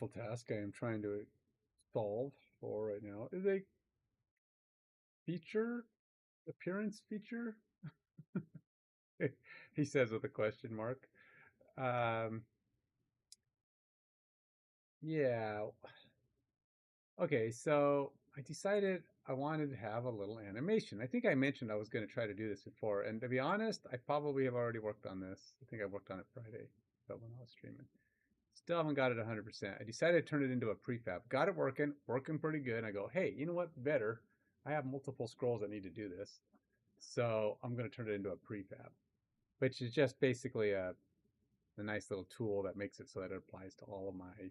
initial task I am trying to solve for right now is a feature, appearance feature, he says with a question mark. Um, yeah. Okay, so I decided I wanted to have a little animation. I think I mentioned I was going to try to do this before, and to be honest, I probably have already worked on this. I think I worked on it Friday, but when I was streaming. Still haven't got it 100%. I decided to turn it into a prefab. Got it working pretty good. And I go, hey, you know what? Better. I have multiple scrolls that need to do this. So I'm going to turn it into a prefab, which is just basically a nice little tool that makes it so that it applies to all of my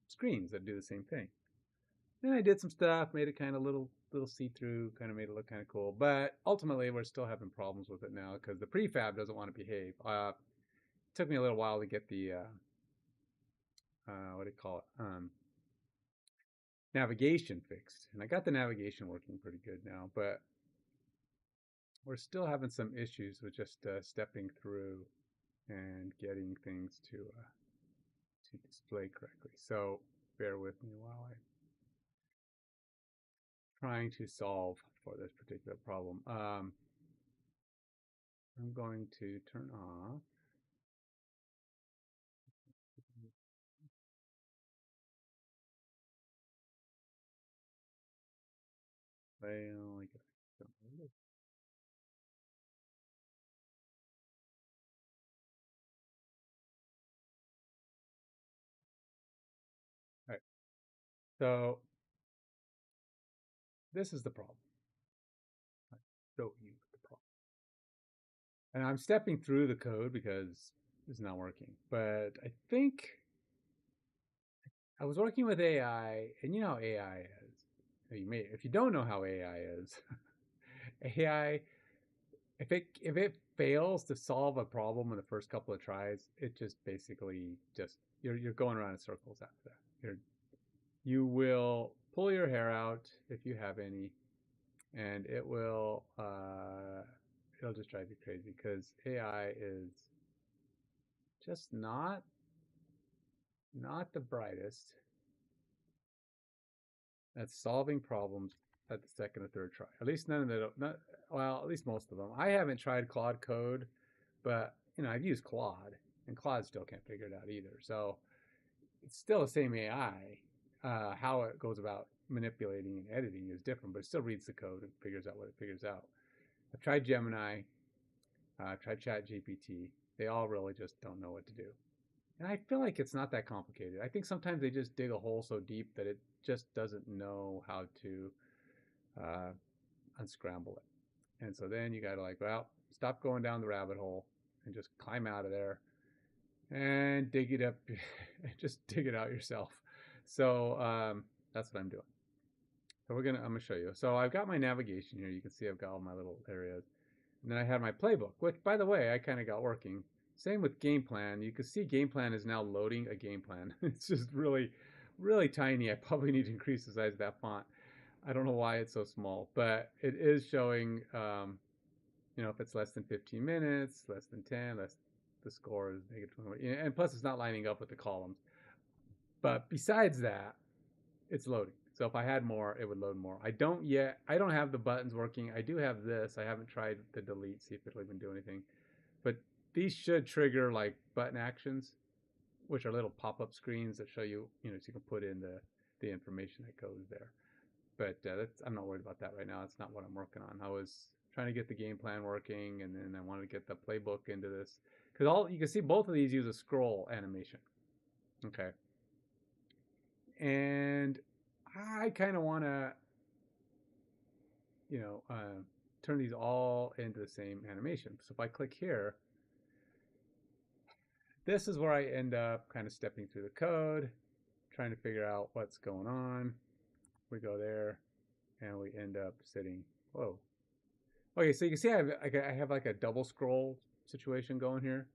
screens that do the same thing. Then I did some stuff, made it kind of little see-through, kind of made it look kind of cool. But ultimately, we're still having problems with it now because the prefab doesn't want to behave. It took me a little while to get the what do you call it? Navigation fixed, and I got the navigation working pretty good now, but we're still having some issues with just stepping through and getting things to display correctly. So bear with me while I'm trying to solve for this particular problem. I'm going to turn off. Well, I guess I don't know. All right. So this is the problem. I'll show you the problem. And I'm stepping through the code because it's not working. But I think I was working with AI, and you know how AI is. If you don't know how AI is, AI, if it fails to solve a problem in the first couple of tries, it just basically just you're going around in circles after that. You will pull your hair out if you have any, and it'll just drive you crazy because AI is just not the brightest at solving problems at the second or third try. At least none of the at least most of them. I haven't tried Claude Code, but I've used Claude, and Claude still can't figure it out either. So it's still the same AI. How it goes about manipulating and editing is different, but it still reads the code and figures out what it figures out. I've tried Gemini, I've tried ChatGPT. They all really just don't know what to do. And I feel like it's not that complicated. I think sometimes they just dig a hole so deep that it just doesn't know how to uh, unscramble it. And so then you got to stop going down the rabbit hole and just climb out of there and dig it up, just dig it out yourself. So that's what I'm doing. So I'm gonna show you. So I've got my navigation here. You can see I've got all my little areas. And then I have my playbook, which by the way, I kind of got working. Same with game plan. You can see game plan is now loading a game plan. It's just really, really tiny. I probably need to increase the size of that font. I don't know why it's so small, but it is showing, if it's less than 15 minutes, less than 10, the score is -20. And plus it's not lining up with the columns. But besides that, it's loading. So if I had more, it would load more. I don't have the buttons working. I do have this. I haven't tried the delete, see if it'll even do anything. But these should trigger like button actions, which are little pop-up screens that show you, so you can put in the information that goes there. But I'm not worried about that right now. That's not what I'm working on. I was trying to get the game plan working, and then I wanted to get the playbook into this. Because you can see both of these use a scroll animation. Okay. And I kind of want to, turn these all into the same animation. So if I click here, this is where I end up kind of stepping through the code, trying to figure out what's going on. We go there, and we end up sitting. Whoa. Okay, so you can see I have like a double scroll situation going here.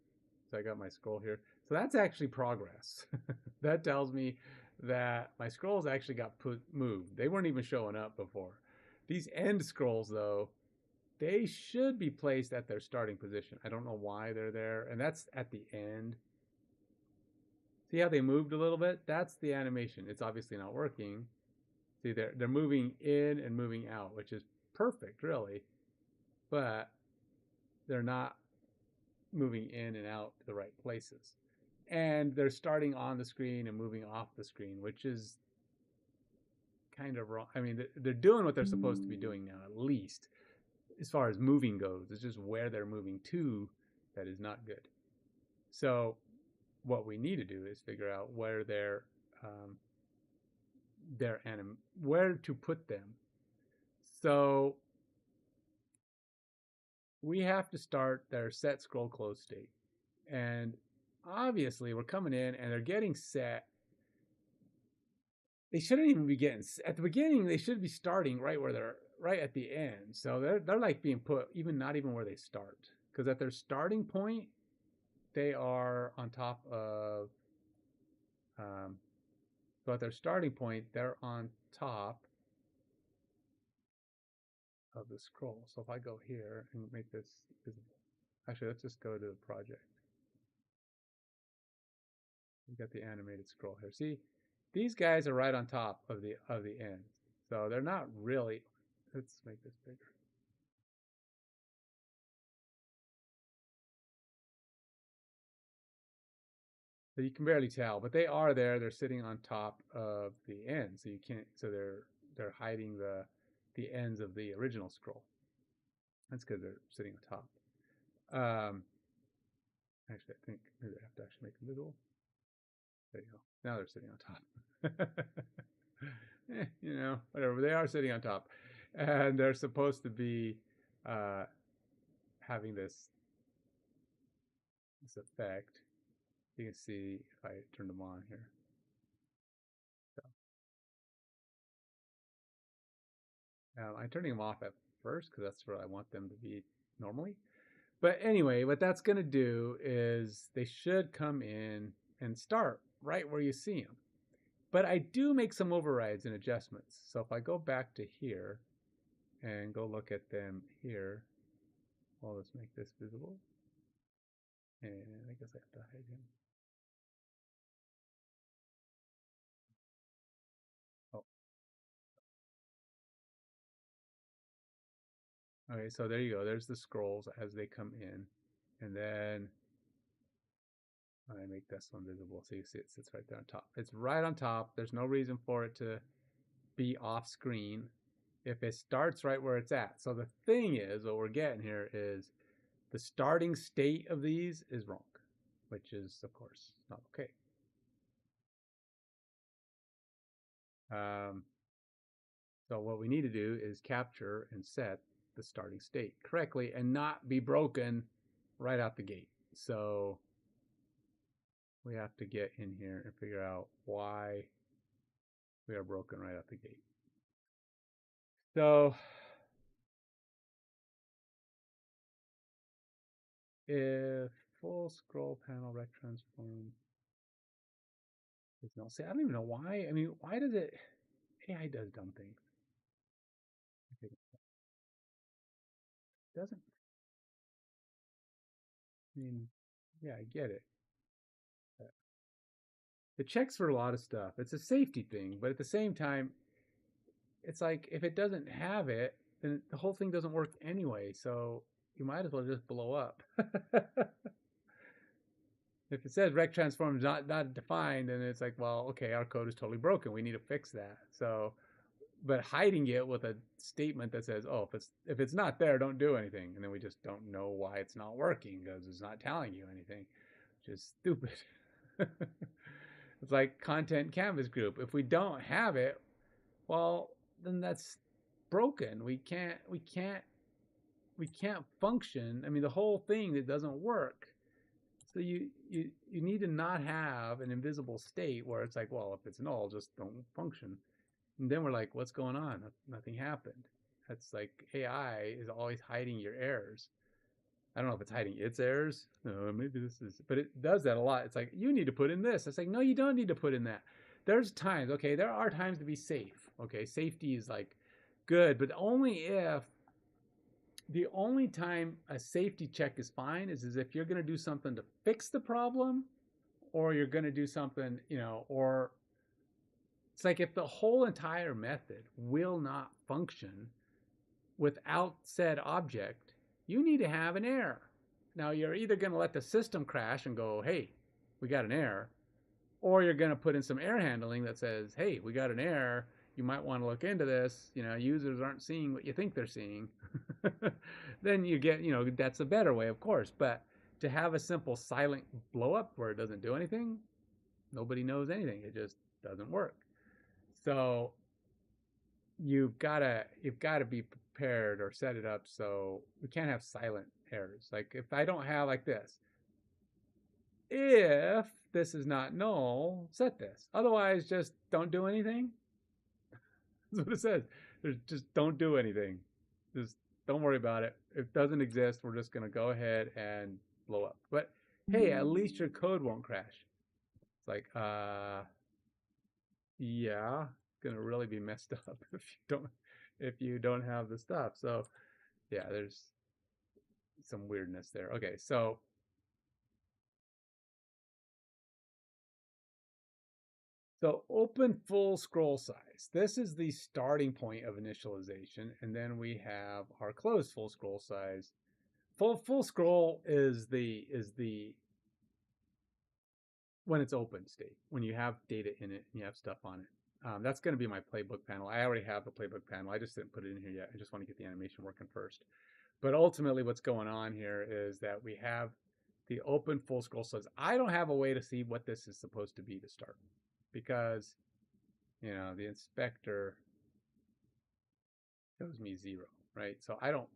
So I got my scroll here. So that's actually progress. That tells me that my scrolls actually got moved. They weren't even showing up before. These end scrolls, though, they should be placed at their starting position. I don't know why they're there. And that's at the end. See how they moved a little bit? That's the animation. It's obviously not working. See, they're moving in and moving out, which is perfect, really. But they're not moving in and out to the right places. And they're starting on the screen and moving off the screen, which is kind of wrong. I mean, they're doing what they're supposed to be doing now, at least as far as moving goes. It's just where they're moving to that is not good. So what we need to do is figure out where where to put them. So we have to start their set scroll close state. And obviously we're coming in and they're getting set. They shouldn't even be getting at the beginning. They should be starting right where they're right at the end. So they're like being put not even where they start, because at their starting point they are on top of so at their starting point they're on top of the scroll. So if I go here and make this visible, actually let's just go to the project. We got the animated scroll here. See, these guys are right on top of the ends. So they're not really, let's make this bigger. So you can barely tell, but they are there. They're sitting on top of the ends. So you can't, so they're hiding the ends of the original scroll. That's because they're sitting on top. Actually, I think maybe I have to actually make them visible. There you go. Now they're sitting on top. You know, whatever. They are sitting on top. And they're supposed to be having this effect. You can see if I turn them on here. So, I'm turning them off at first because that's where I want them to be normally. But anyway, what that's going to do is they should come in and start right where you see them. But I do make some overrides and adjustments. So if I go back to here and go look at them here, well, let's make this visible. And I guess I have to hide him. Oh. Okay, so there you go. There's the scrolls as they come in. And then I make this one visible so you see it sits right there on top. It's right on top. There's no reason for it to be off screen if it starts right where it's at. So the thing is, what we're getting here is the starting state of these is wrong, which is, of course, not okay. So what we need to do is capture and set the starting state correctly and not be broken right out the gate. So we have to get in here and figure out why we are broken right out the gate. So if full scroll panel rect transform is null. See, I don't even know why. I mean, why does it? AI does dumb things. It doesn't. I mean, yeah, I get it. It checks for a lot of stuff. It's a safety thing, but at the same time, it's like if it doesn't have it, then the whole thing doesn't work anyway. So you might as well just blow up. If it says rect transform is not defined, then it's like, well, okay, our code is totally broken. We need to fix that. So, but hiding it with a statement that says, oh, if it's not there, don't do anything, and then we just don't know why it's not working because it's not telling you anything, which is stupid. It's like content canvas group. If we don't have it, well, then that's broken. We can't function. I mean, the whole thing that doesn't work. So you need to not have an invisible state where it's like, well, if it's null, just don't function. And then we're like, what's going on? Nothing happened. That's like AI is always hiding your errors. I don't know if it's hiding its errors. No, maybe this is, but it does that a lot. It's like, you need to put in this. It's like, no, you don't need to put in that. There's times, okay, there are times to be safe. Okay, safety is like good, but only if the only time a safety check is fine is if you're going to do something to fix the problem or you're going to do something, or it's like if the whole entire method will not function without said object, you need to have an error. Now, you're either going to let the system crash and go, hey, we got an error, or you're going to put in some error handling that says, hey, we got an error. You might want to look into this. Users aren't seeing what you think they're seeing. Then you get, that's a better way, of course. But to have a simple silent blow up where it doesn't do anything, nobody knows anything. It just doesn't work. So you've got to be prepared or set it up so we can't have silent errors. Like if I don't have like this, if this is not null, set this. Otherwise, just don't do anything. That's what it says. Just don't do anything. Just don't worry about it. If it doesn't exist, we're just going to go ahead and blow up. But hey, at least your code won't crash. It's like, yeah, it's going to really be messed up if you don't have the stuff. So yeah, there's some weirdness there. Okay, so open full scroll size. This is the starting point of initialization, and then we have our closed full scroll size. Full scroll is the when it's open state, when you have data in it and you have stuff on it. That's going to be my playbook panel. I already have the playbook panel. I just didn't put it in here yet. I just want to get the animation working first. But ultimately what's going on here is that we have the open full scroll size. I don't have a way to see what this is supposed to be to start, because the inspector shows me 0, right? So I don't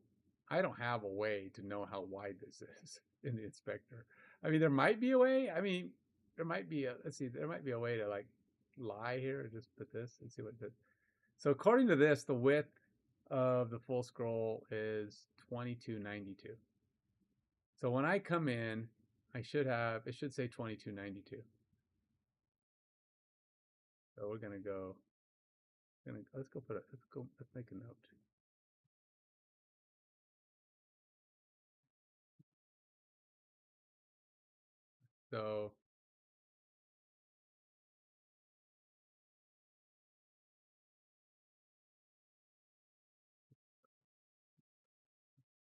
have a way to know how wide this is in the inspector. I mean, there might be a way. I mean, there might be there might be a way to like lie here and just put this and see what it does. So according to this, the width of the full scroll is 2292. So when I come in, it should say 2292. So we're gonna go. Let's make a note. So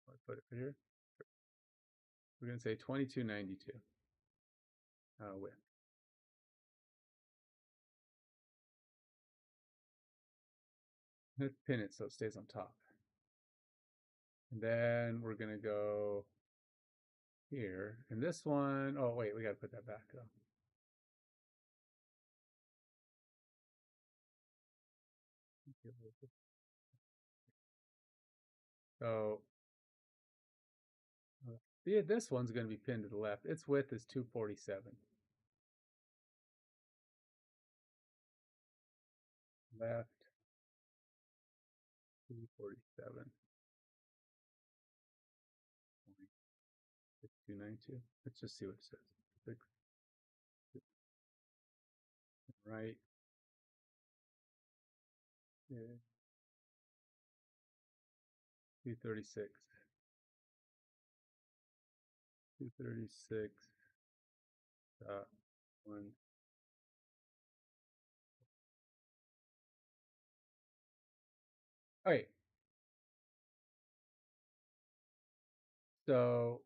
I'll put it right here. We're gonna say 2292 width. Let's pin it so it stays on top. And then we're gonna go here. And this one, oh wait, we gotta put that back though. So this one's going to be pinned to the left. Its width is 247. Left 247. 292. Let's just see what it says. 6. Right. Yeah. 236. 236. 1. Okay. So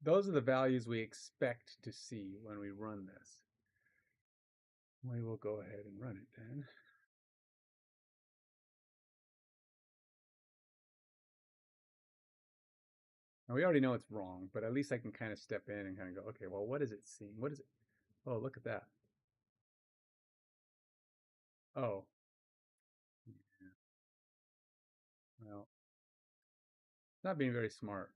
those are the values we expect to see when we run this. We will go ahead and run it then. Now we already know it's wrong, but at least I can kind of step in and kind of go, okay, well, what is it seeing? What is it? Oh, look at that. Oh. Yeah. Well, it's not being very smart.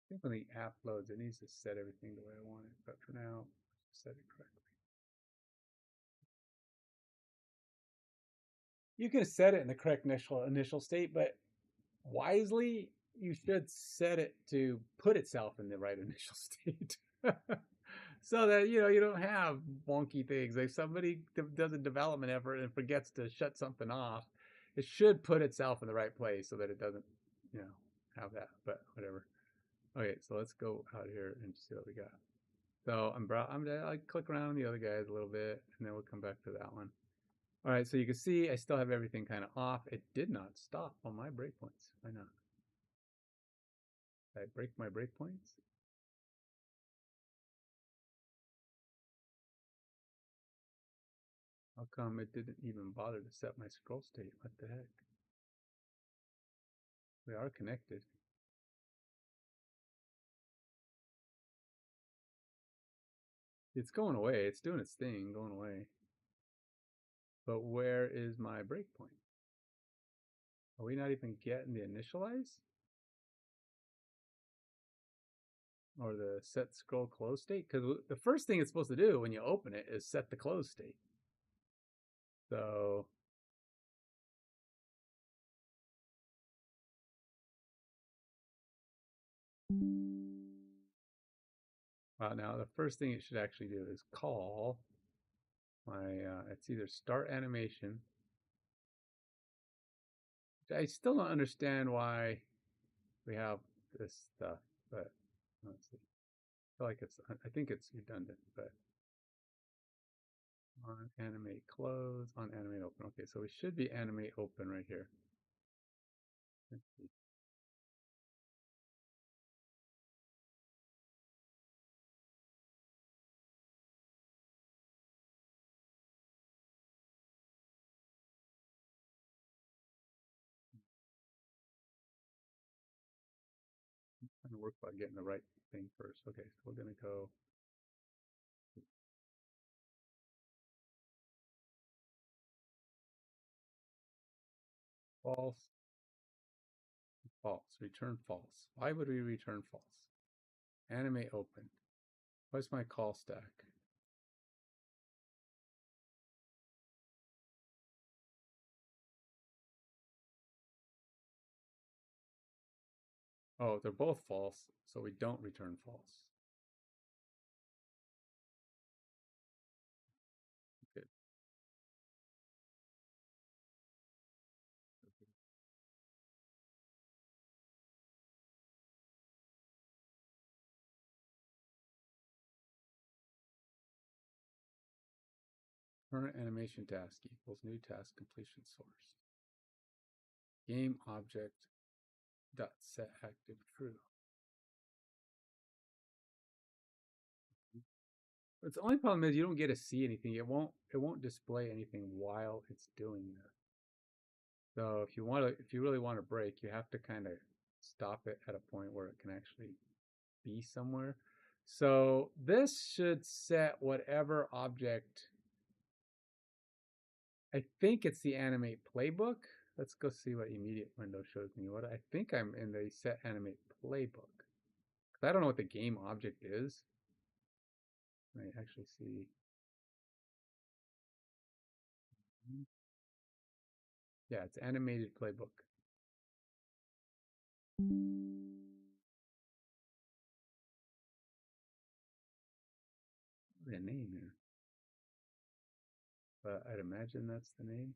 I think when the app loads, it needs to set everything the way I want it. But for now, set it correctly. You can set it in the correct initial state, but wisely, you should set it to put itself in the right initial state. So that you don't have wonky things. If somebody does a development effort and forgets to shut something off, it should put itself in the right place so that it doesn't, you know, have that, but whatever. Okay, so let's go out here and see what we got. So I click around the other guys a little bit, and then we'll come back to that one. All right, so you can see I still have everything kind of off. It did not stop on my breakpoints. Why not? Did I break my breakpoints? How come it didn't even bother to set my scroll state? What the heck? We are connected. It's going away. It's doing its thing, going away. But where is my breakpoint? Are we not even getting the initialize? Or the set scroll close state? Because the first thing it's supposed to do when you open it is set the close state. So well, now the first thing it should actually do is call my it's either start animation. I still don't understand why we have this stuff, but let's see. I feel like I think it's redundant, but on animate close, on animate open. Okay, so we should be animate open right here. Let's see. I'm trying to work by getting the right thing first. Okay, so we're gonna go false, false, return false. Why would we return false? Animate open. What's my call stack? Oh, they're both false, so we don't return false. Good. Current animation task equals new task completion source. Game object dot set active true. But the only problem is you don't get to see anything. It won't display anything while it's doing that. So if you really want to break, you have to kind of stop it at a point where it can actually be somewhere. So this should set whatever object. I think it's the animate playbook. Let's go see what immediate window shows me. What I think I'm in the set animate playbook. I don't know what the game object is. I actually see. Yeah, it's animated playbook. The name here. But I'd imagine that's the name.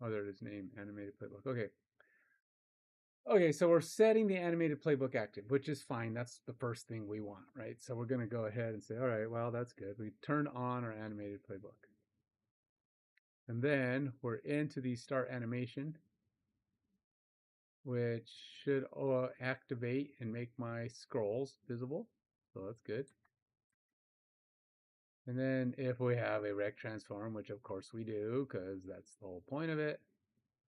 Oh, there it is, name, animated playbook. Okay. Okay, so we're setting the animated playbook active, which is fine. That's the first thing we want, right? So we're going to go ahead and say, all right, well, that's good. We turn on our animated playbook. And then we're into the start animation, which should activate and make my scrolls visible. So that's good. And then if we have a rect transform, which of course we do, because that's the whole point of it,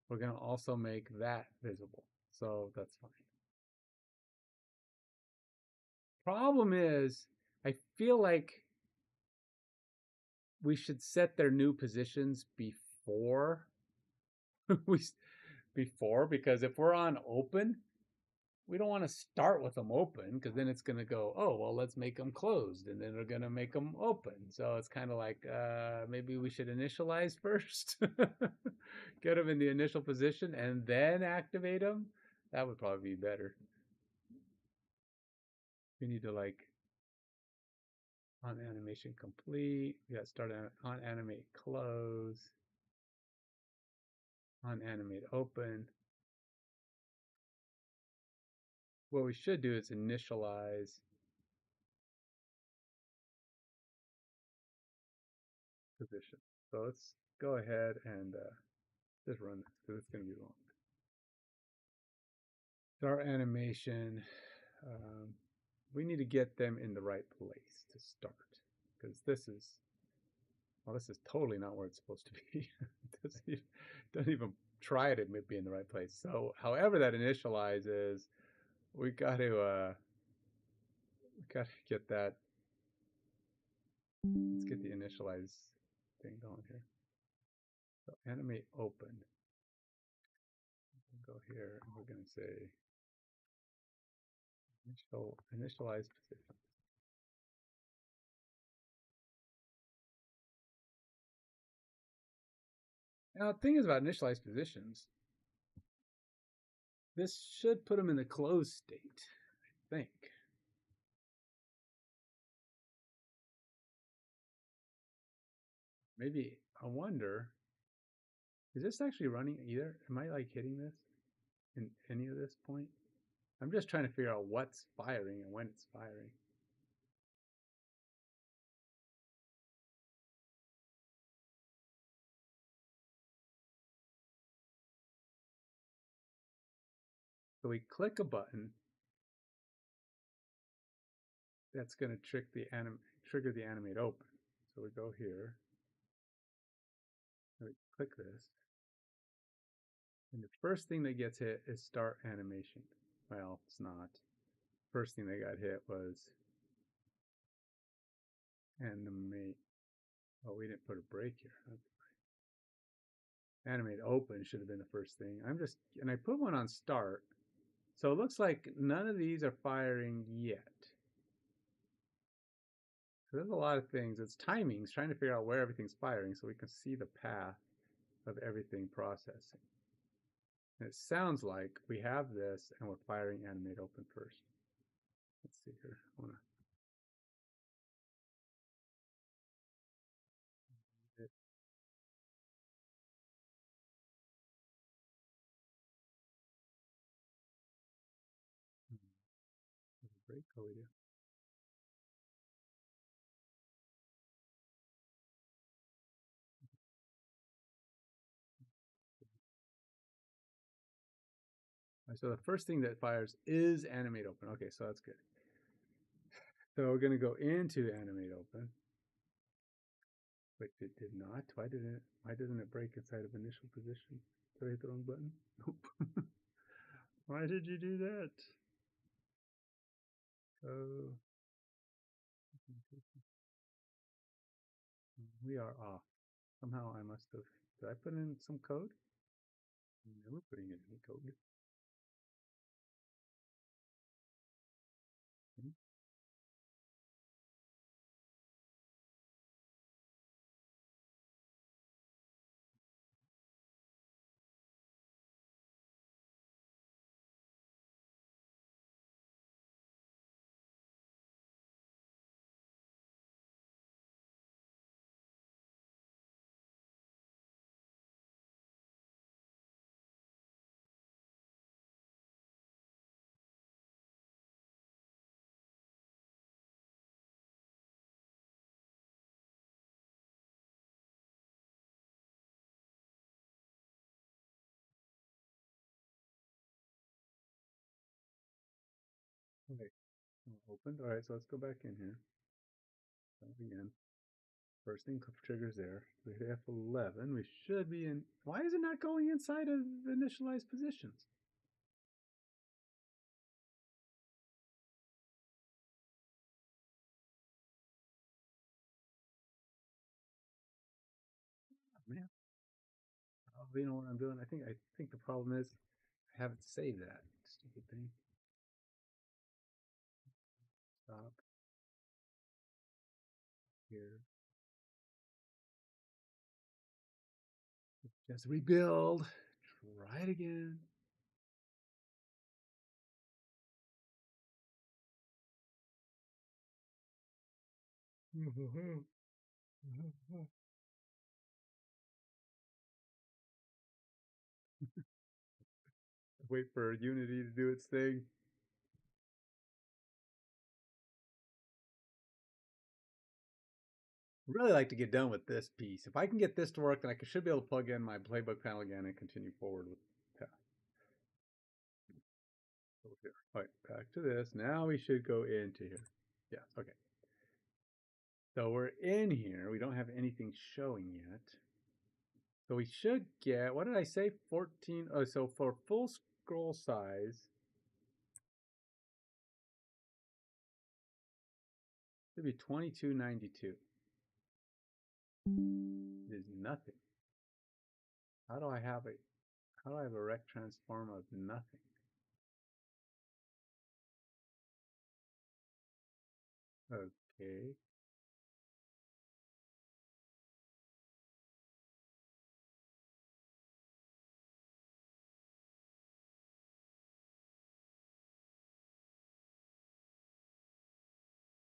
we're going to also make that visible. So that's fine. Problem is, I feel like we should set their new positions before because if we're on open, we don't want to start with them open because then it's going to go, oh, well, let's make them closed and then we're going to make them open. So it's kind of like maybe we should initialize first, get them in the initial position and then activate them. That would probably be better. We need to like on animation complete. We got start on animate close, on animate open. What we should do is initialize position. So let's go ahead and just run this because it's going to be long. Start animation. We need to get them in the right place to start because this is, well, this is totally not where it's supposed to be. It doesn't even try to be in the right place. So however that initializes, we got to get that. Let's get the initialize thing going here. So animate open. We'll go here and we're going to say initialize position. Now the thing is about initialized positions, this should put them in the closed state, I think. Maybe, I wonder, is this actually running either? Am I like hitting this in any of this point? I'm just trying to figure out what's firing and when it's firing. So we click a button that's going to trigger the animate open. So we go here, and we click this, and the first thing that gets hit is start animation. Well, it's not. First thing that got hit was animate. Oh, we didn't put a break here. That's right. Animate open should have been the first thing. And I put one on start. So it looks like none of these are firing yet. So there's a lot of things. It's timings, trying to figure out where everything's firing so we can see the path of everything processing. And it sounds like we have this and we're firing animate open first. Let's see here. I want to break. Oh, we do. So the first thing that fires is animate open. Okay, so that's good. So we're going to go into animate open. Wait, it did not? Why doesn't it break inside of initial position? Did I hit the wrong button? Nope. Why did you do that? Oh, we are off. Somehow I must have. Did I put in some code? I'm never putting in any code. Hmm. Okay, opened. All right, so let's go back in here. Again. First thing triggers there. We hit F11. We should be in. Why is it not going inside of initialized positions? Oh, man. Oh, you know what I'm doing? I think the problem is I haven't saved that stupid thing. stop here. Just rebuild. Try it again. Wait for Unity to do its thing. Really like to get done with this piece. If I can get this to work, then I should be able to plug in my playbook panel again and continue forward with the task. Over here. All right, back to this. Now we should go into here. Yes, okay. So we're in here. We don't have anything showing yet. So we should get, what did I say? 14. Oh, so for full scroll size, it should be 2292. There's nothing. How do I have a rect transform of nothing? Okay.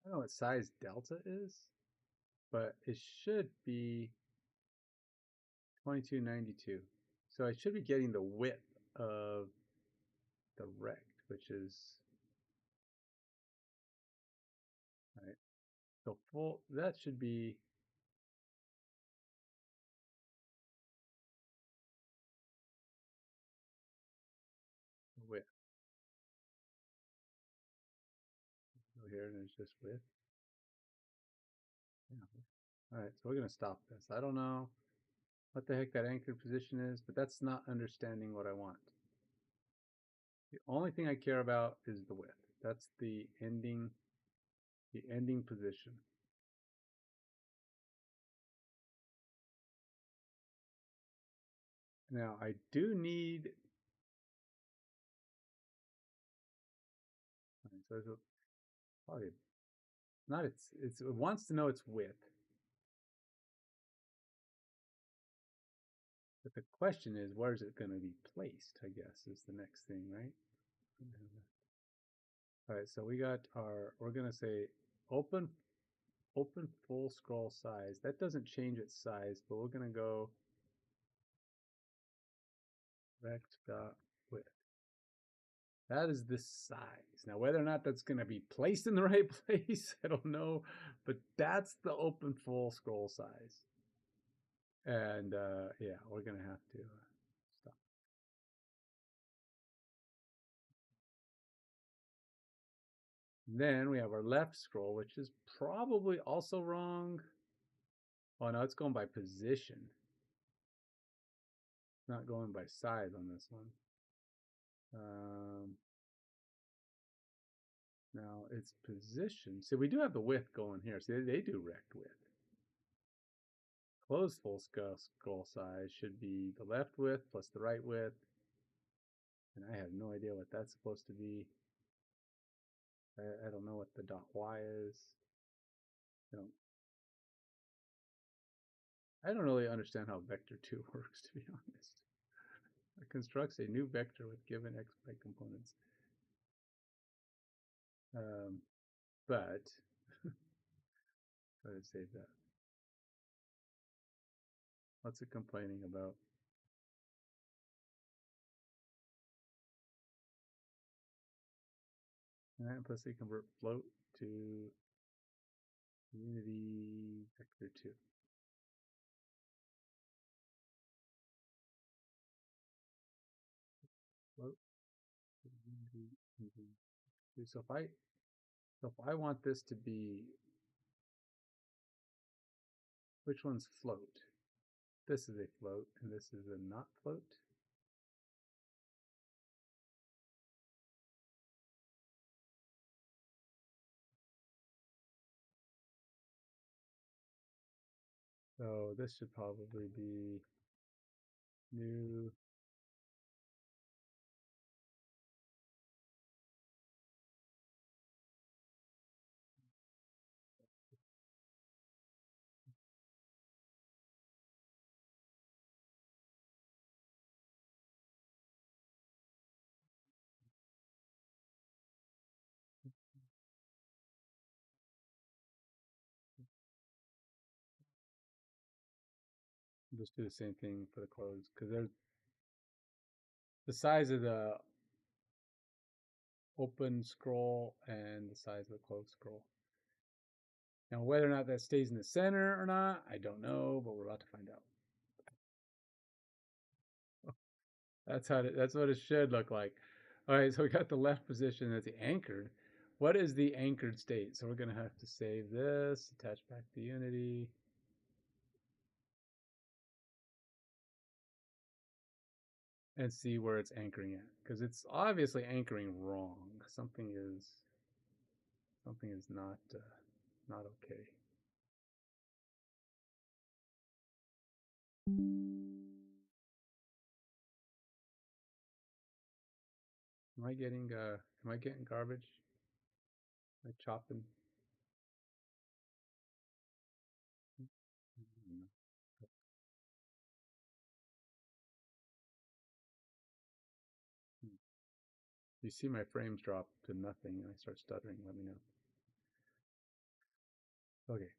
I don't know what size delta is, but it should be 2292. So I should be getting the width of the rect, which is, right. So full, that should be the width. Go here and it's just width. Yeah. All right, so we're going to stop this. I don't know what the heck that anchored position is, but that's not understanding what I want. The only thing I care about is the width. That's the ending position. Now I do need, so it's probably not it wants to know its width. But the question is, where is it going to be placed, I guess, is the next thing, right? All right, so we got we're going to say open full scroll size. That doesn't change its size, but we're going to go rect dot width. That is the size. Now, whether or not that's going to be placed in the right place, I don't know, but that's the open full scroll size. And yeah, we're going to have to stop. Then we have our left scroll, which is probably also wrong. Oh no, it's going by position. It's not going by size on this one. Now its position. So we do have the width going here. See, they do rect width. Closed full scroll size should be the left width plus the right width. And I have no idea what that's supposed to be. I don't know what the dot y is. I don't really understand how vector 2 works, to be honest. It constructs a new vector with given x, y components. But try to save that. What's it complaining about? And plus they convert float to unity vector 2. Float to unity. So if I want this to be, which one's float? This is a float and this is a not float. So this should probably be new Just do the same thing for the closed because they're the size of the open scroll and the size of the closed scroll. Now, whether or not that stays in the center or not, I don't know, but we're about to find out. That's what it should look like. All right, so we got the left position that's anchored. What is the anchored state? So we're going to have to save this, attach back to Unity. And see where it's anchoring at, because it's obviously anchoring wrong. Something is not okay. Am I getting garbage? Am I chopping? You see my frames drop to nothing and I start stuttering, let me know. Okay.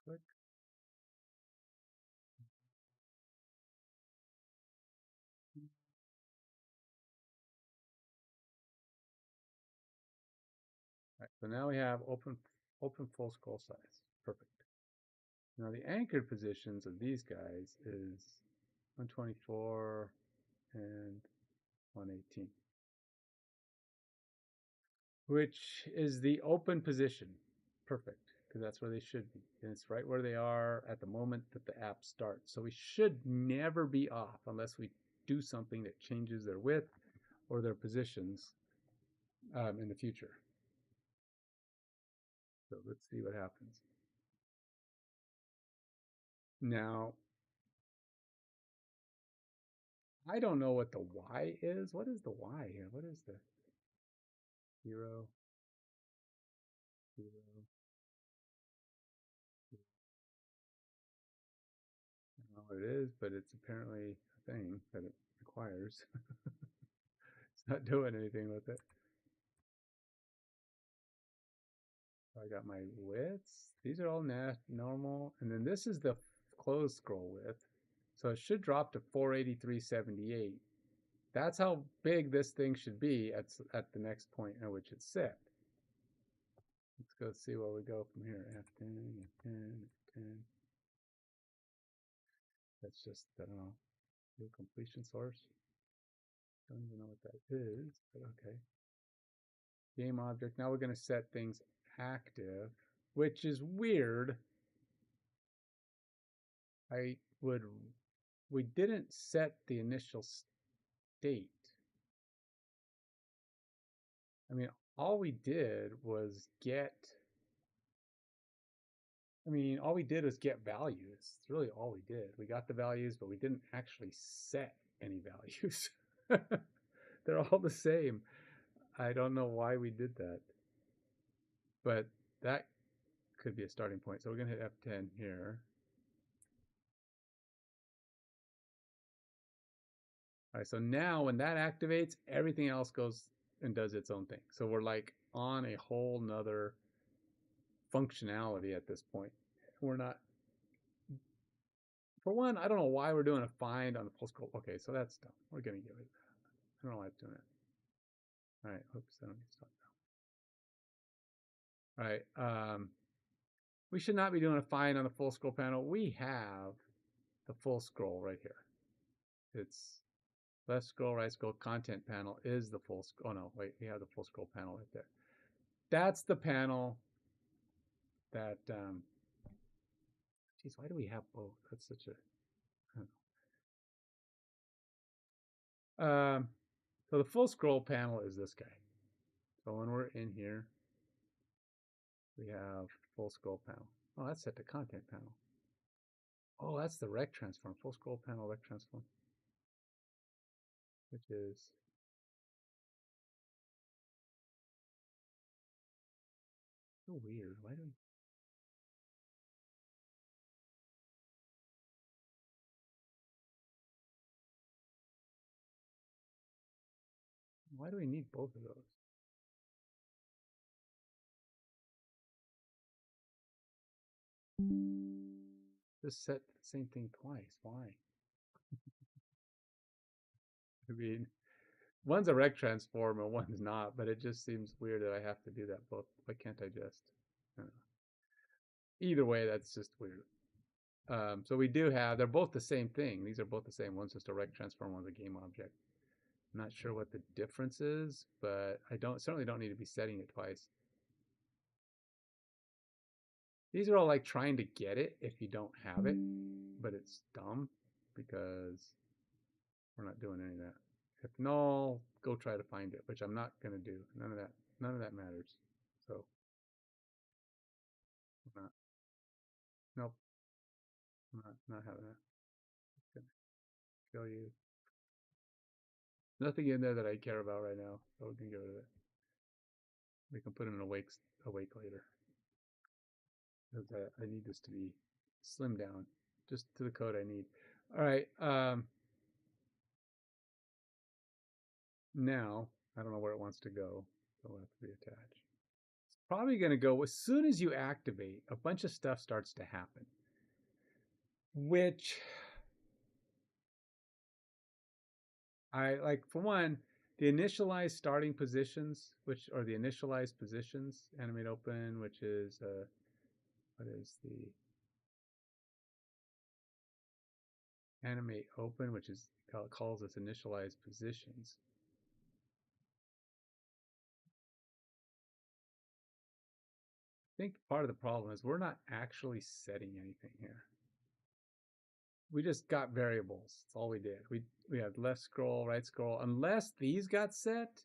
Click. All right, so now we have open full scroll size. Perfect. Now the anchored positions of these guys is 124 and 118, which is the open position. Perfect, because that's where they should be. And it's right where they are at the moment that the app starts. So we should never be off unless we do something that changes their width or their positions in the future. So let's see what happens. Now, I don't know what the Y is. What is the Y here? What is the 0, 0, 0? I don't know what it is, but it's apparently a thing that it requires. It's not doing anything with it. I got my widths. These are all normal. And then this is the closed scroll width. So it should drop to 483.78. That's how big this thing should be at the next point at which it's set. Let's go see where we go from here. F10, F10, F10. That's just, I don't know, new completion source. Don't even know what that is, but okay. Game object. Now we're going to set things active, which is weird. We didn't set the initial state. I mean, all we did was get values. It's really all we did. We got the values, but we didn't actually set any values. They're all the same. I don't know why we did that, but that could be a starting point. So we're going to hit F10 here. All right, so now when that activates, everything else goes and does its own thing. So we're like on a whole nother functionality at this point. We're not, for one, I don't know why we're doing a find on the full scroll. Okay, so that's done. We're going to get rid of that. I don't know why it's doing it. All right, oops, I don't need to stop now. All right, we should not be doing a find on the full scroll panel. We have the full scroll right here. It's left scroll, right scroll, content panel is the full scroll. Oh no, wait, we have the full scroll panel right there. That's the panel that, geez, why do we have both? That's such a, so the full scroll panel is this guy. So when we're in here, we have full scroll panel. Oh, that's set to content panel. Oh, that's the rect transform, full scroll panel rect transform, which is so weird. Why do Why do we need both of those? Just set the same thing twice. Why? I mean, one's a rect transform and one's not, but it just seems weird that I have to do that both. Why can't I just? I don't know. Either way, that's just weird. So we do have, they're both the same thing. These are both the same. One's just a rect transform, one's a game object. I'm not sure what the difference is, but I certainly don't need to be setting it twice. These are all like trying to get it if you don't have it, but it's dumb because we're not doing any of that. If null, go try to find it, which I'm not going to do. None of that matters. So, I'm not, nope, I'm not having that. Just gonna show you. Nothing in there that I care about right now, so we can get rid of it. We can put it in awake later. Because I need this to be slimmed down, just to the code I need. All right. Now, I don't know where it wants to go. So it'll have to be attached. It's probably going to go, as soon as you activate, a bunch of stuff starts to happen. Which, I like, for one, the initialized starting positions, which are the initialized positions, animate open, which is, what is the animate open, which is calls us initialized positions. I think part of the problem is we're not actually setting anything here. We just got variables. That's all we did. We had left scroll, right scroll. Unless these got set,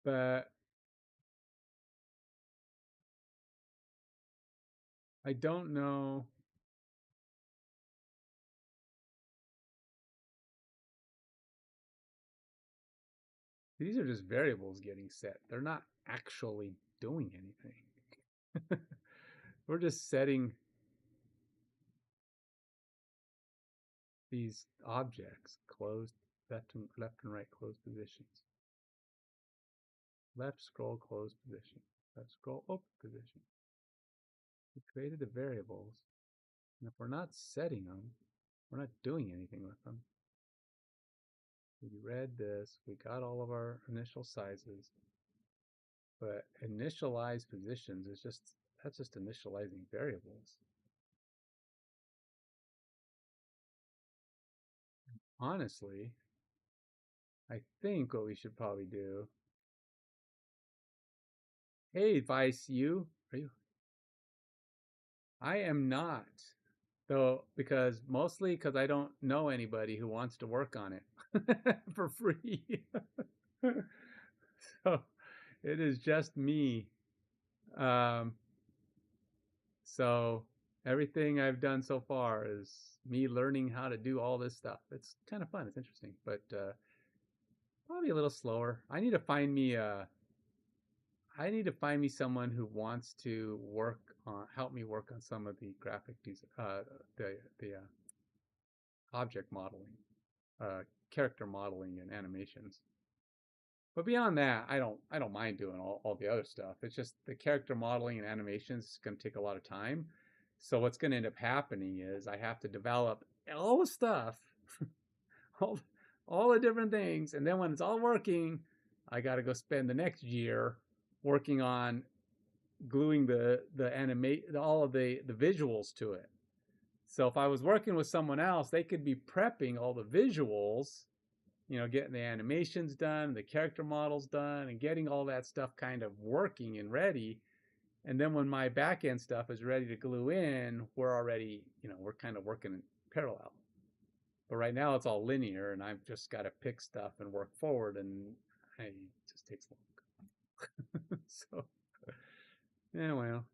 but I don't know. These are just variables getting set. They're not actually doing anything. We're just setting these objects closed, left and right closed positions. Left scroll closed position. Left scroll open position. We created the variables, and if we're not setting them, we're not doing anything with them. We read this, we got all of our initial sizes, but initialize positions is that's just initializing variables. Honestly, I think what we should probably do. Hey, Vice, are you? I am not, though, mostly because I don't know anybody who wants to work on it for free. So it is just me. So everything I've done so far is me learning how to do all this stuff. It's kind of fun. It's interesting, but probably a little slower. I need to find me someone who wants to help me work on some of the the object modeling, character modeling, and animations. But beyond that, I don't mind doing all the other stuff. It's just the character modeling and animations is going to take a lot of time. So what's going to end up happening is I have to develop all the stuff, all the different things, and then when it's all working, I got to go spend the next year working on gluing all of the visuals to it. So if I was working with someone else, they could be prepping all the visuals, getting the animations done, the character models done, and getting all that stuff kind of working and ready. And then when my back end stuff is ready to glue in, we're already, we're kind of working in parallel. But right now it's all linear, and I've just got to pick stuff and work forward, and it just takes long. So, yeah, well,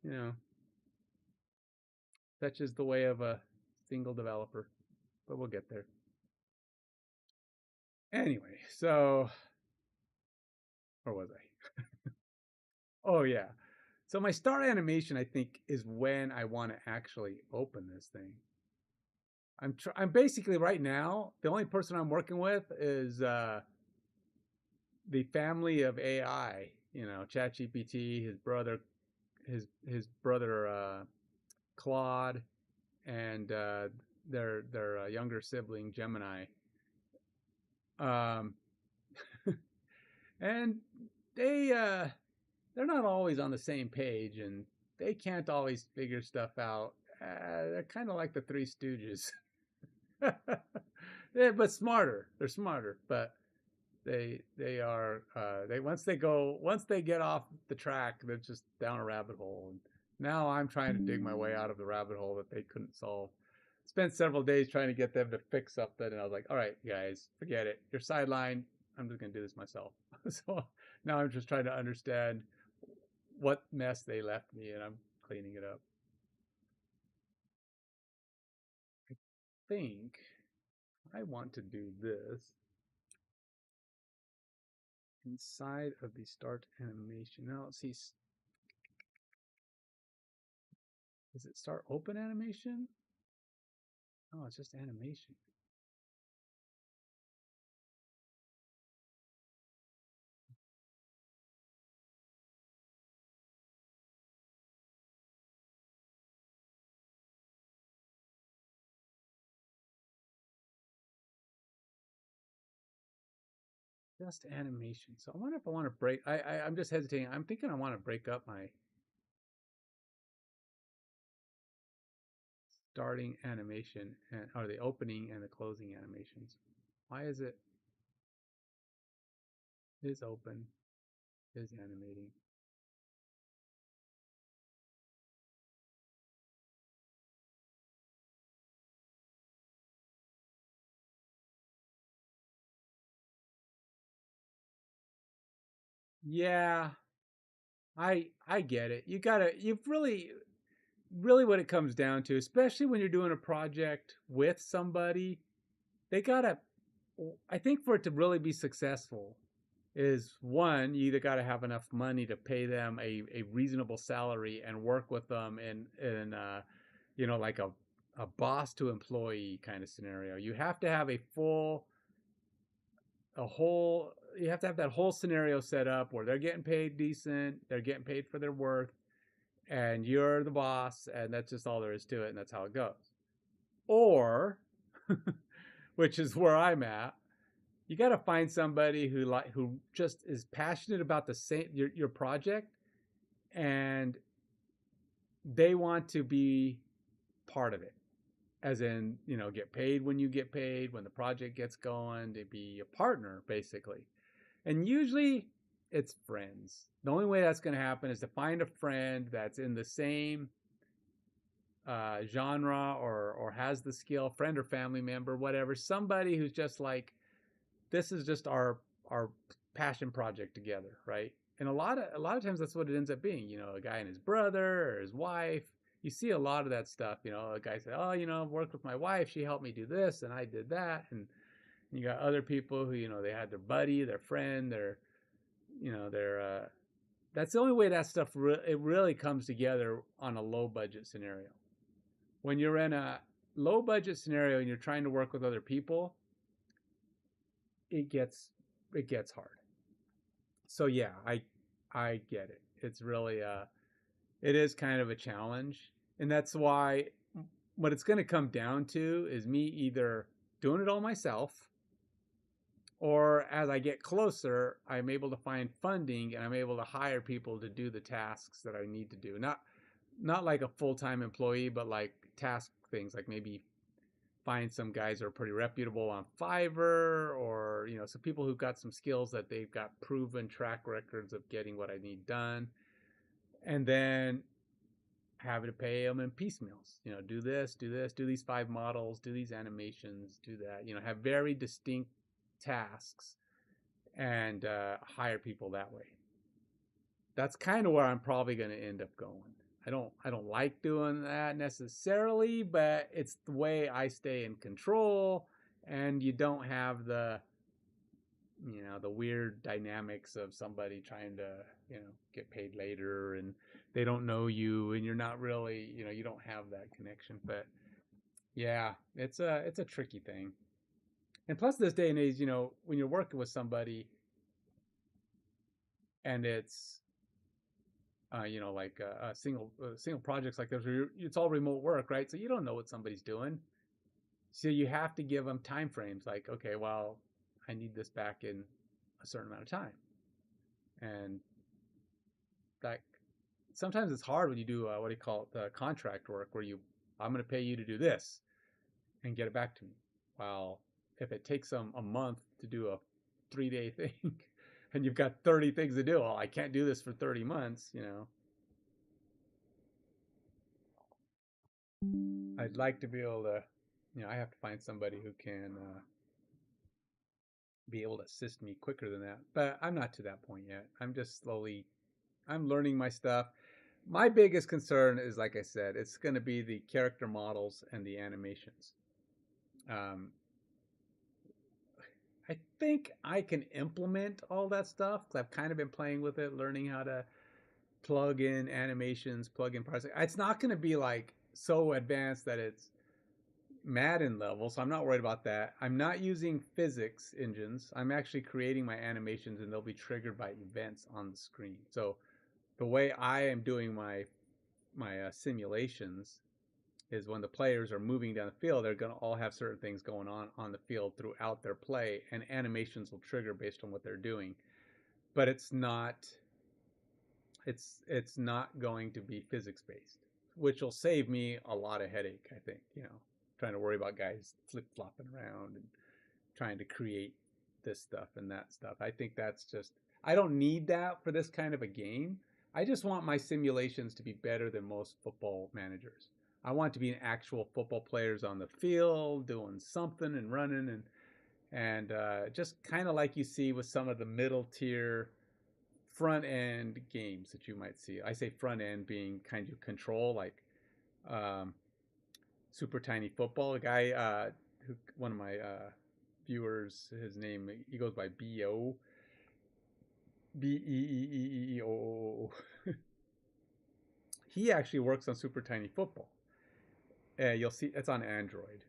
such is the way of a single developer, but we'll get there. Anyway, so where was I? Oh, yeah. So my start animation, I think, is when I want to actually open this thing. I'm basically right now, the only person I'm working with is the family of AI, ChatGPT, his brother Claude, and their younger sibling Gemini. Um, and they're not always on the same page, and they can't always figure stuff out. They're kind of like the Three Stooges. Yeah, but smarter. They're smarter, but they are they once they get off the track, they're just down a rabbit hole. And now I'm trying to dig my way out of the rabbit hole that they couldn't solve. Spent several days trying to get them to fix something, and I was like, all right, guys, forget it. You're sidelined. I'm just gonna do this myself. So now I'm just trying to understand what mess they left me, and I'm cleaning it up. I think I want to do this inside of the start animation. Now let's see. Does it start open animation? Oh, it's just animation. Just animation. So I wonder if I want to break. I'm just hesitating. I'm thinking I want to break up my starting animation or the opening and the closing animations. Why is it is open, is animating? Yeah, I get it. You've really what it comes down to, especially when you're doing a project with somebody, they gotta I think for it to really be successful is one, you either got to have enough money to pay them a reasonable salary and work with them in like a boss to employee kind of scenario. You have to have you have to have that whole scenario set up where they're getting paid decent, they're getting paid for their worth, and you're the boss, and that's just all there is to it, and that's how it goes. Or, which is where I'm at, you got to find somebody who just is passionate about the same your project, and they want to be part of it, as in get paid when you get paid, when the project gets going, to be a partner basically. And usually it's friends. The only way that's going to happen is to find a friend that's in the same genre, or has the skill, friend or family member, whatever, somebody who's just like, this is just our passion project together, right? And a lot of times that's what it ends up being. A guy and his brother or his wife. You see a lot of that stuff. A guy said, "Oh, I've worked with my wife. She helped me do this, and I did that." And you got other people who they had their buddy, their friend, their that's the only way that stuff it really comes together on a low budget scenario. When you're in a low budget scenario and you're trying to work with other people, it gets hard. So yeah, I get it. It's really it is kind of a challenge, and that's why what it's going to come down to is me either doing it all myself, or as I get closer, I'm able to find funding and I'm able to hire people to do the tasks that I need to do. Not like a full-time employee, but like task things, like maybe find some guys who are pretty reputable on Fiverr, or some people who've got some skills that they've got proven track records of getting what I need done, and then having to pay them in piecemeals. Do this, do these 5 models, do these animations, do that. Have very distinct tasks, and hire people that way. That's kind of where I'm probably going to end up going. I don't like doing that necessarily, but it's the way I stay in control, and you don't have the the weird dynamics of somebody trying to get paid later, and they don't know you, and you're not really you don't have that connection. But Yeah, it's a tricky thing. And plus, this day and age, when you're working with somebody and it's like single projects like this, where it's all remote work, right? So you don't know what somebody's doing. So you have to give them time frames. Like, okay, well, I need this back in a certain amount of time, and that sometimes it's hard when you do what do you call it, the contract work, where I'm going to pay you to do this and get it back to me. Well, if it takes them a month to do a 3-day thing, and you've got 30 things to do, well, I can't do this for 30 months. I'd like to be able to, I have to find somebody who can be able to assist me quicker than that. But I'm not to that point yet. I'm learning my stuff. My biggest concern is, like I said, it's going to be the character models and the animations. Um, I think I can implement all that stuff because I've kind of been playing with it, learning how to plug in animations, plug in parts. It's not going to be like so advanced that it's Madden level, so I'm not worried about that. I'm not using physics engines. I'm actually creating my animations, and they'll be triggered by events on the screen. So the way I am doing my simulations is when the players are moving down the field, they're going to all have certain things going on the field throughout their play, and animations will trigger based on what they're doing. But it's not going to be physics based, which will save me a lot of headache. I think trying to worry about guys flip flopping around and trying to create this stuff and that stuff. I think that's just I don't need that for this kind of a game. I just want my simulations to be better than most football managers. I want to be an actual football players on the field doing something and running and just kind of like you see with some of the middle tier front end games that you might see. I say front end being kind of control, like um, Super Tiny Football. A guy, one of my viewers, his name, he goes by Beeeeoo. He actually works on Super Tiny Football. You'll see it's on Android.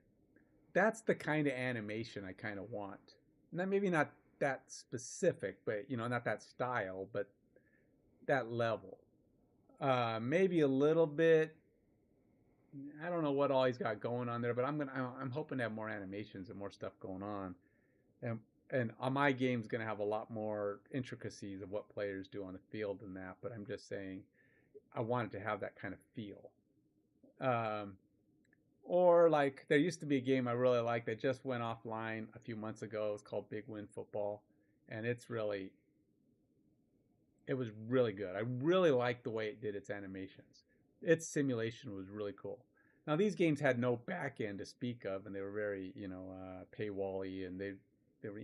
That's the kind of animation I kind of want. Not maybe not that specific, but not that style, but that level. Maybe a little bit. I don't know what all he's got going on there, but I'm hoping to have more animations and more stuff going on, and and my game's gonna have a lot more intricacies of what players do on the field than that. But I'm just saying, I wanted to have that kind of feel. Um, or like there used to be a game I really liked that just went offline a few months ago. It was called Big Win Football, and it was really good. I really liked the way it did its animations. Its simulation was really cool. Now these games had no back end to speak of, and they were very paywally, and they were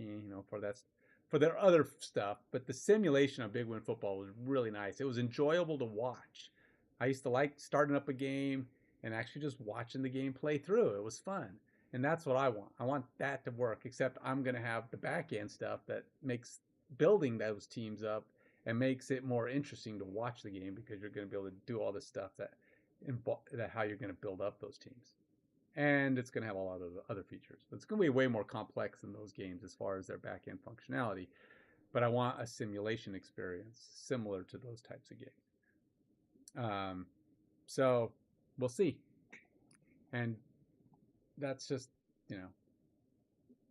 for their other stuff. But the simulation of Big Win Football was really nice. It was enjoyable to watch. I used to like starting up a game and actually just watching the game play through. It was fun. And that's what I want. I want that to work, except I'm going to have the back end stuff that makes building those teams up and makes it more interesting to watch the game because you're going to be able to do all this stuff that how you're going to build up those teams. And it's going to have a lot of other features. But it's going to be way more complex than those games as far as their back end functionality. But I want a simulation experience similar to those types of games. So we'll see. And that's just,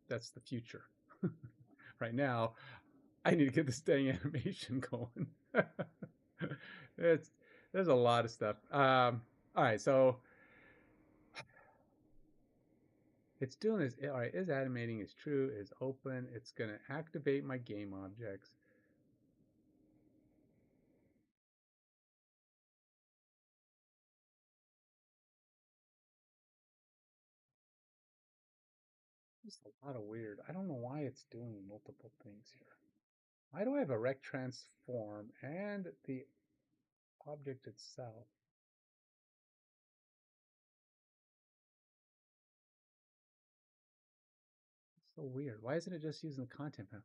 that's the future. Right now, I need to get this dang animation going. There's a lot of stuff. All right, so it's doing this. All right, is animating is true, is open. It's going to activate my game objects. Just a lot of weird. I don't know why it's doing multiple things here. Why do I have a rect transform and the object itself? It's so weird. Why isn't it just using the content panel?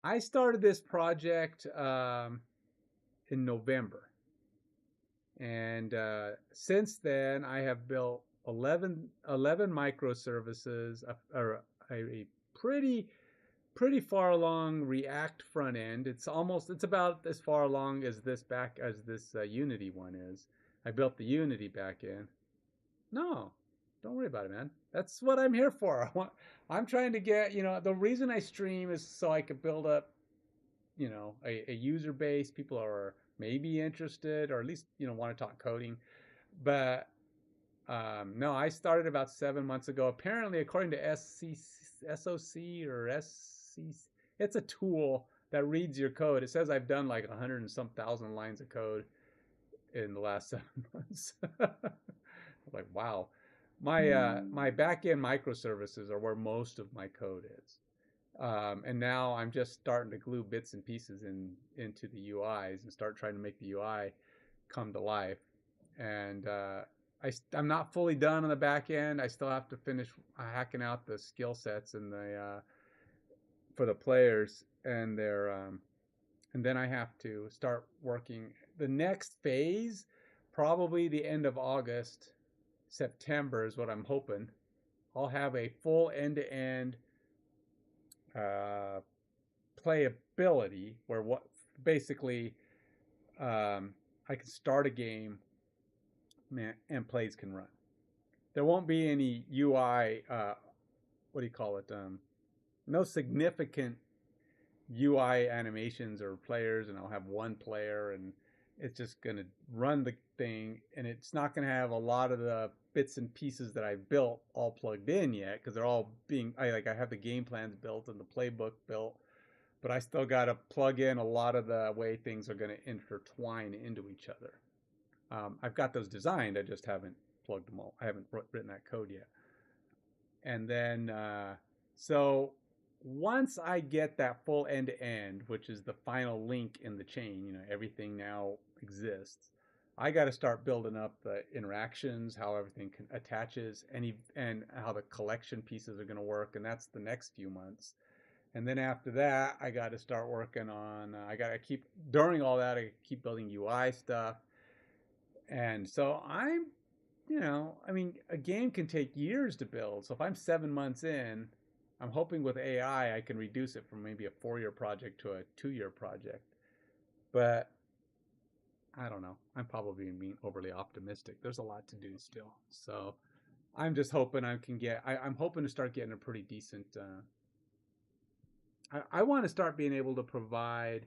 I started this project in November. And since then, I have built 11 microservices, or a pretty far along React front end. It's about as far along as this Unity one is. I built the Unity back end. No, don't worry about it, man. That's what I'm here for. I'm trying to get, the reason I stream is so I could build up, a user base. People are maybe interested, or at least, want to talk coding. But no, I started about 7 months ago. Apparently, according to SOC or SC, it's a tool that reads your code. It says I've done like 100 and some thousand lines of code in the last 7 months. Like, wow. My back-end microservices are where most of my code is. And now I'm just starting to glue bits and pieces into the UIs and start trying to make the UI come to life. And I'm not fully done on the back end. I still have to finish hacking out the skill sets and for the players and and then I have to start working the next phase. Probably the end of August, September is what I'm hoping. I'll have a full end-to-end playability where basically I can start a game and plays can run. There won't be any UI, what do you call it? No significant UI animations or players, and I'll have one player, and it's just going to run the thing, and it's not going to have a lot of the bits and pieces that I've built all plugged in yet, because they're all I have the game plans built and the playbook built, but I still got to plug in a lot of the way things are going to intertwine into each other. I've got those designed, I just haven't plugged them all. I haven't written that code yet. And then, so once I get that full end-to-end, which is the final link in the chain, everything now exists, I got to start building up the interactions, how everything attaches, and how the collection pieces are going to work, and that's the next few months. And then after that, I got to start working on, during all that, I keep building UI stuff. And so a game can take years to build. So if I'm 7 months in, I'm hoping with AI, I can reduce it from maybe a 4-year project to a 2-year project. But I don't know. I'm probably being overly optimistic. There's a lot to do still. So I'm just hoping I'm hoping to start getting a pretty decent, I want to start being able to provide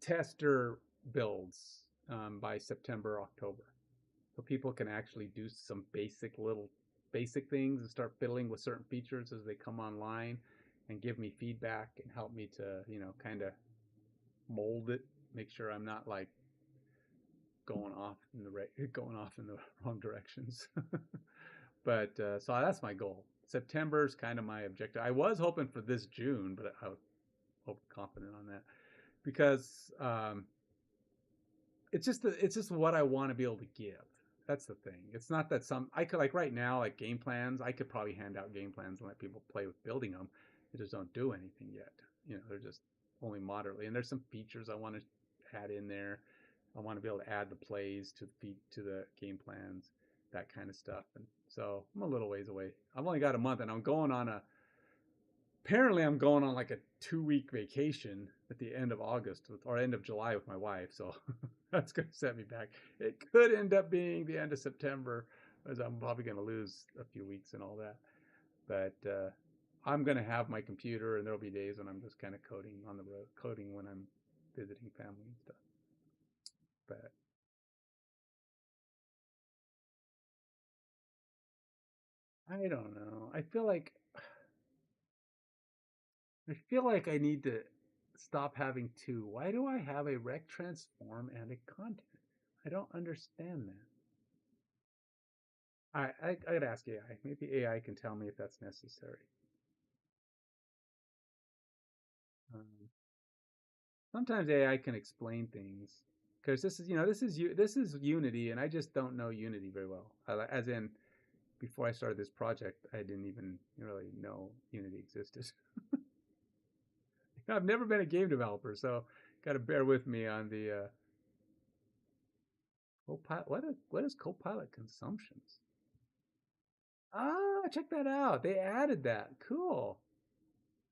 tester builds by September, October. So people can actually do some basic things and start fiddling with certain features as they come online and give me feedback and help me to, kind of mold it, make sure I'm not like going off in the wrong directions. But so that's my goal. September is kind of my objective. I was hoping for this June, but I was confident on that because it's just what I want to be able to give. That's the thing. It's not that I could, like right now, like game plans, I could probably hand out game plans and let people play with building them. They just don't do anything yet. They're just only moderately. And there's some features I want to add in there. I want to be able to add the plays to the game plans, that kind of stuff. And so I'm a little ways away. I've only got a month, and apparently I'm going on like a 2-week vacation at the end of August or end of July with my wife. So that's going to set me back. It could end up being the end of September, as I'm probably going to lose a few weeks and all that. But I'm going to have my computer, and there'll be days when I'm just kind of coding on the road, coding when I'm visiting family and stuff. But I don't know. I feel like I need to stop having two. Why do I have a rec transform and a content? I don't understand that. I gotta ask AI. Maybe AI can tell me if that's necessary. Sometimes AI can explain things because this is Unity, and I just don't know Unity very well. As in, before I started this project, I didn't even really know Unity existed. I've never been a game developer, so got to bear with me on the Copilot. What is Copilot consumptions? Ah, check that out. They added that. Cool.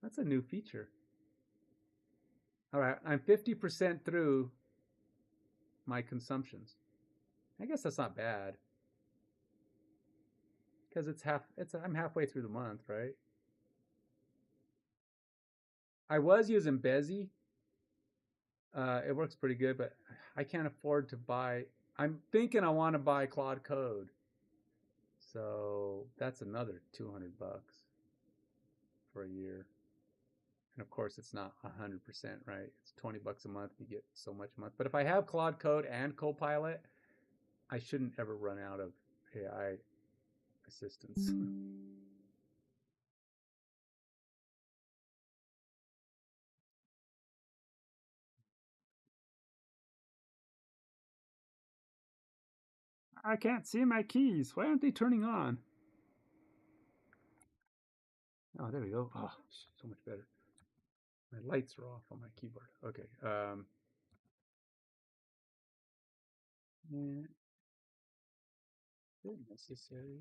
That's a new feature. All right, I'm 50% through my consumptions. I guess that's not bad because I'm halfway through the month, right? I was using Bezzy. It works pretty good, but I can't afford to buy. I'm thinking I want to buy Claude Code, so that's another $200 for a year. And of course, it's not 100%, right? It's $20 a month. You get so much a month. But if I have Claude Code and Copilot, I shouldn't ever run out of AI assistance. I can't see my keys. Why aren't they turning on? Oh, there we go. Oh, so much better. My lights are off on my keyboard. Okay. Yeah, is it necessary?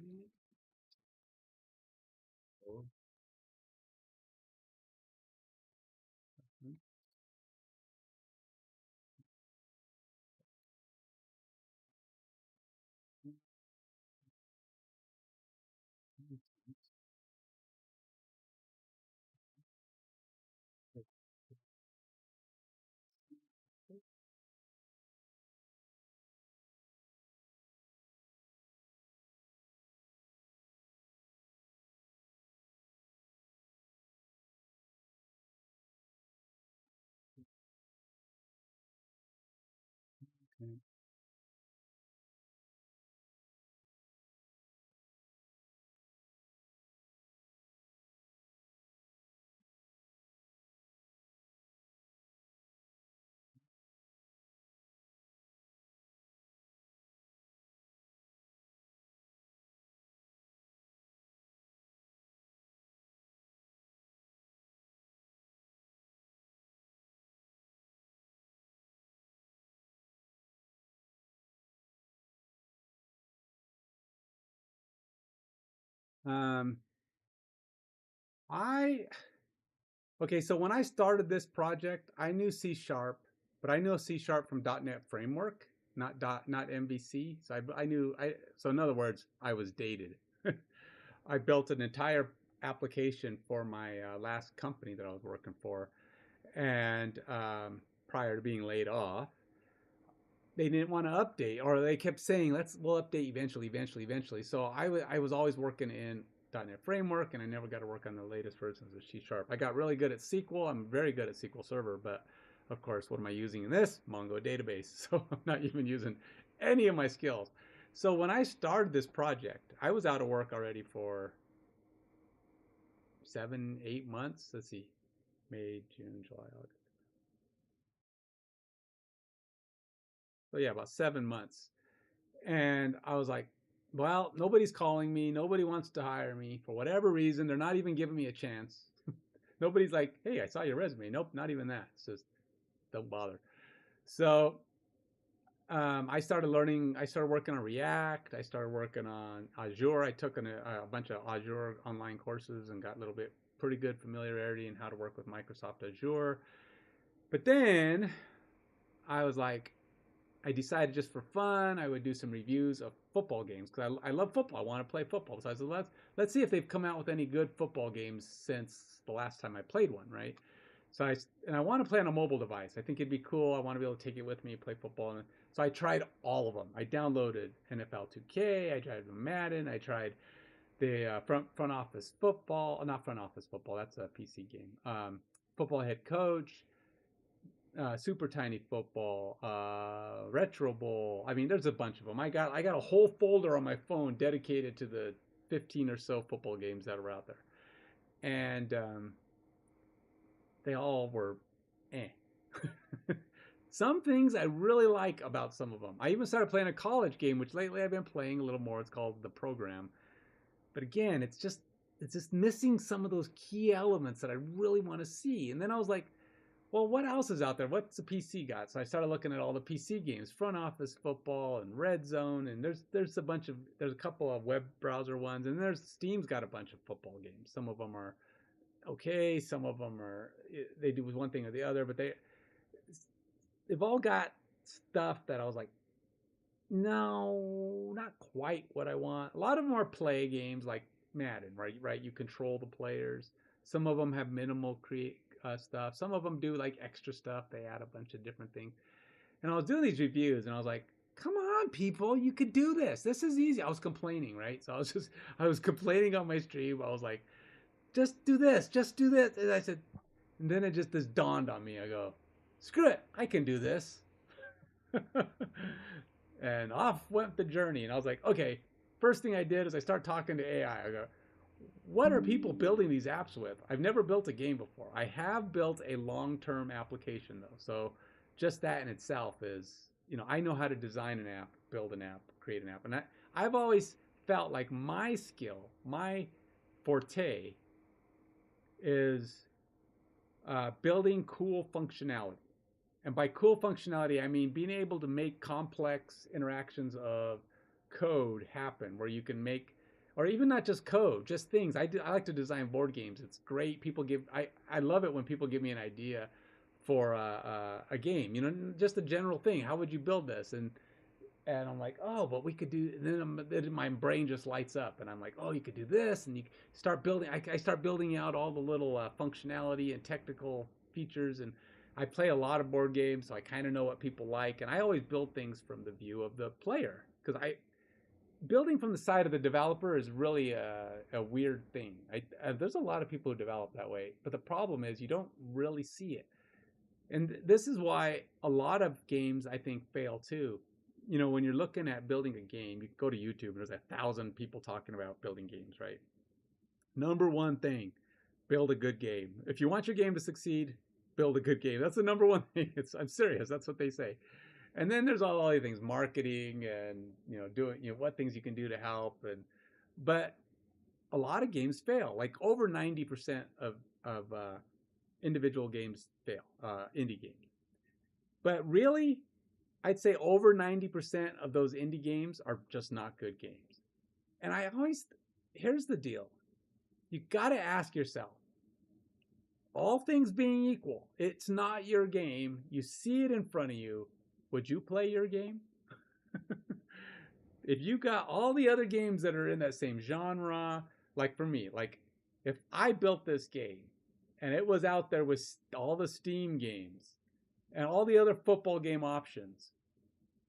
Oh. Okay. Um, I Okay, so when I started this project, I knew C Sharp, but I know C Sharp from .NET Framework, not MVC. So I knew so in other words, I was dated. I built an entire application for my last company that I was working for, and prior to being laid off, they didn't want to update, or they kept saying, we'll update eventually. So I was always working in .NET Framework, and I never got to work on the latest versions of C Sharp. I got really good at SQL. I'm very good at SQL Server, but of course, what am I using in this? Mongo database. So I'm not even using any of my skills. So when I started this project, I was out of work already for 7, 8 months. Let's see, May, June, July, August. So yeah, about 7 months. And I was like, well, nobody's calling me. Nobody wants to hire me for whatever reason. They're not even giving me a chance. Nobody's like, hey, I saw your resume. Nope, not even that. It's just don't bother. So I started learning. I started working on React. I started working on Azure. I took a bunch of Azure online courses and got a little bit pretty good familiarity in how to work with Microsoft Azure. But then I was like, I decided just for fun, I would do some reviews of football games because I love football. I want to play football. So I said, let's see if they've come out with any good football games since the last time I played one, right? So I want to play on a mobile device. I think it'd be cool. I want to be able to take it with me, play football. And so I tried all of them. I downloaded NFL 2K. I tried Madden. I tried the front office football. Not front office football. That's a PC game. Football head coach. Super Tiny Football, Retro Bowl. I mean, there's a bunch of them. I got a whole folder on my phone dedicated to the 15 or so football games that are out there, and they all were, eh. Some things I really like about some of them. I even started playing a college game, which lately I've been playing a little more. It's called The Program, but again, it's just missing some of those key elements that I really want to see. And then I was like, well, what else is out there? What's the PC got? So I started looking at all the PC games, Front Office Football and Red Zone, and there's a couple of web browser ones, and there's Steam's got a bunch of football games. Some of them are okay, some of them are they do with one thing or the other, but they've all got stuff that I was like, no, not quite what I want. A lot of them are play games like Madden, right? Right, you control the players. Some of them have minimal stuff. Some of them do like extra stuff. They add a bunch of different things. And I was doing these reviews, and I was like, "Come on, people, you could do this. This is easy." I was complaining, right? So I was complaining on my stream. I was like, "Just do this. Just do this." And I said, and then this dawned on me. I go, "Screw it, I can do this." And off went the journey. And I was like, okay, first thing I did is I start talking to AI. I go, what are people building these apps with? I've never built a game before. I have built a long-term application though. So just that in itself is, I know how to design an app, build an app, create an app. And I've always felt like my skill, my forte is building cool functionality. And by cool functionality, I mean being able to make complex interactions of code happen where you can make, or even not just code, just things. I like to design board games. It's great. I love it when people give me an idea for a game, just a general thing. How would you build this? And I'm like, oh, but we could do, and then my brain just lights up and I'm like, oh, you could do this. And you start building, I start building out all the little functionality and technical features. And I play a lot of board games, so I kind of know what people like. And I always build things from the view of the player, because building from the side of the developer is really a weird thing. There's a lot of people who develop that way, but the problem is you don't really see it. And this is why a lot of games, I think, fail too. When you're looking at building a game, you go to YouTube and there's 1,000 people talking about building games, right? Number one thing, build a good game. If you want your game to succeed, build a good game. That's the number one thing. I'm serious. That's what they say. And then there's all other things, marketing and, doing, what things you can do to help. But a lot of games fail. Like over 90% of individual games fail, indie games. But really, I'd say over 90% of those indie games are just not good games. And here's the deal. You got to ask yourself, all things being equal, it's not your game. You see it in front of you. Would you play your game? If you got all the other games that are in that same genre, like for me, like if I built this game and it was out there with all the Steam games and all the other football game options,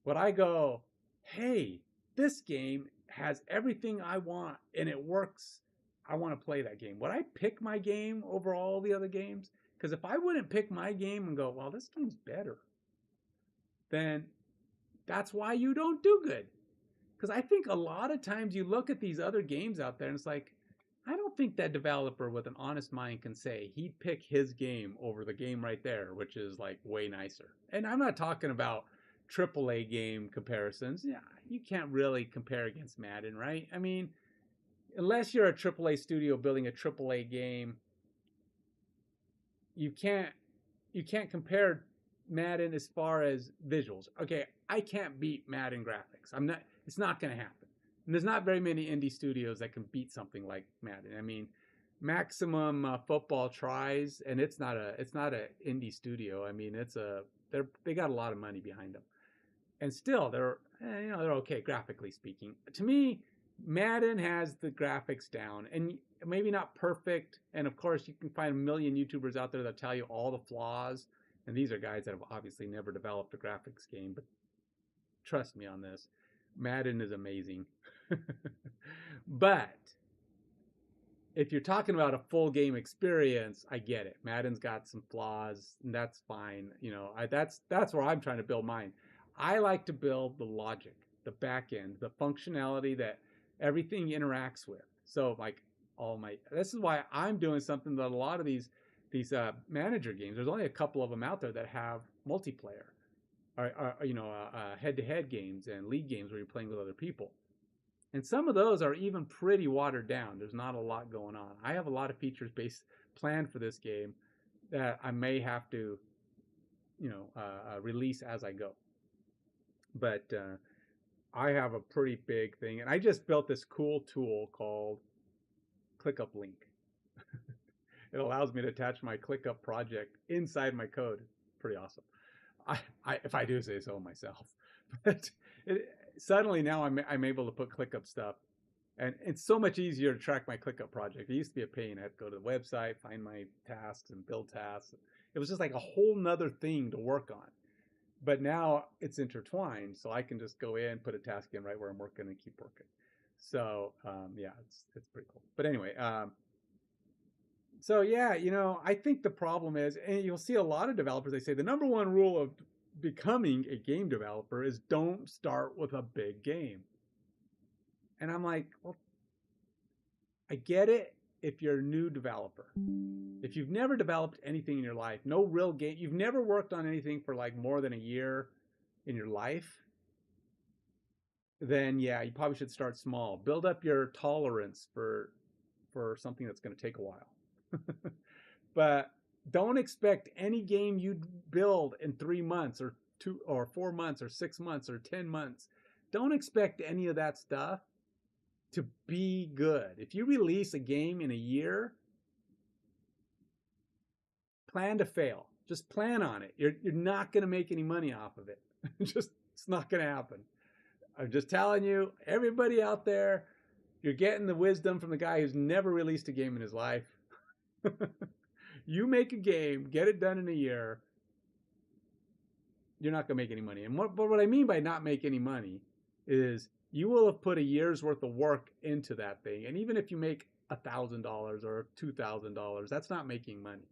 would I go, hey, this game has everything I want and it works, I want to play that game? Would I pick my game over all the other games? Because if I wouldn't pick my game and go, well, this game's better, then that's why you don't do good. Because I think a lot of times you look at these other games out there and it's like, I don't think that developer with an honest mind can say he'd pick his game over the game right there, which is like way nicer. And I'm not talking about AAA game comparisons. Yeah, you can't really compare against Madden, right? I mean, unless you're a AAA studio building a AAA game, you can't compare Madden as far as visuals. Okay, I can't beat Madden graphics. It's not going to happen. And there's not very many indie studios that can beat something like Madden. I mean, Maximum Football tries, and it's not a indie studio. I mean, they got a lot of money behind them, and still they're okay graphically speaking. To me, Madden has the graphics down, and maybe not perfect. And of course, you can find a million YouTubers out there that tell you all the flaws. And these are guys that have obviously never developed a graphics game, but trust me on this, Madden is amazing. But if you're talking about a full game experience, I get it. Madden's got some flaws, and that's fine. That's where I'm trying to build mine. I like to build the logic, the back end, the functionality that everything interacts with. So like this is why I'm doing something that a lot of these manager games, there's only a couple of them out there that have multiplayer, or head-to-head games and league games where you're playing with other people. And some of those are even pretty watered down. There's not a lot going on. I have a lot of features planned for this game that I may have to release as I go. But I have a pretty big thing, and I just built this cool tool called ClickUp Link. It allows me to attach my ClickUp project inside my code. Pretty awesome. If I do say so myself. But suddenly now I'm able to put ClickUp stuff, and it's so much easier to track my ClickUp project. It used to be a pain. I had to go to the website, find my tasks, and build tasks. It was just like a whole nother thing to work on. But now it's intertwined, so I can just go in, put a task in right where I'm working, and keep working. So yeah, it's pretty cool. But anyway, so yeah, I think the problem is, and you'll see a lot of developers, they say the number one rule of becoming a game developer is don't start with a big game. And I'm like, well, I get it if you're a new developer. If you've never developed anything in your life, no real game, you've never worked on anything for like more than a year in your life, then yeah, you probably should start small. Build up your tolerance for something that's going to take a while. But don't expect any game you build in 3 months or 2 or 4 months or 6 months or 10 months. Don't expect any of that stuff to be good. If you release a game in a year, plan to fail. Just plan on it. You're not going to make any money off of it. It's not going to happen. I'm just telling you, everybody out there, you're getting the wisdom from the guy who's never released a game in his life. You make a game, get it done in a year, you're not going to make any money. And what I mean by not make any money is you will have put a year's worth of work into that thing. And even if you make $1,000 or $2,000, that's not making money.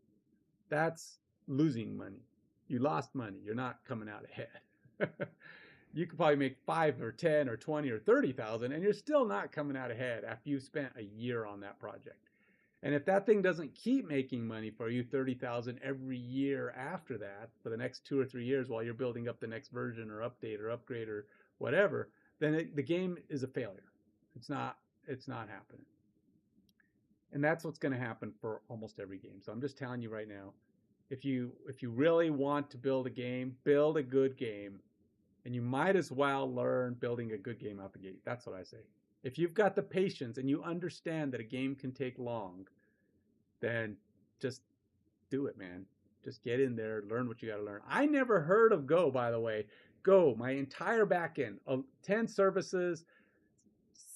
That's losing money. You lost money. You're not coming out ahead. You could probably make 5 or 10 or 20 or 30,000, and you're still not coming out ahead after you've spent a year on that project. And if that thing doesn't keep making money for you, 30,000 every year after that, for the next 2 or 3 years while you're building up the next version or update or upgrade or whatever, then the game is a failure. It's not happening. And that's what's going to happen for almost every game. So I'm just telling you right now, if you really want to build a game, build a good game. And you might as well learn building a good game out the gate. That's what I say. If you've got the patience and you understand that a game can take long, then just do it, man. Just get in there, learn what you got to learn. I never heard of Go, by the way. Go, my entire backend, 10 services,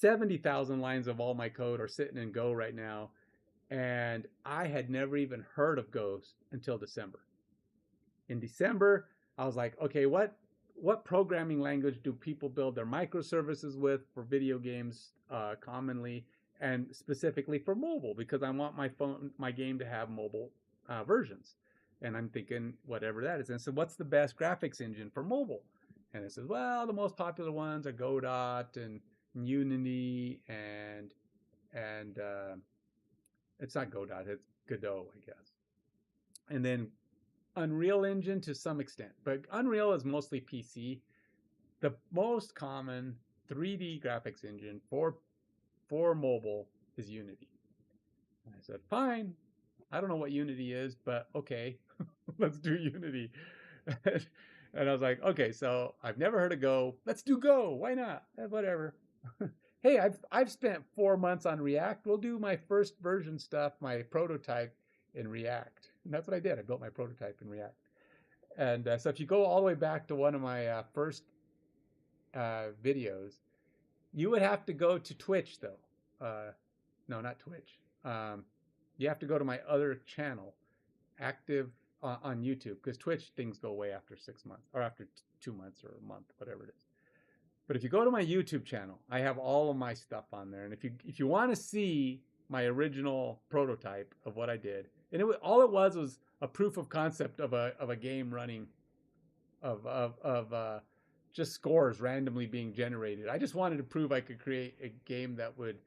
70,000 lines of all my code are sitting in Go right now. And I had never even heard of Go until December. In December, I was like, okay, what programming language do people build their microservices with for video games commonly, and specifically for mobile, because I want my game to have mobile versions. And I'm thinking whatever that is. And so what's the best graphics engine for mobile? And it says, well, the most popular ones are Godot and Unity and it's not Godot, it's Godot, I guess. And then Unreal Engine to some extent, but Unreal is mostly PC. The most common 3D graphics engine for mobile is Unity. And I said, fine. I don't know what Unity is, but okay, let's do Unity. And I was like, okay, so I've never heard of Go. Let's do Go. Why not? Whatever. Hey, I've spent 4 months on React. We'll do my first version stuff, my prototype in React. And that's what I did. I built my prototype in React. And so if you go all the way back to one of my first videos, you would have to go to Twitch, though. No, not Twitch. You have to go to my other channel, active on YouTube, because Twitch things go away after 6 months, or after 2 months or a month, whatever it is. But if you go to my YouTube channel, I have all of my stuff on there. And if you want to see my original prototype of what I did, and all it was a proof of concept of a game running, of just scores randomly being generated. I just wanted to prove I could create a game that would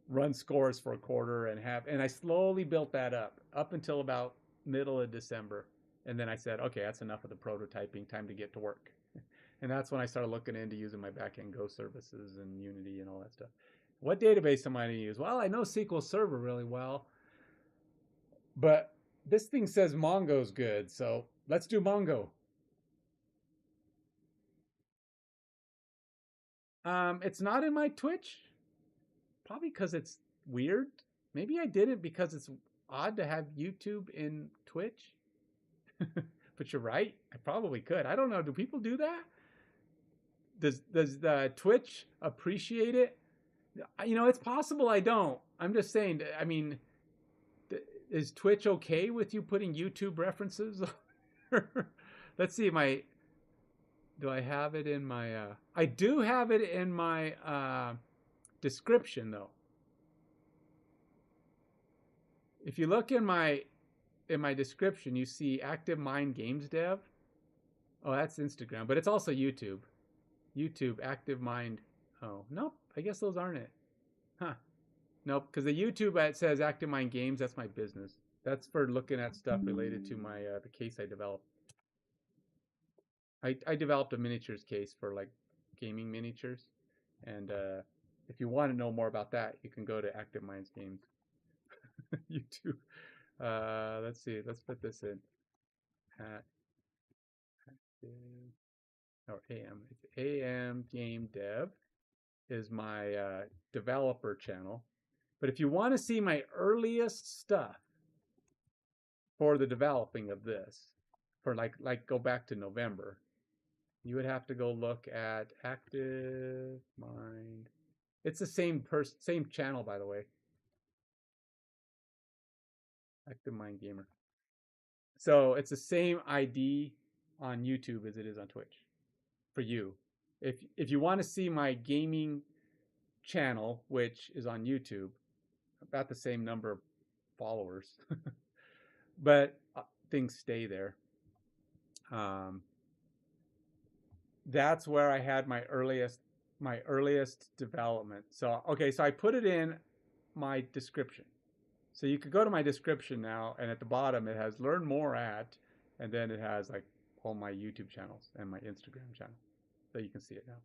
run scores for a quarter and I slowly built that up until about middle of December. And then I said, okay, that's enough of the prototyping, time to get to work. And that's when I started looking into using my backend Go services and Unity and all that stuff. What database am I going to use? Well, I know SQL Server really well, but this thing says Mongo's good, so let's do Mongo. It's not in my Twitch. Probably because it's weird. Maybe I did it because it's odd to have YouTube in Twitch. But you're right. I probably could. I don't know. Do people do that? Does the Twitch appreciate it? You know, it's possible I don't. I'm just saying. I mean, is Twitch okay with you putting YouTube references? Let's see. Do I have it in my? I do have it in my description though. If you look in my description, you see Active Mind Games Dev. Oh, that's Instagram, but it's also YouTube. YouTube Active Mind. Oh, nope. I guess those aren't it. Huh. Nope, because the YouTube it says Active Mind Games. That's my business. That's for looking at stuff related to my the case I developed. I developed a miniatures case for like gaming miniatures, and if you want to know more about that, you can go to Active Minds Games YouTube. Let's see. Let's put this in. Or AM. It's AM Game Dev is my developer channel. But if you want to see my earliest stuff for the developing of this, for like go back to November, you would have to go look at Active Mind. It's the same same channel, by the way. Active Mind Gamer. So it's the same ID on YouTube as it is on Twitch for you. If you want to see my gaming channel, which is on YouTube, about the same number of followers, but things stay there. That's where I had my earliest development. So okay, so I put it in my description. So you could go to my description now, and at the bottom it has learn more at, and then it has like all my YouTube channels and my Instagram channel. So you can see it now.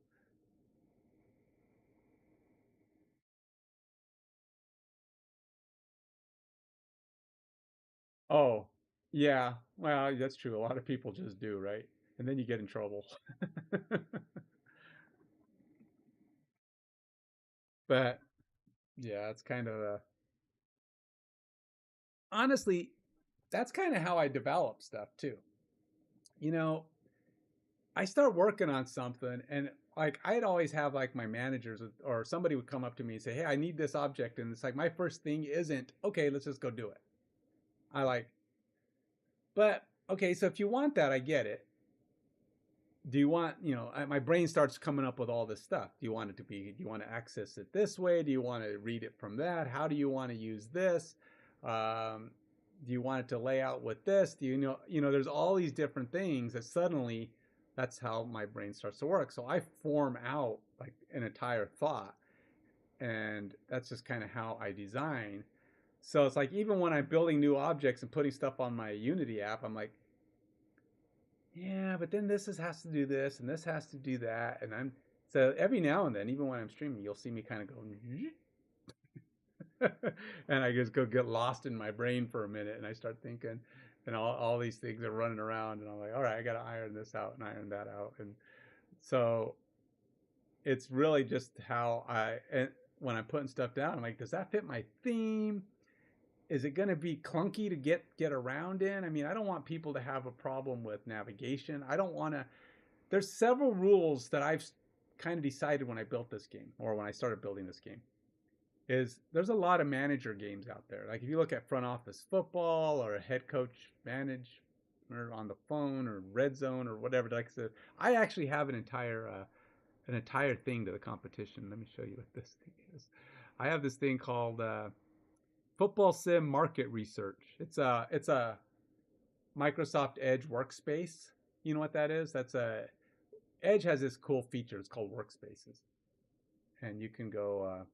Oh, yeah. Well, that's true. A lot of people just do, right? And then you get in trouble. But yeah, it's kind of honestly, that's kind of how I develop stuff too. You know, I start working on something, and like I'd always have like my managers or somebody would come up to me and say, "Hey, I need this object," and it's like my first thing isn't, "Okay, let's just go do it." I like, but okay, so if you want that, I get it. Do you want, you know, my brain starts coming up with all this stuff. Do you want it to be, do you want to access it this way? Do you want to read it from that? How do you want to use this? Do you want it to lay out with this? Do you know, there's all these different things that suddenly that's how my brain starts to work. So I form out like an entire thought, and that's just kind of how I design. So it's like even when I'm building new objects and putting stuff on my Unity app, I'm like, yeah, but then has to do this and this has to do that. And so every now and then, even when I'm streaming, you'll see me kind of go, and I just go get lost in my brain for a minute, and I start thinking, and all these things are running around, and I'm like, all right, I got to iron this out and iron that out. And so it's really just how and when I'm putting stuff down, I'm like, does that fit my theme? Is it going to be clunky to get around in? I mean, I don't want people to have a problem with navigation. I don't want to. There's several rules that I've kind of decided when I built this game, or when I started building this game. There's a lot of manager games out there. Like if you look at Front Office Football or a head coach manage or on the phone or Red Zone or whatever. Like I actually have an entire thing to the competition. Let me show you what this thing is. I have this thing called Football Sim Market Research. It's a Microsoft Edge workspace. You know what that is? Edge has this cool feature. It's called workspaces, and you can go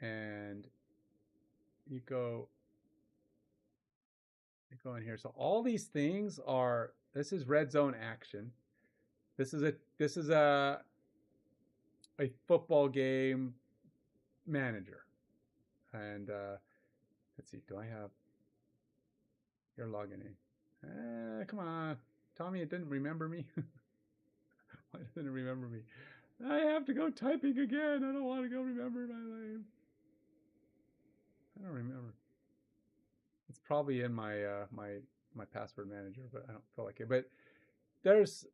and you go in here. So all these things are. This is Red Zone Action. This is a football game manager. And let's see, do I have, you're logging in. Come on, Tommy, it didn't remember me. Why doesn't it remember me? I have to go typing again. I don't want to go remember my name. I don't remember. It's probably in my my password manager, but I don't feel like it. But there's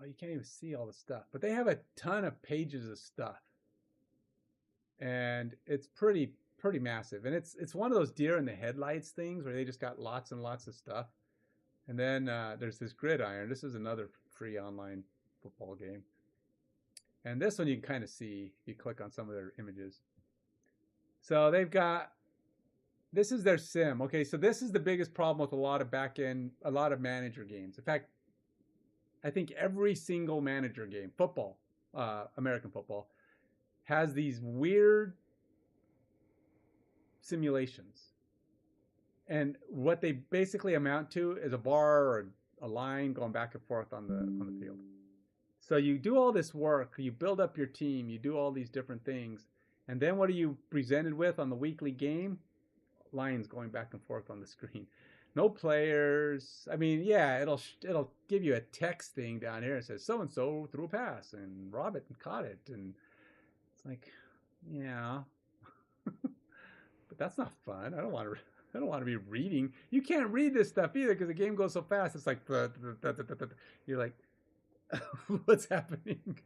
oh, you can't even see all the stuff. But they have a ton of pages of stuff, and it's pretty massive. And it's one of those deer in the headlights things where they just got lots and lots of stuff. And then there's this Gridiron. This is another free online football game. And this one you can kind of see if you click on some of their images. So they've got, this is their sim. Okay, so this is the biggest problem with a lot of manager games. In fact, I think every single manager game, football, American football, has these weird simulations. And what they basically amount to is a bar or a line going back and forth on the field. So you do all this work, you build up your team, you do all these different things, and then what are you presented with on the weekly game? Lines going back and forth on the screen. No players. I mean, yeah, it'll give you a text thing down here. It says so and so threw a pass and Robert caught it, and it's like, yeah, but that's not fun. I don't want to be reading. You can't read this stuff either because the game goes so fast. It's like you're like, what's happening?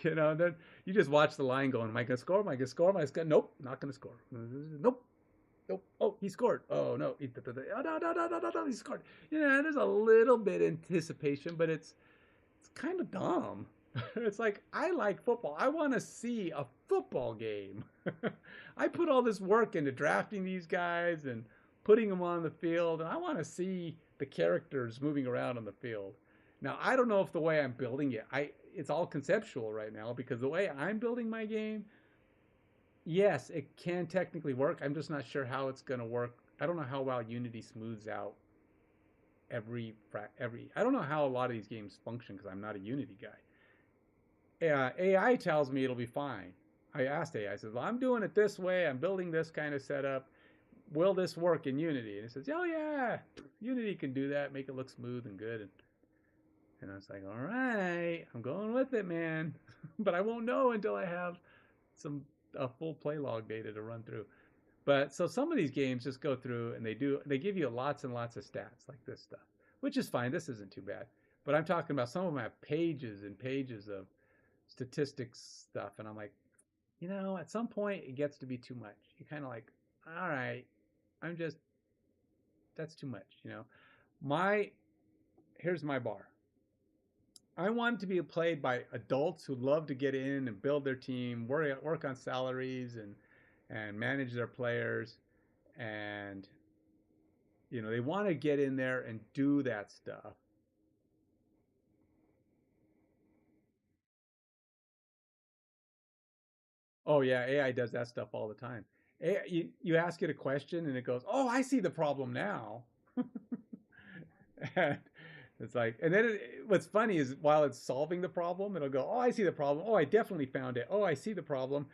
You know, then you just watch the line going, am I gonna score? Am I gonna score? Am I gonna? Nope, not gonna score. Nope. Nope. Oh, he scored. Oh no. Oh, no, he scored. Yeah, there's a little bit anticipation, but it's kind of dumb. It's like, I like football. I want to see a football game. I put all this work into drafting these guys and putting them on the field, and I want to see the characters moving around on the field. Now, I don't know if the way I'm building it, it's all conceptual right now, because the way I'm building my game, yes, it can technically work. I'm just not sure how it's going to work. I don't know how well Unity smooths out every. I don't know how a lot of these games function because I'm not a Unity guy. AI tells me it'll be fine. I asked AI, I said, well, I'm doing it this way. I'm building this kind of setup. Will this work in Unity? And it says, oh yeah, Unity can do that, make it look smooth and good. And I was like, all right, I'm going with it, man. But I won't know until I have a full play log data to run through. But so some of these games just go through and they give you lots and lots of stats like this stuff, which is fine. This isn't too bad. But I'm talking about some of them have pages and pages of statistics stuff. And I'm like, at some point it gets to be too much. You're kind of like, all right, that's too much, Here's my bar. I want it to be played by adults who love to get in and build their team, work on salaries and manage their players. And, they want to get in there and do that stuff. Oh, yeah, AI does that stuff all the time. You ask it a question and it goes, oh, I see the problem now. And it's like, and then what's funny is while it's solving the problem, it'll go, oh, I see the problem. Oh, I definitely found it. Oh, I see the problem.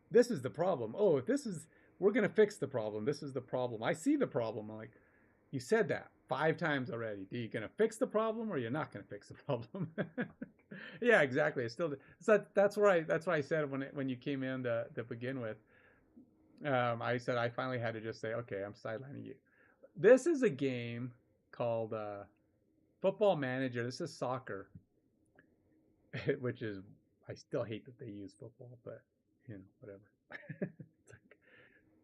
This is the problem. Oh, we're going to fix the problem. This is the problem. I see the problem. I'm like, you said that 5 times already. Are you going to fix the problem or you're not going to fix the problem? Yeah, exactly. That's why I said when you came in to begin with, I said I finally had to just say, okay, I'm sidelining you. This is a game called Football Manager. This is soccer, which is, I still hate that they use football, but whatever. It's like,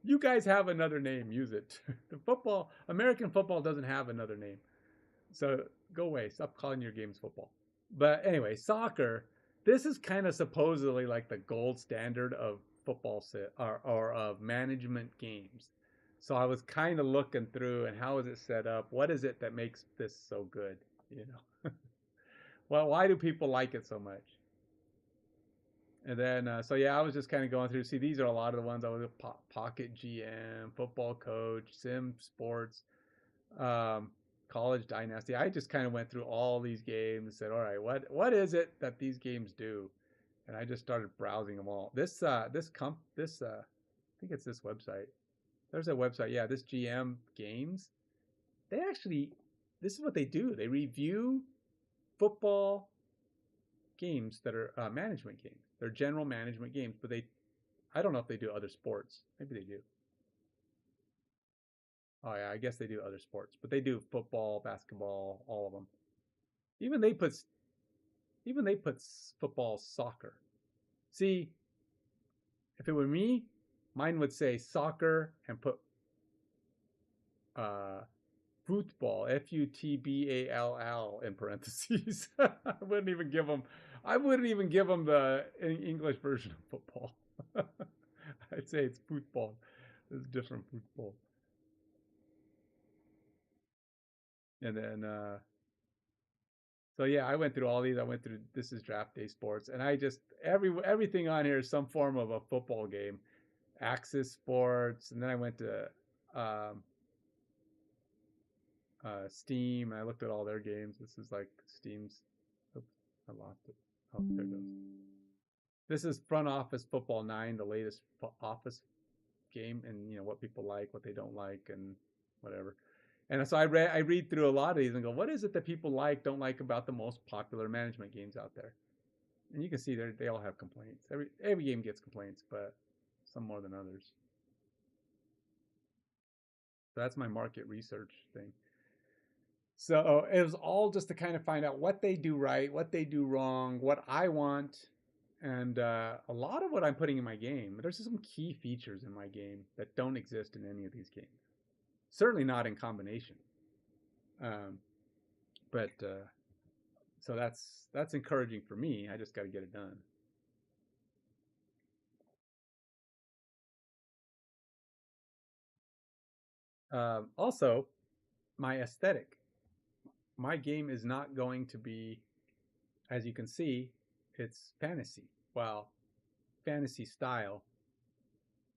you guys have another name, use it. American football doesn't have another name. So go away, stop calling your games football. But anyway, soccer, this is kind of supposedly like the gold standard of football or of management games. So I was kind of looking through and how is it set up? What is it that makes this so good? Well, why do people like it so much? And then, so yeah, I was just kind of going through. See, these are a lot of the ones I was Pocket GM, Football Coach, Sim Sports, College Dynasty. I just kind of went through all these games and said, all right, what is it that these games do? And I just started browsing them all. I think it's this website. There's a website. Yeah, this GM Games. This is what they do. They review football games that are management games. They're general management games, but I don't know if they do other sports. Maybe they do. Oh yeah, I guess they do other sports, but they do football, basketball, all of them. Even they put football, soccer. See, if it were me, mine would say soccer and put uh, football, Futball in parentheses. I wouldn't even give them. I wouldn't even give them the English version of football. I'd say it's football. It's different football. And then, so yeah, I went through all these. I went through This is Draft Day Sports, and I just everything on here is some form of a football game. Axis Sports, and then I went to um, Steam. And I looked at all their games. This is like Steam's. Oops, I lost it. Oh, there it goes. This is Front Office Football 9, the latest Office game, and what people like, what they don't like, and whatever. And so I read through a lot of these and go, what is it that people don't like about the most popular management games out there? And you can see they all have complaints. Every game gets complaints, but some more than others. So that's my market research thing. So it was all just to kind of find out what they do right, what they do wrong, what I want, and a lot of what I'm putting in my game. There's some key features in my game that don't exist in any of these games. Certainly not in combination. But so that's encouraging for me. I just got to get it done. Also, my aesthetic. My game is not going to be, as you can see, it's fantasy. Well, fantasy style.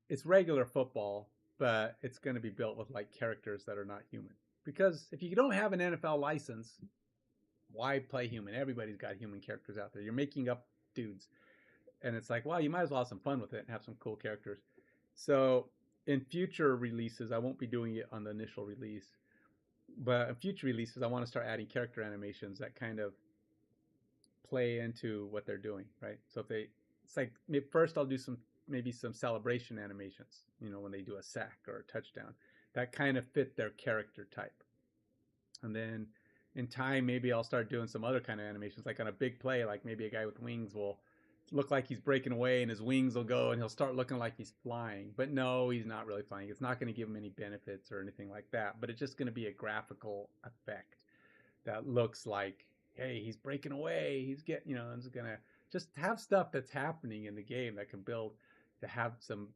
It's regular football, but it's going to be built with like characters that are not human. Because if you don't have an NFL license, why play human? Everybody's got human characters out there. You're making up dudes. And it's like, well, you might as well have some fun with it and have some cool characters. So in future releases, I won't be doing it on the initial release. But in future releases, I want to start adding character animations that kind of play into what they're doing, right? So it's like first I'll do maybe some celebration animations, when they do a sack or a touchdown, that kind of fit their character type. And then in time, maybe I'll start doing some other kind of animations, like on a big play, like maybe a guy with wings will look like he's breaking away and his wings will go and he'll start looking like he's flying. But no, he's not really flying. It's not going to give him any benefits or anything like that. But it's just going to be a graphical effect that looks like, hey, he's breaking away. He's getting, it's going to just have stuff that's happening in the game that can build to have some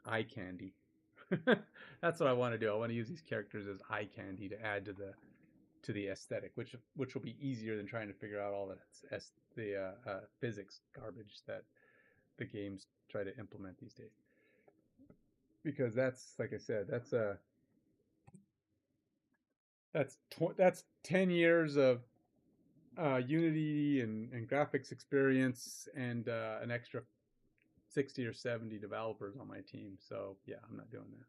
eye candy. That's what I want to do. I want to use these characters as eye candy to add to the aesthetic, which will be easier than trying to figure out all the physics garbage that the games try to implement these days. Because that's, like I said, that's 10 years of Unity and graphics experience and an extra 60 or 70 developers on my team. So yeah, I'm not doing that.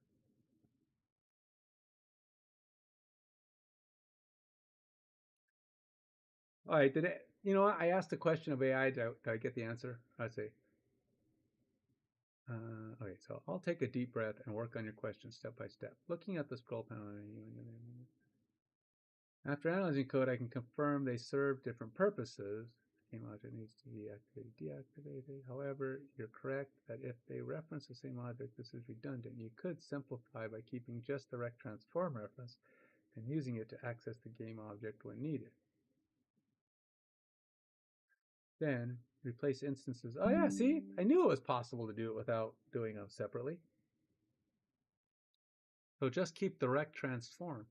All right, I asked a question of AI. Did I get the answer? I'd say. Okay, so I'll take a deep breath and work on your question step by step. Looking at the scroll panel. After analyzing code, I can confirm they serve different purposes. Game object needs to be activated, deactivated. However, you're correct that if they reference the same object, this is redundant. You could simplify by keeping just the rect transform reference and using it to access the game object when needed. Then replace instances. Oh yeah, see? I knew it was possible to do it without doing them separately. So just keep the rect transform.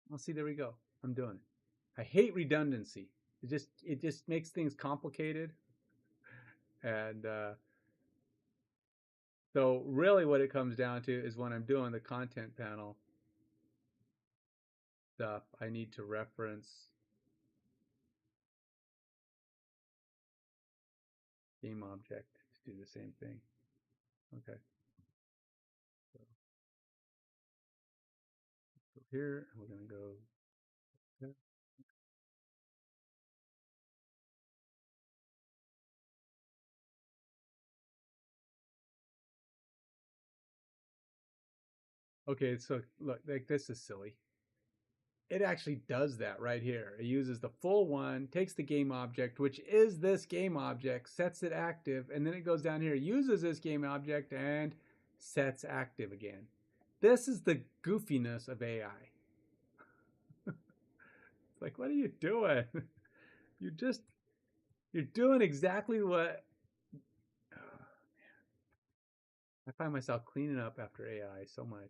Well, see, there we go. I'm doing it. I hate redundancy. It just makes things complicated. And so really what it comes down to is when I'm doing the content panel stuff, I need to reference game object to do the same thing. Okay. So here, we're going to go Okay, so look, like this is silly. It actually does that right here. It uses the full one, takes the game object, which is this game object, sets it active, and then it goes down here, uses this game object, and sets active again. This is the goofiness of AI. It's like, what are you doing? You just, you're doing exactly what. I find myself cleaning up after AI so much.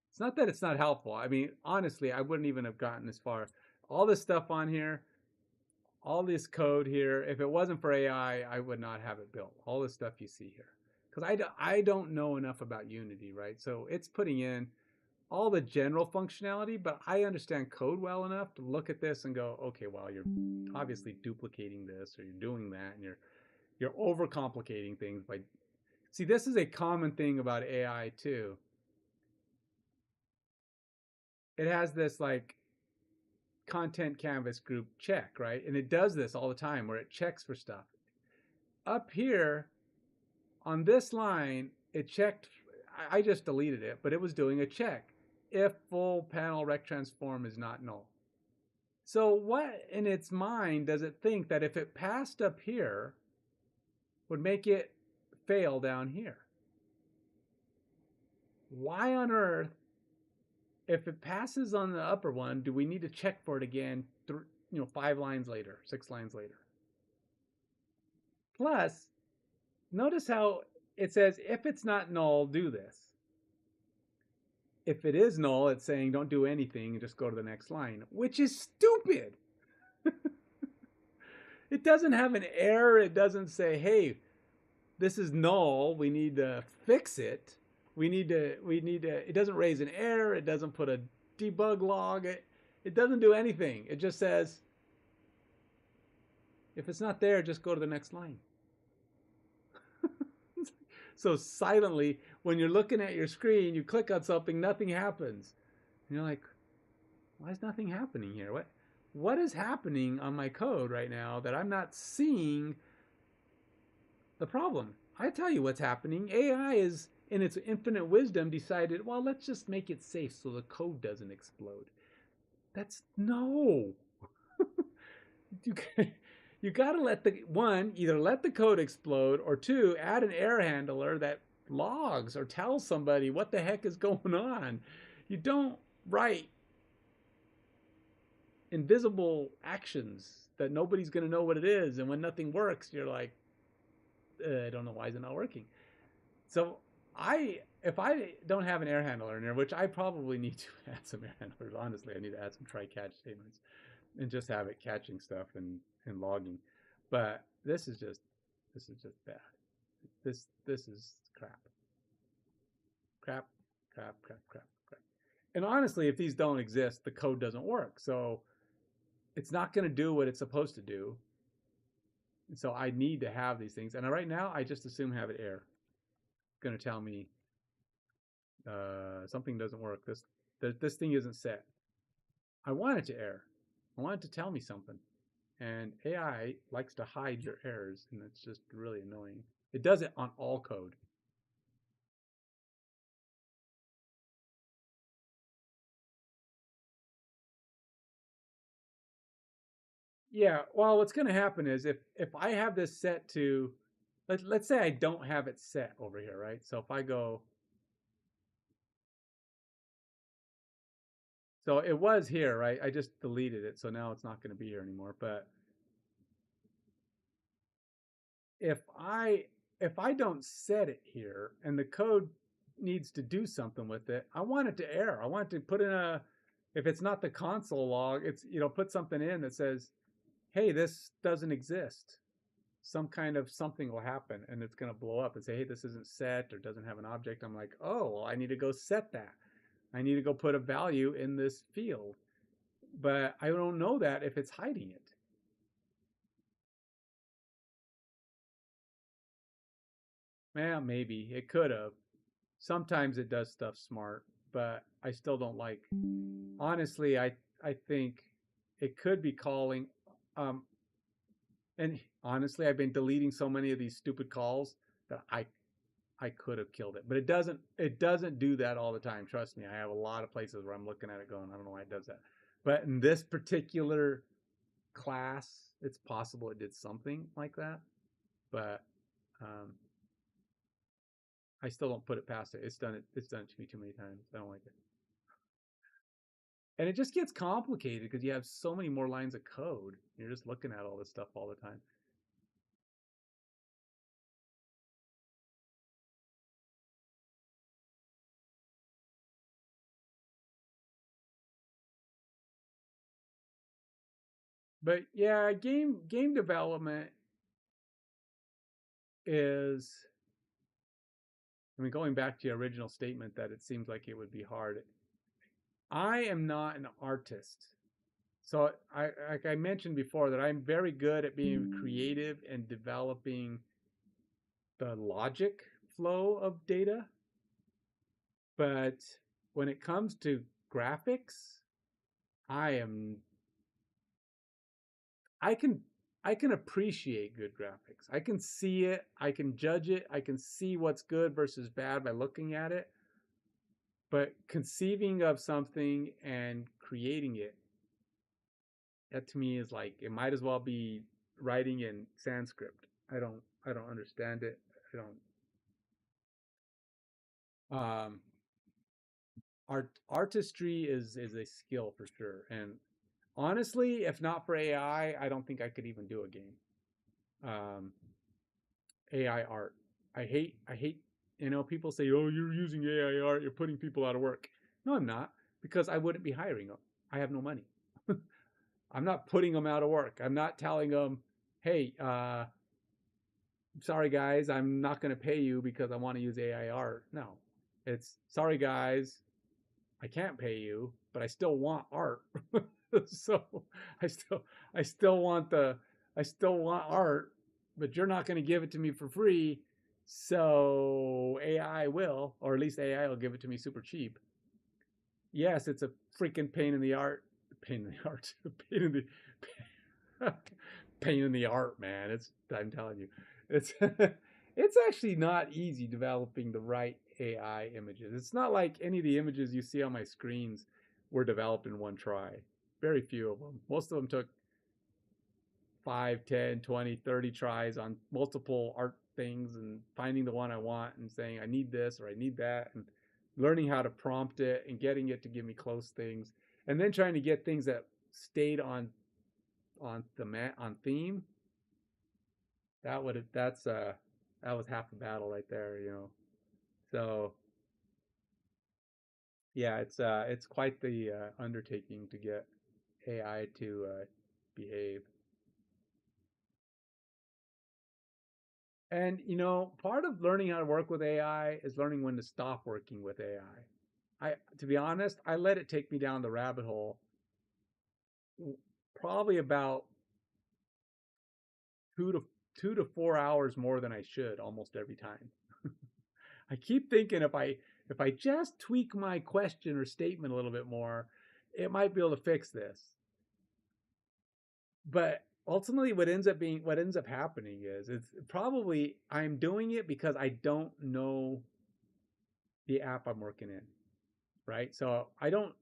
It's not that it's not helpful. I mean, honestly, I wouldn't even have gotten this far. All this stuff on here, all this code here, if it wasn't for AI, I would not have it built. All the stuff you see here. Because I don't know enough about Unity, right? So it's putting in all the general functionality, but I understand code well enough to look at this and go, okay, well, you're obviously duplicating this or you're doing that, and you're overcomplicating things by. See, this is a common thing about AI too. It has this like content canvas group check, right? And it does this all the time where it checks for stuff. Up here on this line, it checked. I just deleted it, but it was doing a check. If full panel rect transform is not null. So what in its mind does it think that if it passed up here would make it fail down here? Why on earth, if it passes on the upper one, do we need to check for it again 5 lines later, 6 lines later? Plus, notice how it says, if it's not null, do this. If it is null, it's saying don't do anything and just go to the next line, which is stupid. It doesn't have an error. It doesn't say, hey, this is null. We need to fix it. It doesn't raise an error. It doesn't put a debug log. It doesn't do anything. It just says, if it's not there, just go to the next line. So silently, when you're looking at your screen, you click on something, nothing happens. And you're like, why is nothing happening here? What is happening on my code right now that I'm not seeing the problem? I tell you what's happening. AI is, in its infinite wisdom, decided, well, let's just make it safe so the code doesn't explode. That's no. You got to let either let the code explode, or two, add an error handler that logs or tells somebody what the heck is going on. You don't write invisible actions that nobody's going to know what it is, and when nothing works, you're like, I don't know why is it not working. So if I don't have an error handler in there, which I probably need to add some error handlers, honestly, I need to add some try catch statements and just have it catching stuff and logging. But this is just bad. This is crap. Crap. And honestly, if these don't exist, the code doesn't work. So it's not going to do what it's supposed to do. And so I need to have these things. And right now, I just assume have an error. It's going to tell me something doesn't work. This thing isn't set. I want it to error. I want it to tell me something. And AI likes to hide your errors, and it's just really annoying. It does it on all code. Yeah, well, what's going to happen is if I have this set to, let's say I don't have it set over here, right? So if I go, so it was here, right? I just deleted it, so now it's not going to be here anymore. But if I don't set it here and the code needs to do something with it, I want it to error. I want to put in if it's not the console log, it's, put something in that says, hey, this doesn't exist. Some kind of something will happen and it's going to blow up and say, hey, this isn't set or doesn't have an object. I'm like, oh, well, I need to go set that. I need to go put a value in this field. But I don't know that if it's hiding it. Well, maybe it could have. Sometimes it does stuff smart, but I still don't like. Honestly, I think it could be calling. And honestly, I've been deleting so many of these stupid calls that I could have killed it. But it doesn't do that all the time. Trust me. I have a lot of places where I'm looking at it going, I don't know why it does that. But in this particular class, it's possible it did something like that. But I still don't put it past it. It's done it to me too many times. I don't like it. And it just gets complicated because you have so many more lines of code. You're just looking at all this stuff all the time. But yeah, game development is, I mean, going back to your original statement that it seems like it would be hard. I am not an artist. So like I mentioned before, that I'm very good at being creative and developing the logic flow of data. But when it comes to graphics, I can appreciate good graphics. I can see it, I can judge it, I can see what's good versus bad by looking at it. But conceiving of something and creating it, that to me is like, it might as well be writing in Sanskrit. I don't understand it. I don't artistry is a skill for sure. And honestly, if not for AI, I don't think I could even do a game. AI art. I hate, people say, oh, you're using AI art, you're putting people out of work. No, I'm not, because I wouldn't be hiring them. I have no money. I'm not putting them out of work. I'm not telling them, hey, sorry guys, I'm not going to pay you because I want to use AI art. No, it's sorry guys, I can't pay you, but I still want art. So I still want art, but you're not going to give it to me for free. So AI will, or at least AI will give it to me super cheap. Yes, it's a freaking pain in the art. Pain in the art. Pain in the pain in the art, man. I'm telling you, it's it's actually not easy developing the right AI images. It's not like any of the images you see on my screens were developed in one try. Very few of them. Most of them took 5, 10, 20, 30 tries on multiple art things and finding the one I want and saying I need this or I need that, and learning how to prompt it and getting it to give me close things, and then trying to get things that stayed on theme. That was half the battle right there, So yeah, it's quite the undertaking to get AI to behave. And part of learning how to work with AI is learning when to stop working with AI. To be honest, I let it take me down the rabbit hole probably about 2 to 4 hours more than I should almost every time. I keep thinking if I just tweak my question or statement a little bit more, it might be able to fix this. But ultimately what ends up happening is it's probably I'm doing it because I don't know the app I'm working in, right? So I don't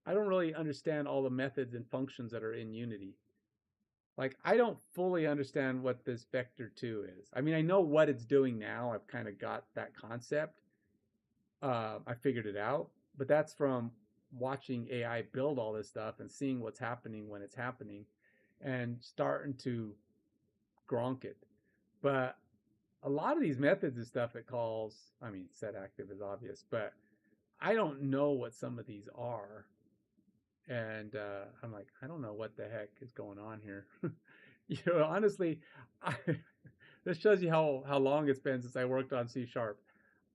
really understand all the methods and functions that are in Unity. Like, I don't fully understand what this vector 2 is. I mean, I know what it's doing now. I've kind of got that concept. I figured it out, but that's from watching AI build all this stuff and seeing what's happening when it's happening and starting to gronk it. But a lot of these methods and stuff it calls, I mean, set active is obvious, but I don't know what some of these are. And I'm like, I don't know what the heck is going on here. Honestly, this shows you how long it's been since I worked on C#.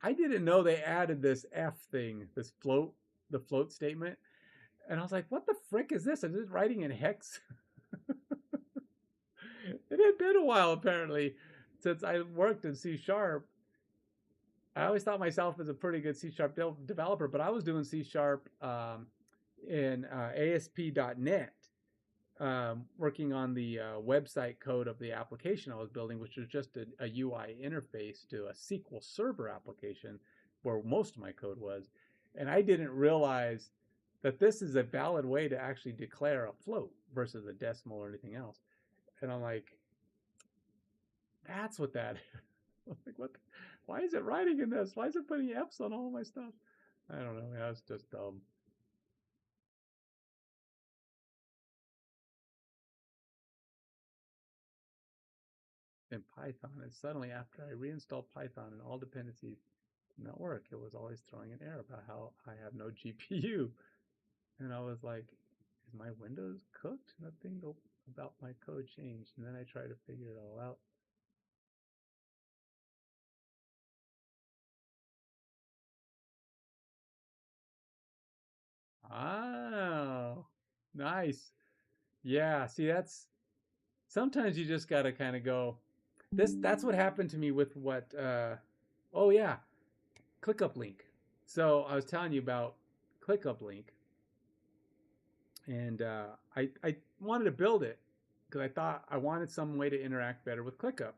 I didn't know they added this F thing, the float statement. And I was like, what the frick is this? Is it writing in hex? It had been a while, apparently, since I worked in C#. I always thought myself as a pretty good C# developer, but I was doing C# in ASP.NET. working on the website code of the application I was building, which was just a UI interface to a SQL Server application where most of my code was. And I didn't realize that this is a valid way to actually declare a float versus a decimal or anything else. And I'm like, that's what that is. I'm like, what? Why is it writing in this? Why is it putting F's on all my stuff? I don't know. Yeah, it's just dumb. In Python, and suddenly after I reinstalled Python and all dependencies did not work, it was always throwing an error about how I have no GPU. And I was like, is my Windows cooked? Nothing about my code changed. And then I tried to figure it all out. Oh, nice. Yeah, see, that's sometimes you just gotta kind of go. That's what happened to me with what oh yeah, ClickUp Link. So I was telling you about ClickUp Link, and I wanted to build it because I thought I wanted some way to interact better with ClickUp,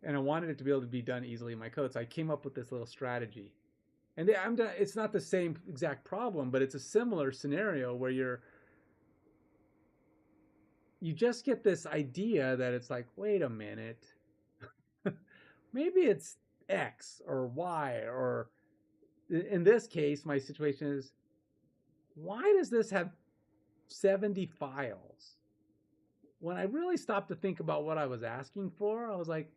and I wanted it to be able to be done easily in my code. So I came up with this little strategy, and it's not the same exact problem, but it's a similar scenario where you just get this idea that it's like, wait a minute, maybe it's X or Y, or in this case, my situation is, why does this have 70 files? When I really stopped to think about what I was asking for, I was like,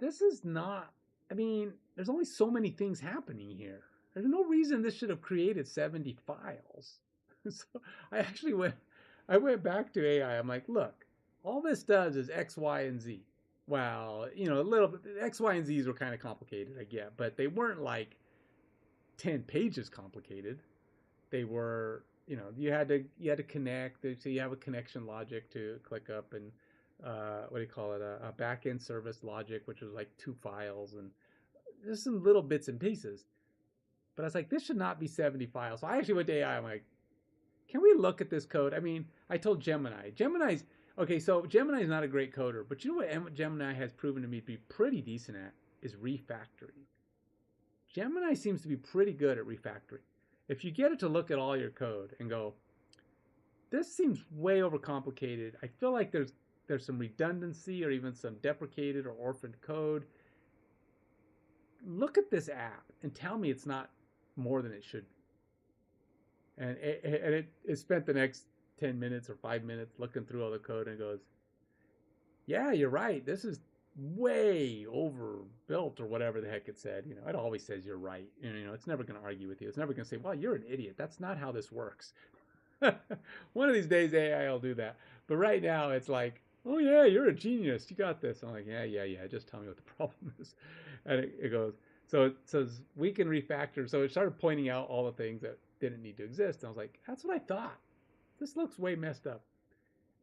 this is not, I mean, there's only so many things happening here. There's no reason this should have created 70 files. So I went back to AI. I'm like, look, all this does is X, Y, and Z. Well, a little bit, X, Y, and Z's were kind of complicated, I get, but they weren't like 10 pages complicated. They were, you had to connect. So you have a connection logic to ClickUp, and what do you call it? A backend service logic, which was like 2 files, and just some little bits and pieces. But I was like, this should not be 70 files. So I actually went to AI. I'm like, can we look at this code? I mean, I told Gemini. Okay, so Gemini is not a great coder, but you know what Gemini has proven to me to be pretty decent at is refactoring. Gemini seems to be pretty good at refactoring. If you get it to look at all your code and go, this seems way overcomplicated. I feel like there's some redundancy or even some deprecated or orphaned code. Look at this app and tell me it's not more than it should be. And it spent the next 10 minutes or 5 minutes looking through all the code and goes, yeah, you're right. This is way overbuilt or whatever the heck it said. It always says you're right. It's never going to argue with you. It's never going to say, well, you're an idiot. That's not how this works. One of these days AI will do that. But right now it's like, oh yeah, you're a genius. You got this. I'm like, yeah. Just tell me what the problem is. And it goes, so it says we can refactor. So it started pointing out all the things that didn't need to exist. And I was like, that's what I thought. This looks way messed up.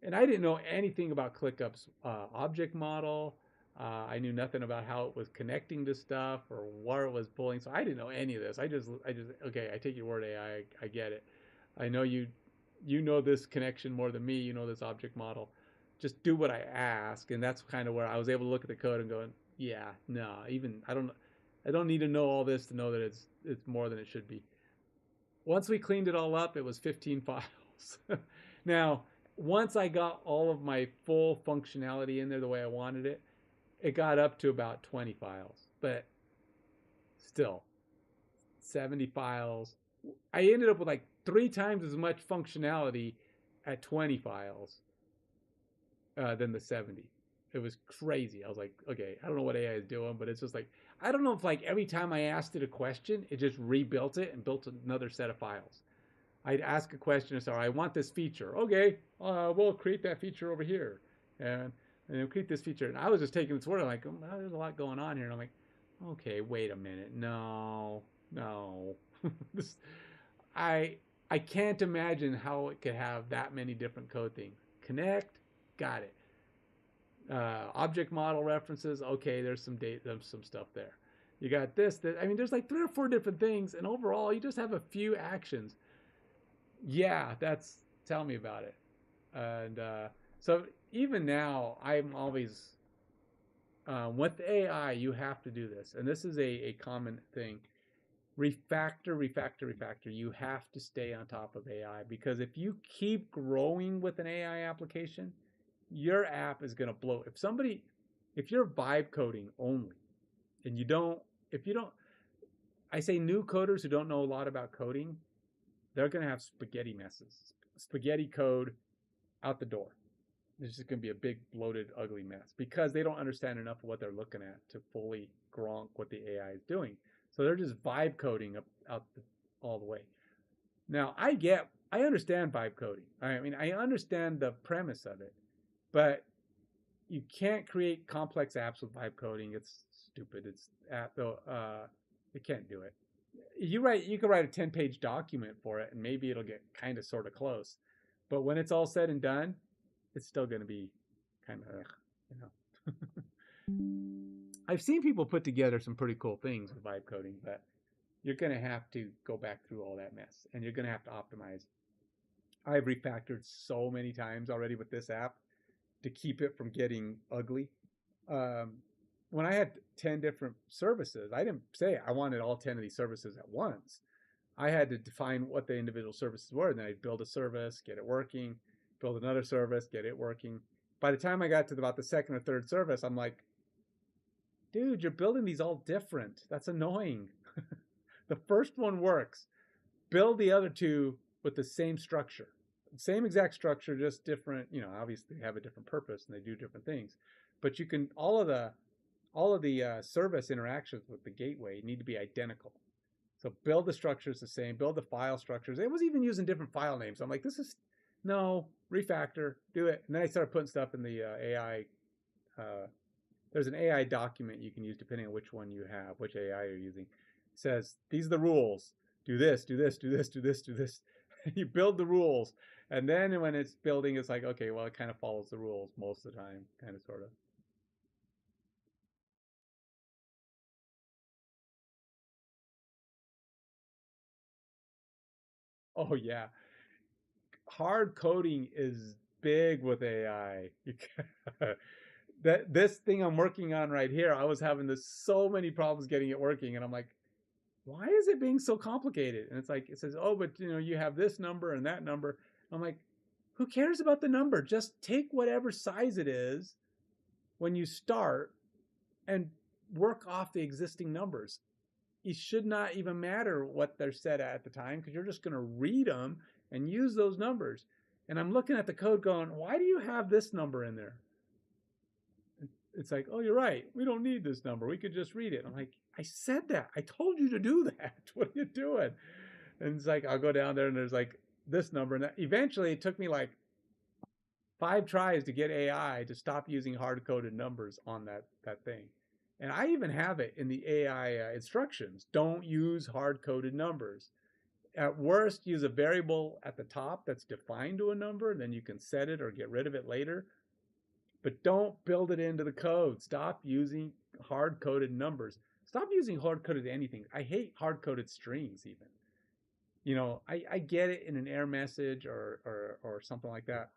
And I didn't know anything about ClickUp's object model. I knew nothing about how it was connecting to stuff or where it was pulling. So I didn't know any of this. I just okay, I take your word, AI. I get it. I know you know this connection more than me. You know this object model. Just do what I ask. And that's kind of where I was able to look at the code and go, yeah, no, even I don't need to know all this to know that it's more than it should be. Once we cleaned it all up, it was 15 files. Now, once I got all of my full functionality in there the way I wanted it, it got up to about 20 files. But still, 70 files. I ended up with like 3 times as much functionality at 20 files than the 70. It was crazy. I was like, okay, I don't know what AI is doing, but it's just like, I don't know if like every time I asked it a question, it just rebuilt it and built another set of files. I'd ask a question and say, I want this feature. Okay, we'll create that feature over here. And we'll create this feature. And I was just taking its word. I'm like, oh, there's a lot going on here. And I'm like, okay, wait a minute. No. this, I can't imagine how it could have that many different code things. Connect, got it. Object model references, okay, there's some data, there's some stuff there. You got this, I mean, there's like 3 or 4 different things, and overall, you just have a few actions. Yeah, that's Tell me about it. And so even now, I'm always with AI. You have to do this, and this is a common thing. Refactor, refactor, refactor. You have to stay on top of AI, because if you keep growing with an AI application, your app is going to blow. If you're vibe coding only, and if you don't, I say new coders who don't know a lot about coding, they're going to have spaghetti messes, spaghetti code out the door. It's just going to be a big, bloated, ugly mess, because they don't understand enough of what they're looking at to fully gronk what the AI is doing. So they're just vibe coding all the way. Now, I understand vibe coding. I mean, I understand the premise of it, but you can't create complex apps with vibe coding. It's stupid. It can't do it. You could write a 10-page document for it, and maybe it'll get kind of sort of close. But when it's all said and done, it's still going to be kind of, I've seen people put together some pretty cool things with vibe coding, but you're going to have to go back through all that mess, and you're going to have to optimize. I've refactored so many times already with this app to keep it from getting ugly. When I had 10 different services, I didn't say I wanted all 10 of these services at once. I had to define what the individual services were, and then I'd build a service, get it working, build another service, get it working. By the time I got to about the second or third service, I'm like, dude, you're building these all different. That's annoying. The first one works. Build the other two with the same structure. Same exact structure, just different, obviously they have a different purpose and they do different things. But you can, all of the service interactions with the gateway need to be identical. So build the structures the same, build the file structures. It was even using different file names. I'm like, refactor, do it. And then I started putting stuff in the AI. There's an AI document you can use depending on which one you have, which AI you're using. It says, these are the rules. Do this, do this, do this, do this, do this. You build the rules. And then when it's building, it's like, okay, well, it kind of follows the rules most of the time, kind of, sort of. Oh, yeah. Hard coding is big with AI. This thing I'm working on right here, I was having so many problems getting it working. And I'm like, why is it being so complicated? And it's like, it says, oh, but you have this number and that number. I'm like, who cares about the number? Just take whatever size it is when you start and work off the existing numbers. It should not even matter what they're set at the time, because you're just going to read them and use those numbers. And I'm looking at the code going, why do you have this number in there? It's like, oh, you're right. We don't need this number. We could just read it. I'm like, I said that. I told you to do that. What are you doing? And it's like, I'll go down there and there's like this number. And eventually it took me like 5 tries to get AI to stop using hard-coded numbers on that thing. And I even have it in the AI instructions. Don't use hard-coded numbers. At worst, use a variable at the top that's defined to a number. Then you can set it or get rid of it later. But don't build it into the code. Stop using hard-coded numbers. Stop using hard-coded anything. I hate hard-coded strings even. I get it in an error message or something like that.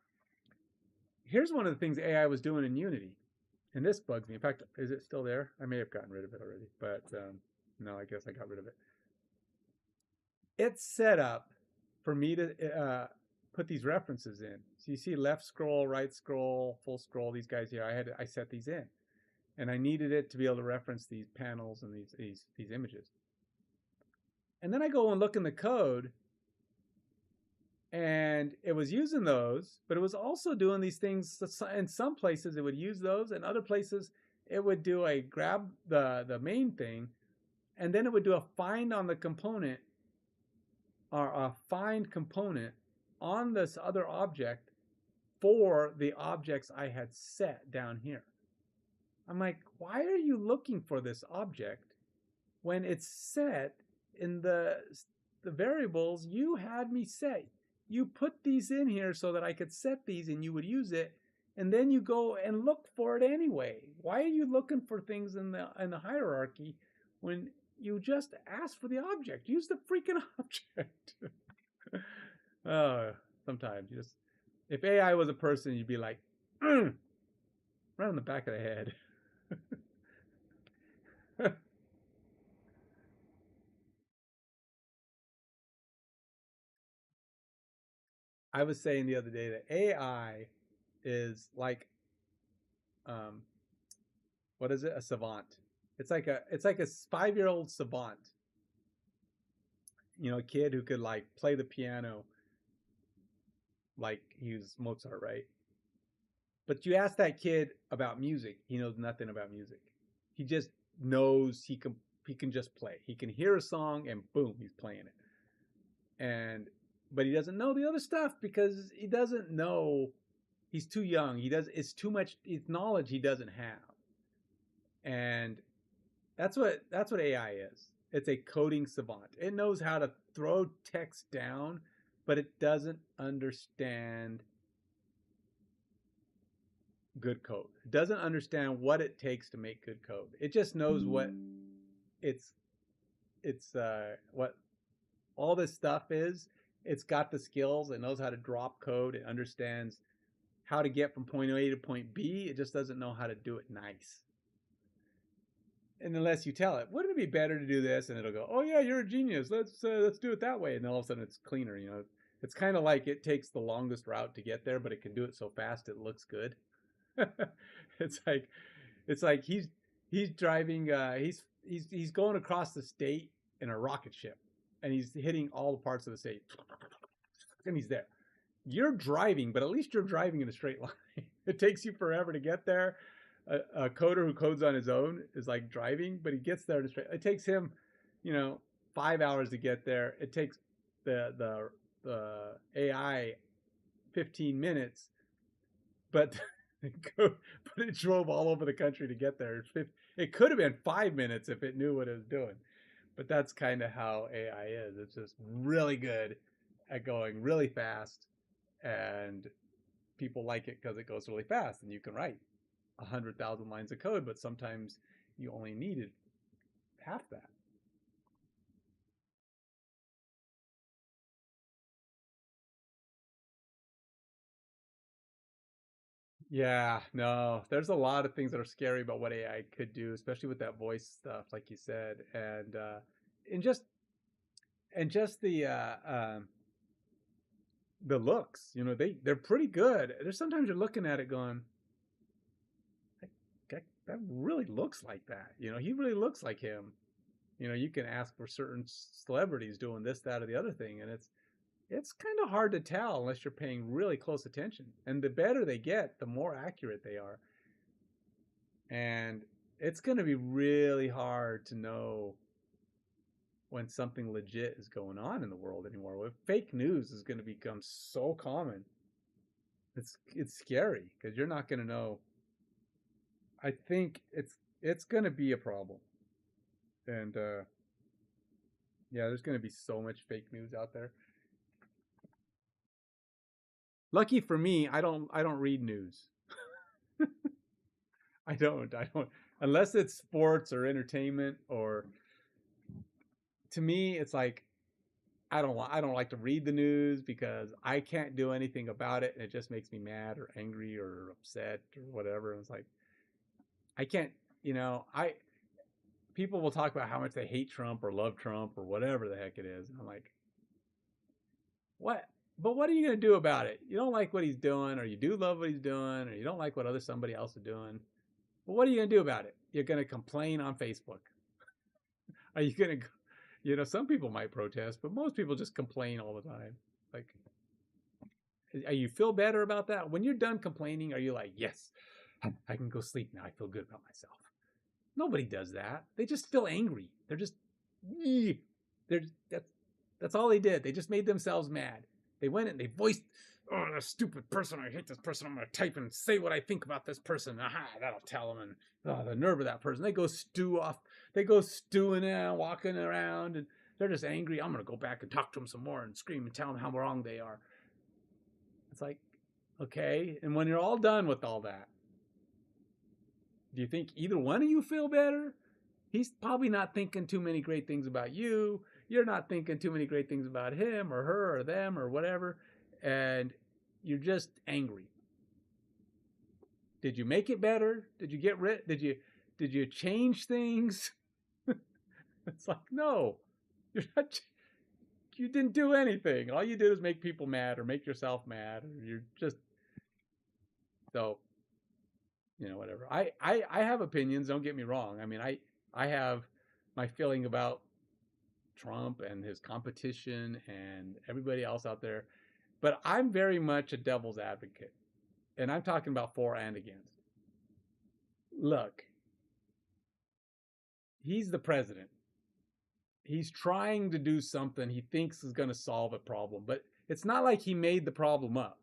Here's one of the things AI was doing in Unity. And this bugs me. In fact, is it still there? I may have gotten rid of it already. But no, I guess I got rid of it. It's set up for me to put these references in. So you see left scroll, right scroll, full scroll, these guys here. I set these in. And I needed it to be able to reference these panels and these images. And then I go and look in the code, and it was using those, but it was also doing these things. In some places it would use those, and other places it would do a grab the main thing, and then it would do a find on the component, or a find component on this other object for the objects I had set down here. I'm like, why are you looking for this object when it's set in the variables you had me set? You put these in here so that I could set these and you would use it, and then you go and look for it anyway. Why are you looking for things in the hierarchy when you just asked for the object? Use the freaking object. Sometimes you just, if AI was a person, you'd be like, right on the back of the head. I was saying the other day that AI is like, um, what is it? A savant. It's like a 5-year-old savant. You know, a kid who could like play the piano like he was Mozart, right? But you ask that kid about music, he knows nothing about music. He just knows he can just play. He can hear a song and boom, he's playing it. And but he doesn't know the other stuff because he doesn't know. He's too young. It's too much. It's knowledge he doesn't have. And that's what AI is. It's a coding savant. It knows how to throw text down, but it doesn't understand good code. It doesn't understand what it takes to make good code. It just knows what it's what all this stuff is. It's got the skills. It knows how to drop code. It understands how to get from point A to point B. It just doesn't know how to do it nice. And unless you tell it, wouldn't it be better to do this? And it'll go, oh yeah, you're a genius. Let's do it that way. And then all of a sudden it's cleaner. You know, it's kind of like it takes the longest route to get there, but it can do it so fast it looks good. it's like he's driving. He's going across the state in a rocket ship, and he's hitting all the parts of the state, and he's there. You're driving, but at least you're driving in a straight line. It takes you forever to get there. A coder who codes on his own is like driving, but he gets there in a straight. It takes him, 5 hours to get there. It takes the AI 15 minutes, but it drove all over the country to get there. It could have been 5 minutes if it knew what it was doing. But that's kind of how AI is. It's just really good at going really fast, and people like it because it goes really fast, and you can write 100,000 lines of code, but sometimes you only needed half that. Yeah, no, there's a lot of things that are scary about what AI could do, especially with that voice stuff, like you said, and just the looks. They're pretty good. There's sometimes you're looking at it going, that really looks like that. He really looks like him. You can ask for certain celebrities doing this, that, or the other thing, and it's kind of hard to tell unless you're paying really close attention. And the better they get, the more accurate they are. And it's going to be really hard to know when something legit is going on in the world anymore. With fake news is going to become so common. It's scary because you're not going to know. I think it's going to be a problem. And yeah, there's going to be so much fake news out there. Lucky for me, I don't read news. I don't unless it's sports or entertainment, or to me it's like I don't like to read the news because I can't do anything about it, and it just makes me mad or angry or upset or whatever. And it's like I can't, people will talk about how much they hate Trump or love Trump or whatever the heck it is. And I'm like, what? But what are you going to do about it? You don't like what he's doing, or you do love what he's doing, or you don't like what somebody else is doing. But what are you going to do about it? You're going to complain on Facebook. Are you going to, some people might protest, but most people just complain all the time. Like, are you feel better about that? When you're done complaining, are you like, yes, I can go sleep now. I feel good about myself. Nobody does that. They just feel angry. That's all they did. They just made themselves mad. They went and they voiced, oh, this stupid person. I hate this person. I'm going to type and say what I think about this person. Aha, that'll tell them. And the nerve of that person. They go stewing and walking around, and they're just angry. I'm going to go back and talk to them some more and scream and tell them how wrong they are. It's like, okay. And when you're all done with all that, do you think either one of you feel better? He's probably not thinking too many great things about you. You're not thinking too many great things about him or her or them or whatever. and you're just angry. Did you make it better? Did you get rid? Did you change things? It's like, no, you're not. You didn't do anything. All you did is make people mad or make yourself mad. Or you're just so, whatever. I have opinions. Don't get me wrong. I mean, I have my feeling about Trump and his competition and everybody else out there, but I'm very much a devil's advocate, and I'm talking about for and against. Look, he's the president. He's trying to do something he thinks is going to solve a problem, but it's not like he made the problem up.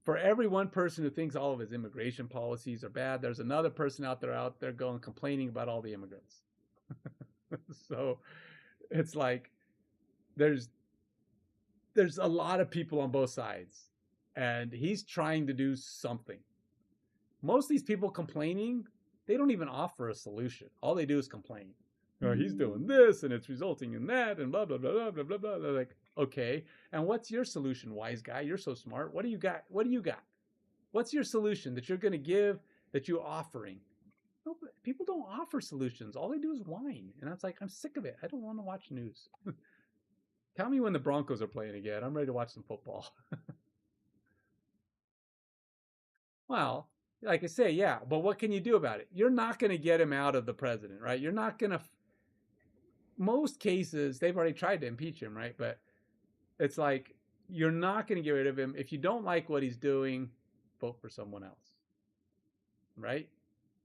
For every one person who thinks all of his immigration policies are bad, there's another person out there going complaining about all the immigrants. So it's like there's a lot of people on both sides, and he's trying to do something. Most of these people complaining, they don't even offer a solution. All they do is complain. Oh, he's doing this and it's resulting in that and blah, blah, blah, blah, blah, blah, blah. They're like, okay. And what's your solution, wise guy? You're so smart. What do you got? What do you got? What's your solution that you're going to give, that you're offering? No, people don't offer solutions. All they do is whine. And I was like, I'm sick of it. I don't want to watch news. Tell me when the Broncos are playing again. I'm ready to watch some football. Well, like I say, yeah, but what can you do about it? You're not going to get him out of the president, right? You're not going to. Most cases, they've already tried to impeach him, right? But it's like, you're not going to get rid of him. If you don't like what he's doing, vote for someone else, right?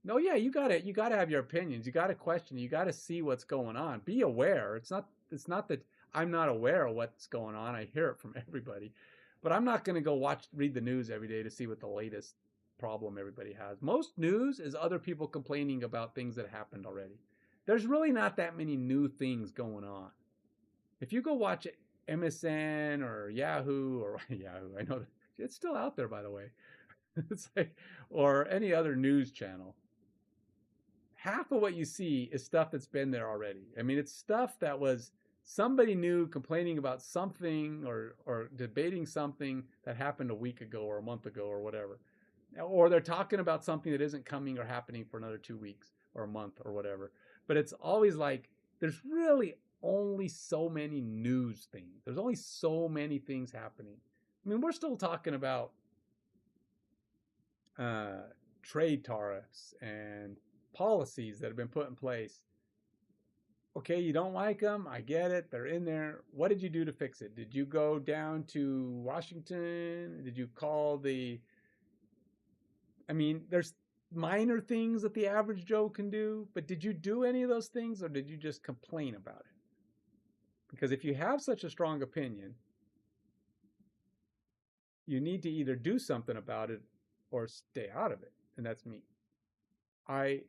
No, yeah, you got to have your opinions. You got to question. You got to see what's going on. Be aware. It's not that I'm not aware of what's going on. I hear it from everybody, but I'm not going to go read the news every day to see what the latest problem everybody has. Most news is other people complaining about things that happened already. There's really not that many new things going on. If you go watch MSN or Yahoo or Yahoo, I know that it's still out there, by the way. It's like, or any other news channel. Half of what you see is stuff that's been there already. I mean, it's stuff that was somebody new complaining about something or debating something that happened a week ago or a month ago or whatever. Or they're talking about something that isn't coming or happening for another 2 weeks or a month or whatever. But it's always like, there's really only so many news things. There's only so many things happening. I mean, we're still talking about trade tariffs and policies that have been put in place. Okay, you don't like them. I get it. They're in there. What did you do to fix it? Did you go down to Washington? Did you call I mean, there's minor things that the average Joe can do, but did you do any of those things, or did you just complain about it? Because if you have such a strong opinion, you need to either do something about it or stay out of it. And that's me. I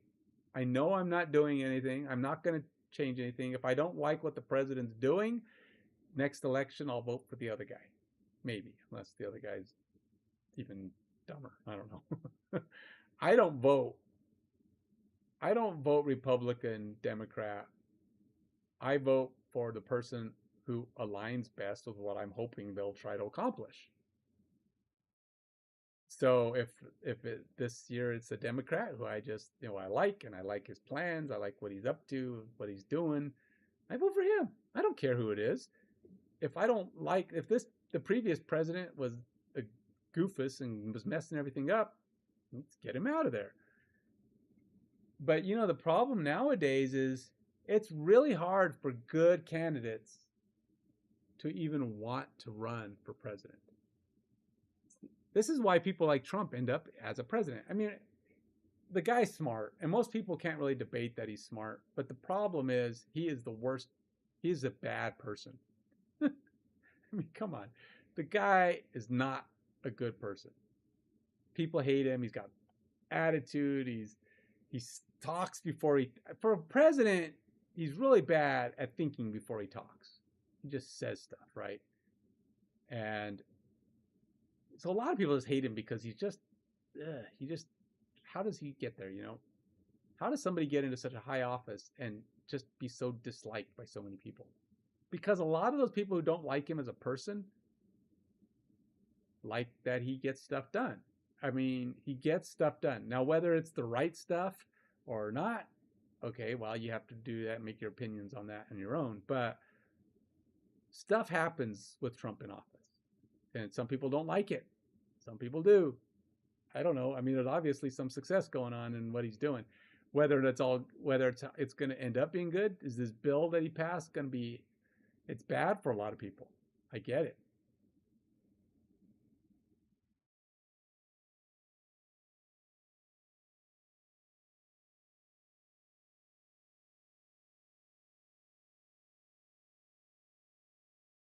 know I'm not doing anything. I'm not going to change anything. If I don't like what the president's doing, next election, I'll vote for the other guy. Maybe, unless the other guy's even dumber. I don't know. I don't vote Republican, Democrat. I vote for the person who aligns best with what I'm hoping they'll try to accomplish. So if this year it's a Democrat who I just, I like, and I like his plans, I like what he's up to, what he's doing, I vote for him. I don't care who it is. If I don't like, the previous president was a goofus and was messing everything up, let's get him out of there. But the problem nowadays is it's really hard for good candidates to even want to run for president. This is why people like Trump end up as a president. I mean, the guy's smart, and most people can't really debate that he's smart. But the problem is he is the worst. He is a bad person. I mean, come on. The guy is not a good person. People hate him. He's got attitude. He talks before for a president, he's really bad at thinking before he talks. He just says stuff, right? And so a lot of people just hate him because how does he get there, How does somebody get into such a high office and just be so disliked by so many people? Because a lot of those people who don't like him as a person like that he gets stuff done. I mean, he gets stuff done. Now, whether it's the right stuff or not, okay, well, you have to do that and make your opinions on that on your own. But stuff happens with Trump in office. And some people don't like it. Some people do. I don't know. I mean, there's obviously some success going on in what he's doing. Whether it's going to end up being good, is this bill that he passed going to be? It's bad for a lot of people. I get it.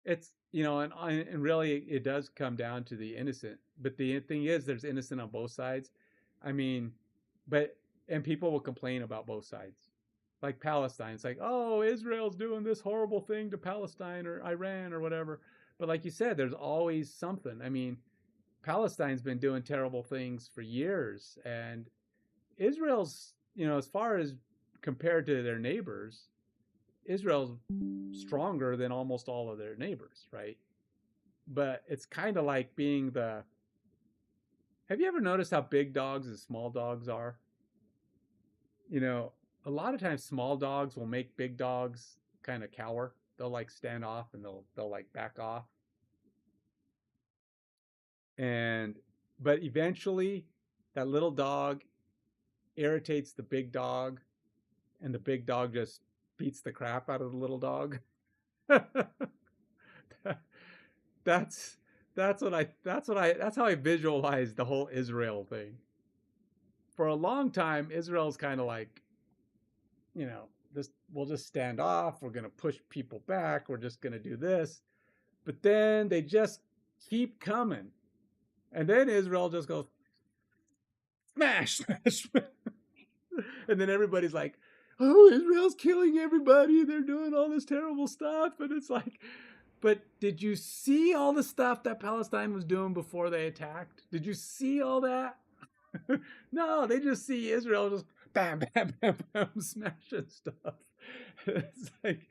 It's, and really it does come down to the innocent. But the thing is, there's innocent on both sides. I mean, and people will complain about both sides. Like Palestine, it's like, oh, Israel's doing this horrible thing to Palestine or Iran or whatever. But like you said, there's always something. I mean, Palestine's been doing terrible things for years, and Israel's, as far as compared to their neighbors, Israel's stronger than almost all of their neighbors, right? But it's kind of like being the. Have you ever noticed how big dogs and small dogs are? A lot of times small dogs will make big dogs kind of cower. They'll like stand off and they'll like back off. But eventually that little dog irritates the big dog, and the big dog just beats the crap out of the little dog. that's how I visualize the whole Israel thing. For a long time, Israel's kind of like, we'll just stand off. We're going to push people back. We're just going to do this. But then they just keep coming. And then Israel just goes, smash, smash. And then everybody's like, oh, Israel's killing everybody. They're doing all this terrible stuff. And it's like, but did you see all the stuff that Palestine was doing before they attacked? Did you see all that? No, they just see Israel just bam, bam, bam, bam, smashing stuff. It's like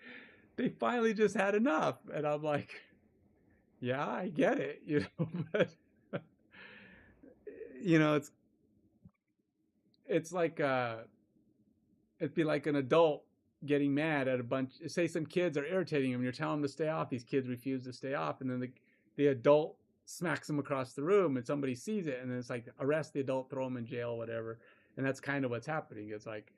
they finally just had enough. And I'm like, yeah, I get it, but it's like it'd be like an adult getting mad at a bunch. Say some kids are irritating him, and you're telling them to stay off. These kids refuse to stay off, and then the adult smacks them across the room, and somebody sees it, and then it's like arrest the adult, throw him in jail, whatever. And that's kind of what's happening. It's like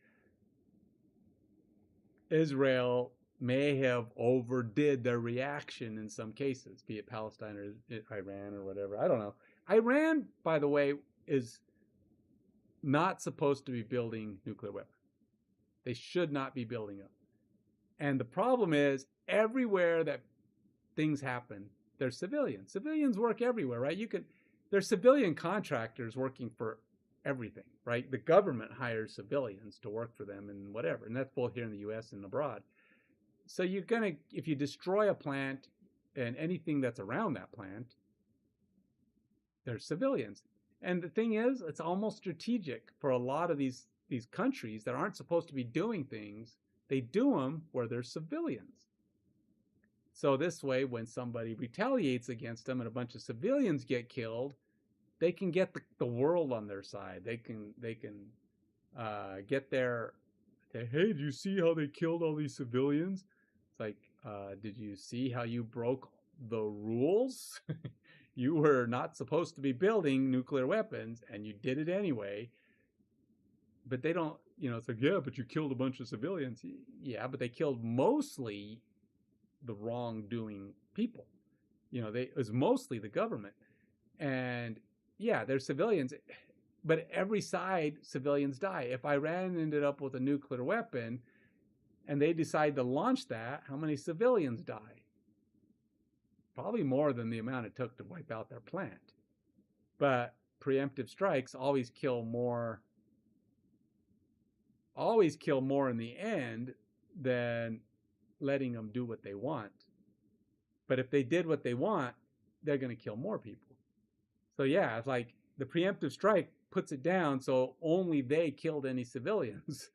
Israel may have overdid their reaction in some cases, be it Palestine or Iran or whatever. I don't know. Iran, by the way, is not supposed to be building nuclear weapons. They should not be building them. And the problem is, everywhere that things happen, there's civilians. Civilians work everywhere, right? There's civilian contractors working for everything, right? The government hires civilians to work for them and whatever. And that's both here in the US and abroad. So if you destroy a plant and anything that's around that plant, there's civilians. And the thing is, it's almost strategic for a lot of these countries that aren't supposed to be doing things. They do them where there's civilians. So this way, when somebody retaliates against them and a bunch of civilians get killed, they can get the world on their side. They can get their, hey, did you see how they killed all these civilians? It's like, did you see how you broke the rules? You were not supposed to be building nuclear weapons, and you did it anyway. But they don't, it's like, yeah, but you killed a bunch of civilians. Yeah, but they killed mostly the wrongdoing people. It was mostly the government. And yeah, there's civilians, but every side, civilians die. If Iran ended up with a nuclear weapon and they decide to launch that, how many civilians die? Probably more than the amount it took to wipe out their plant. But preemptive strikes always kill more in the end than letting them do what they want. But if they did what they want, they're going to kill more people. So yeah, it's like the preemptive strike puts it down so only they killed any civilians.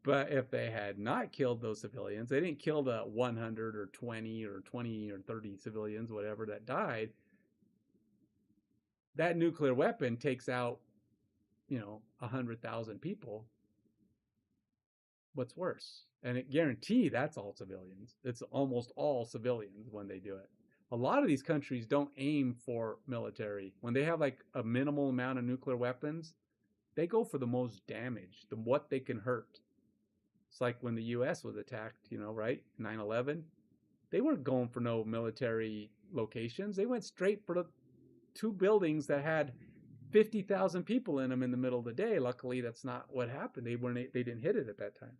But if they had not killed those civilians, they didn't kill the 100 or 20 or 30 civilians, whatever, that died. that nuclear weapon takes out, 100,000 people, what's worse? And it guarantee that's all civilians. It's almost all civilians when they do it. A lot of these countries don't aim for military. When they have like a minimal amount of nuclear weapons, they go for the most damage, what they can hurt. It's like when the US was attacked, right? 9/11. They weren't going for no military locations. They went straight for the two buildings that had 50,000 people in them in the middle of the day. Luckily, that's not what happened. They didn't hit it at that time.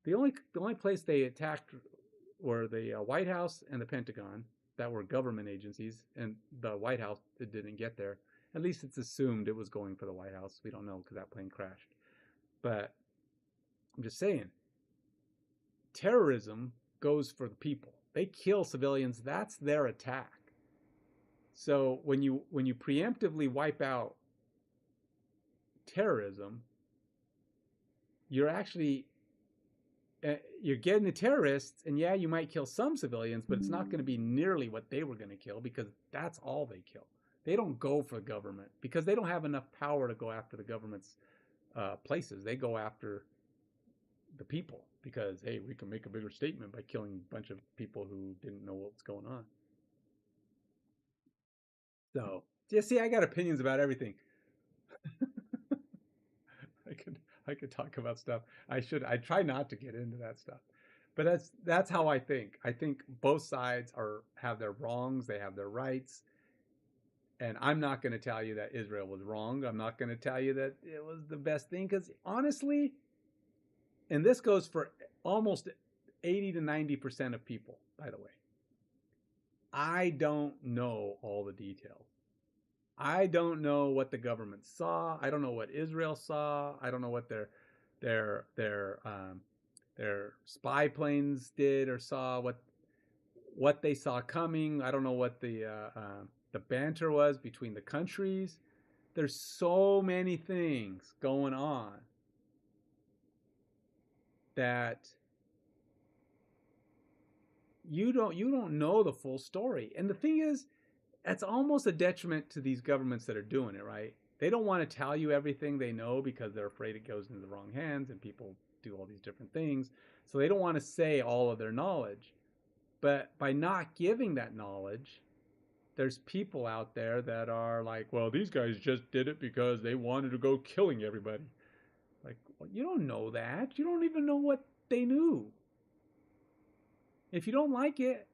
The only place they attacked were the White House and the Pentagon, that were government agencies, and the White House, it didn't get there. At least it's assumed it was going for the White House. We don't know because that plane crashed. But I'm just saying, terrorism goes for the people. They kill civilians. That's their attack. So when you preemptively wipe out terrorism, you're actually you're getting the terrorists, and yeah, you might kill some civilians, but it's not going to be nearly what they were going to kill, because that's all they kill. They don't go for the government because they don't have enough power to go after the government's places. They go after the people because, hey, we can make a bigger statement by killing a bunch of people who didn't know what was going on. So, yeah, see, I got opinions about everything. I could talk about stuff. I try not to get into that stuff. But that's how I think. I think both sides have their wrongs, they have their rights. And I'm not going to tell you that Israel was wrong. I'm not going to tell you that it was the best thing, because honestly, and this goes for almost 80 to 90% of people, by the way, I don't know all the details. I don't know what the government saw. I don't know what Israel saw. I don't know what their spy planes did or saw, what they saw coming. I don't know what the banter was between the countries. There's so many things going on that you don't know the full story. And the thing is, that's almost a detriment to these governments that are doing it, right? They don't want to tell you everything they know because they're afraid it goes into the wrong hands and people do all these different things. So they don't want to say all of their knowledge. But by not giving that knowledge, there's people out there that are like, well, these guys just did it because they wanted to go killing everybody. Like, well, you don't know that. You don't even know what they knew. If you don't like it,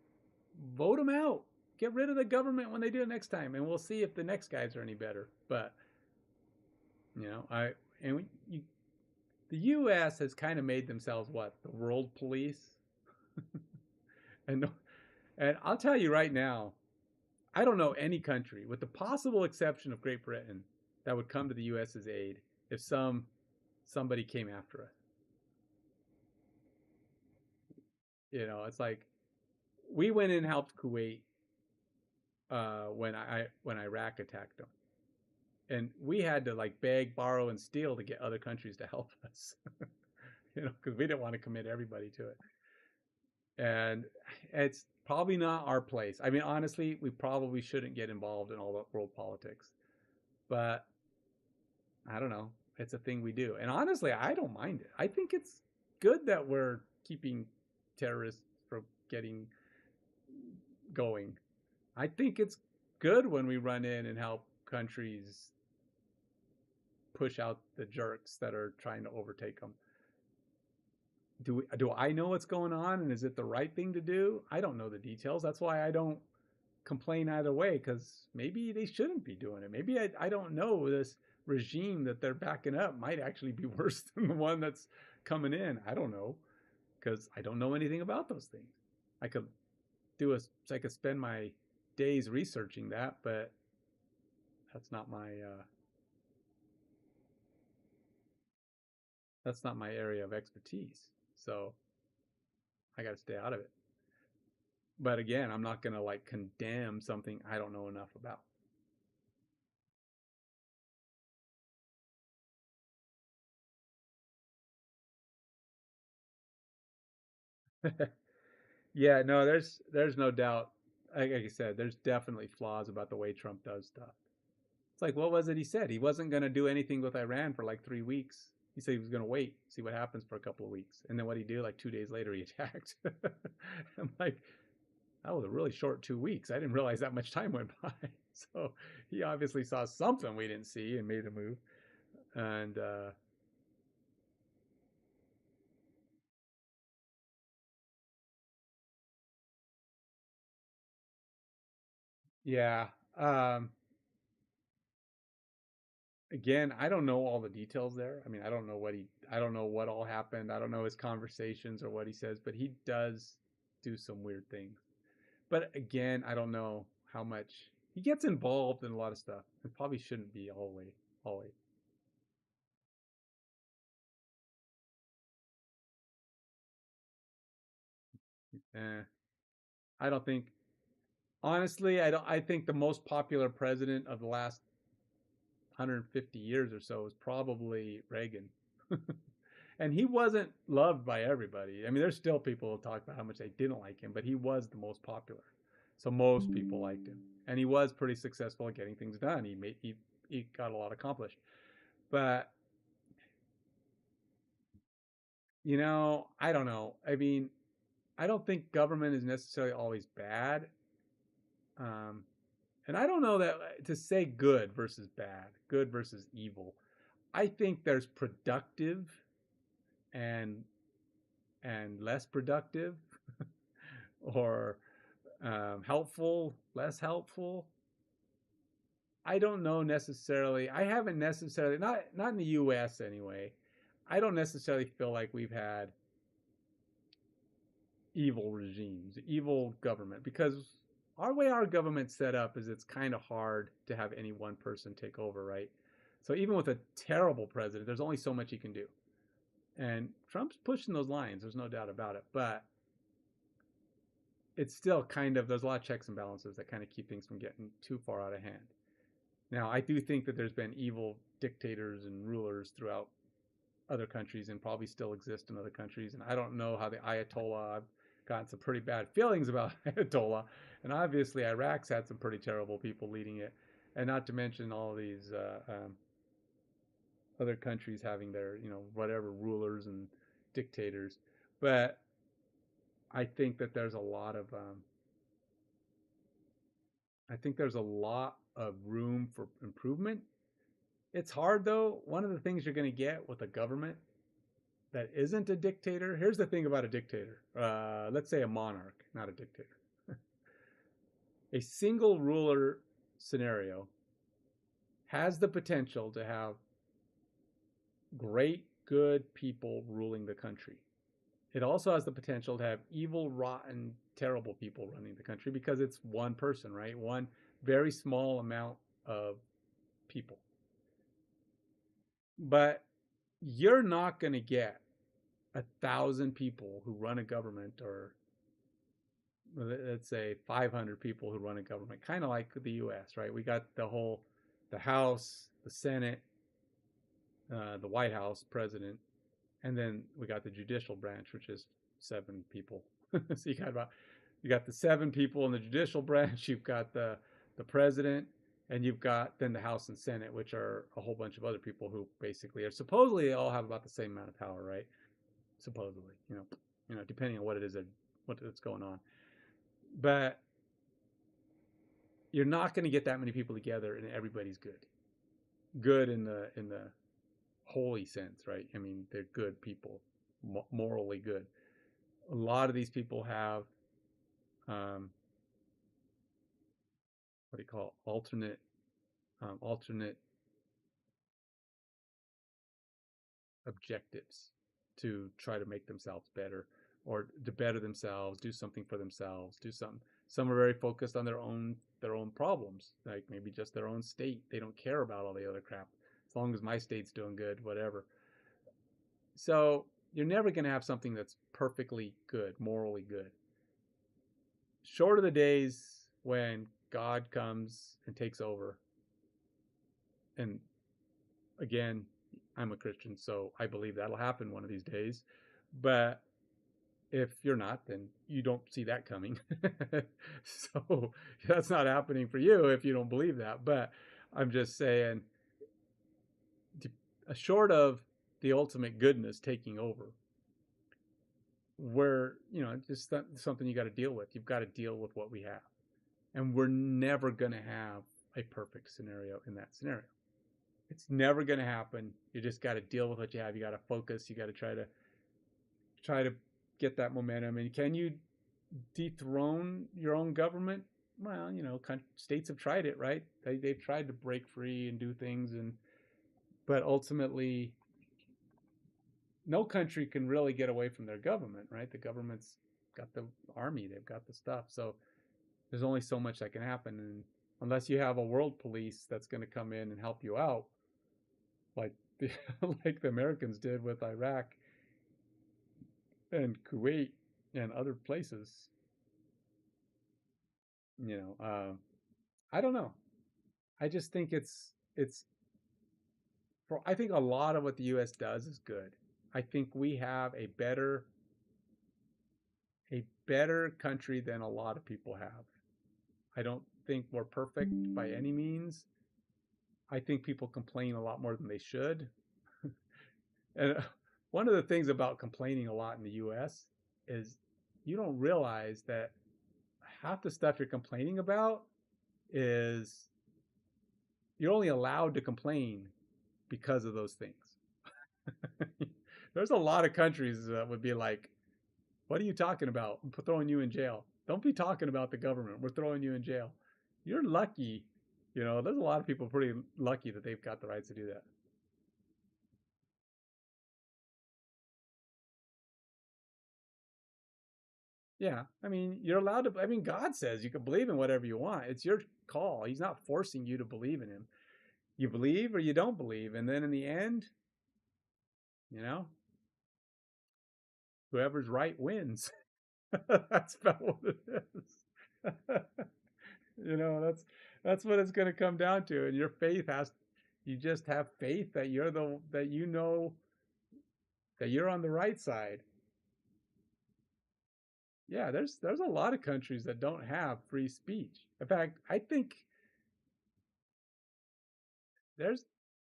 vote them out. Get rid of the government when they do it next time, and we'll see if the next guys are any better. But the U.S. has kind of made themselves what, the world police, and I'll tell you right now, I don't know any country, with the possible exception of Great Britain, that would come to the U.S.'s aid if somebody came after us. It's like we went in and helped Kuwait when Iraq attacked them, and we had to like beg, borrow, and steal to get other countries to help us, because we didn't want to commit everybody to it. And it's probably not our place. I mean, honestly, we probably shouldn't get involved in all the world politics, but I don't know. It's a thing we do, and honestly, I don't mind it. I think it's good that we're keeping terrorists from getting going. I think it's good when we run in and help countries push out the jerks that are trying to overtake them. Do I know what's going on, and is it the right thing to do? I don't know the details. That's why I don't complain either way, because maybe they shouldn't be doing it. Maybe I don't know, this regime that they're backing up might actually be worse than the one that's coming in. I don't know, because I don't know anything about those things. I could spend my days researching that, but that's not my area of expertise. So I got to stay out of it. But again, I'm not going to like condemn something I don't know enough about. Yeah, no, there's no doubt. Like I said, there's definitely flaws about the way Trump does stuff. It's like, what was it he said? He wasn't going to do anything with Iran for like 3 weeks. He said he was going to wait, see what happens for a couple of weeks. And then what he do, like 2 days later, he attacked. I'm like, that was a really short 2 weeks. I didn't realize that much time went by. So he obviously saw something we didn't see and made a move. And yeah, again, I don't know all the details there. I mean, I don't know what all happened. I don't know his conversations or what he says, but he does do some weird things. But again, I don't know how much he gets involved in a lot of stuff. It probably shouldn't be always. Eh, I don't think, honestly, I don't. I think the most popular president of the last 150 years or so is probably Reagan. And he wasn't loved by everybody. I mean, there's still people who talk about how much they didn't like him, but he was the most popular. So most people liked him. And he was pretty successful at getting things done. He got a lot accomplished. But I don't know. I mean, I don't think government is necessarily always bad. Um, and I don't know that to say good versus bad, good versus evil. I think there's productive and less productive, or helpful, less helpful. I don't know necessarily. I haven't necessarily, not in the U.S. anyway. I don't necessarily feel like we've had evil regimes, evil government, because our way our government's set up is it's kind of hard to have any one person take over, right? So even with a terrible president, there's only so much he can do. And Trump's pushing those lines, there's no doubt about it. But it's still kind of, there's a lot of checks and balances that kind of keep things from getting too far out of hand. Now, I do think that there's been evil dictators and rulers throughout other countries and probably still exist in other countries. And I don't know how the Ayatollah, I've gotten some pretty bad feelings about Ayatollah. And obviously, Iraq's had some pretty terrible people leading it. And not to mention all these other countries having their, whatever rulers and dictators. But I think that there's a lot of, room for improvement. It's hard though. One of the things you're going to get with a government that isn't a dictator. Here's the thing about a dictator. Let's say a monarch, not a dictator. A single ruler scenario has the potential to have great, good people ruling the country. It also has the potential to have evil, rotten, terrible people running the country because it's one person, right? One very small amount of people. But you're not going to get 1,000 people who run a government, or let's say 500 people who run a government, kind of like the U.S., right? We got the House, the Senate, the White House, president, and then we got the judicial branch, which is 7 people. So you got the 7 people in the judicial branch. You've got the president, and you've got then the House and Senate, which are a whole bunch of other people who basically are supposedly all have about the same amount of power, right? Supposedly, depending on what it is what's going on. But you're not going to get that many people together and everybody's good. Good in the holy sense, right? I mean, they're good people, morally good. A lot of these people have what do you call it? Alternate objectives to try to make themselves better, or to better themselves, do something for themselves, do something. Some are very focused on their own problems, like maybe just their own state. They don't care about all the other crap. As long as my state's doing good, whatever. So you're never going to have something that's perfectly good, morally good. Short of the days when God comes and takes over. And again, I'm a Christian, so I believe that'll happen one of these days. But if you're not, then you don't see that coming. So that's not happening for you if you don't believe that. But I'm just saying, short of the ultimate goodness taking over, we're, just something you got to deal with. You've got to deal with what we have. And we're never going to have a perfect scenario in that scenario. It's never going to happen. You just got to deal with what you have. You got to focus. You got to try to get that momentum. And can you dethrone your own government? Well, states have tried it, right? They've tried to break free and do things, but ultimately, no country can really get away from their government, right? The government's got the army, they've got the stuff. So there's only so much that can happen, and unless you have a world police that's going to come in and help you out, like like the Americans did with Iraq and Kuwait and other places, I don't know. I just think I think a lot of what the U.S. does is good. I think we have a better country than a lot of people have. I don't think we're perfect by any means. I think people complain a lot more than they should. And one of the things about complaining a lot in the U.S. is you don't realize that half the stuff you're complaining about is you're only allowed to complain because of those things. There's a lot of countries that would be like, what are you talking about? I'm throwing you in jail. Don't be talking about the government. We're throwing you in jail. You're lucky. There's a lot of people pretty lucky that they've got the rights to do that. Yeah. I mean, you're allowed to, God says you can believe in whatever you want. It's your call. He's not forcing you to believe in him. You believe or you don't believe. And then in the end, whoever's right wins. That's about what it is. That's what it's going to come down to. And your faith you just have faith that that you're on the right side. Yeah, there's a lot of countries that don't have free speech. In fact, I think there's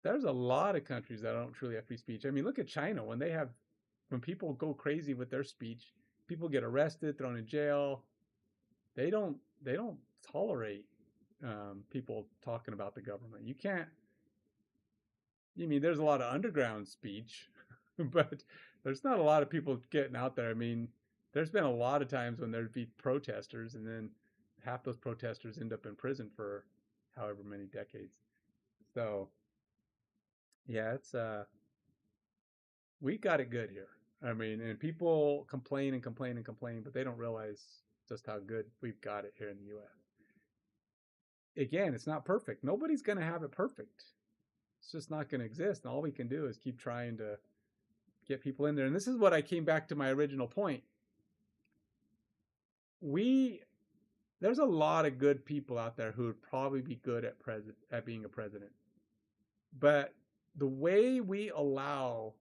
a lot of countries that don't truly have free speech. I mean, look at China. When people go crazy with their speech, people get arrested, thrown in jail. They don't tolerate people talking about the government. You can't. I mean, there's a lot of underground speech, but there's not a lot of people getting out there. I mean, there's been a lot of times when there'd be protesters, and then half those protesters end up in prison for however many decades. So, yeah, we got it good here. I mean, and people complain and complain and complain, but they don't realize just how good we've got it here in the U.S. Again, it's not perfect. Nobody's going to have it perfect. It's just not going to exist. And all we can do is keep trying to get people in there. And this is what I came back to my original point. There's a lot of good people out there who would probably be good at being a president. But the way we allow,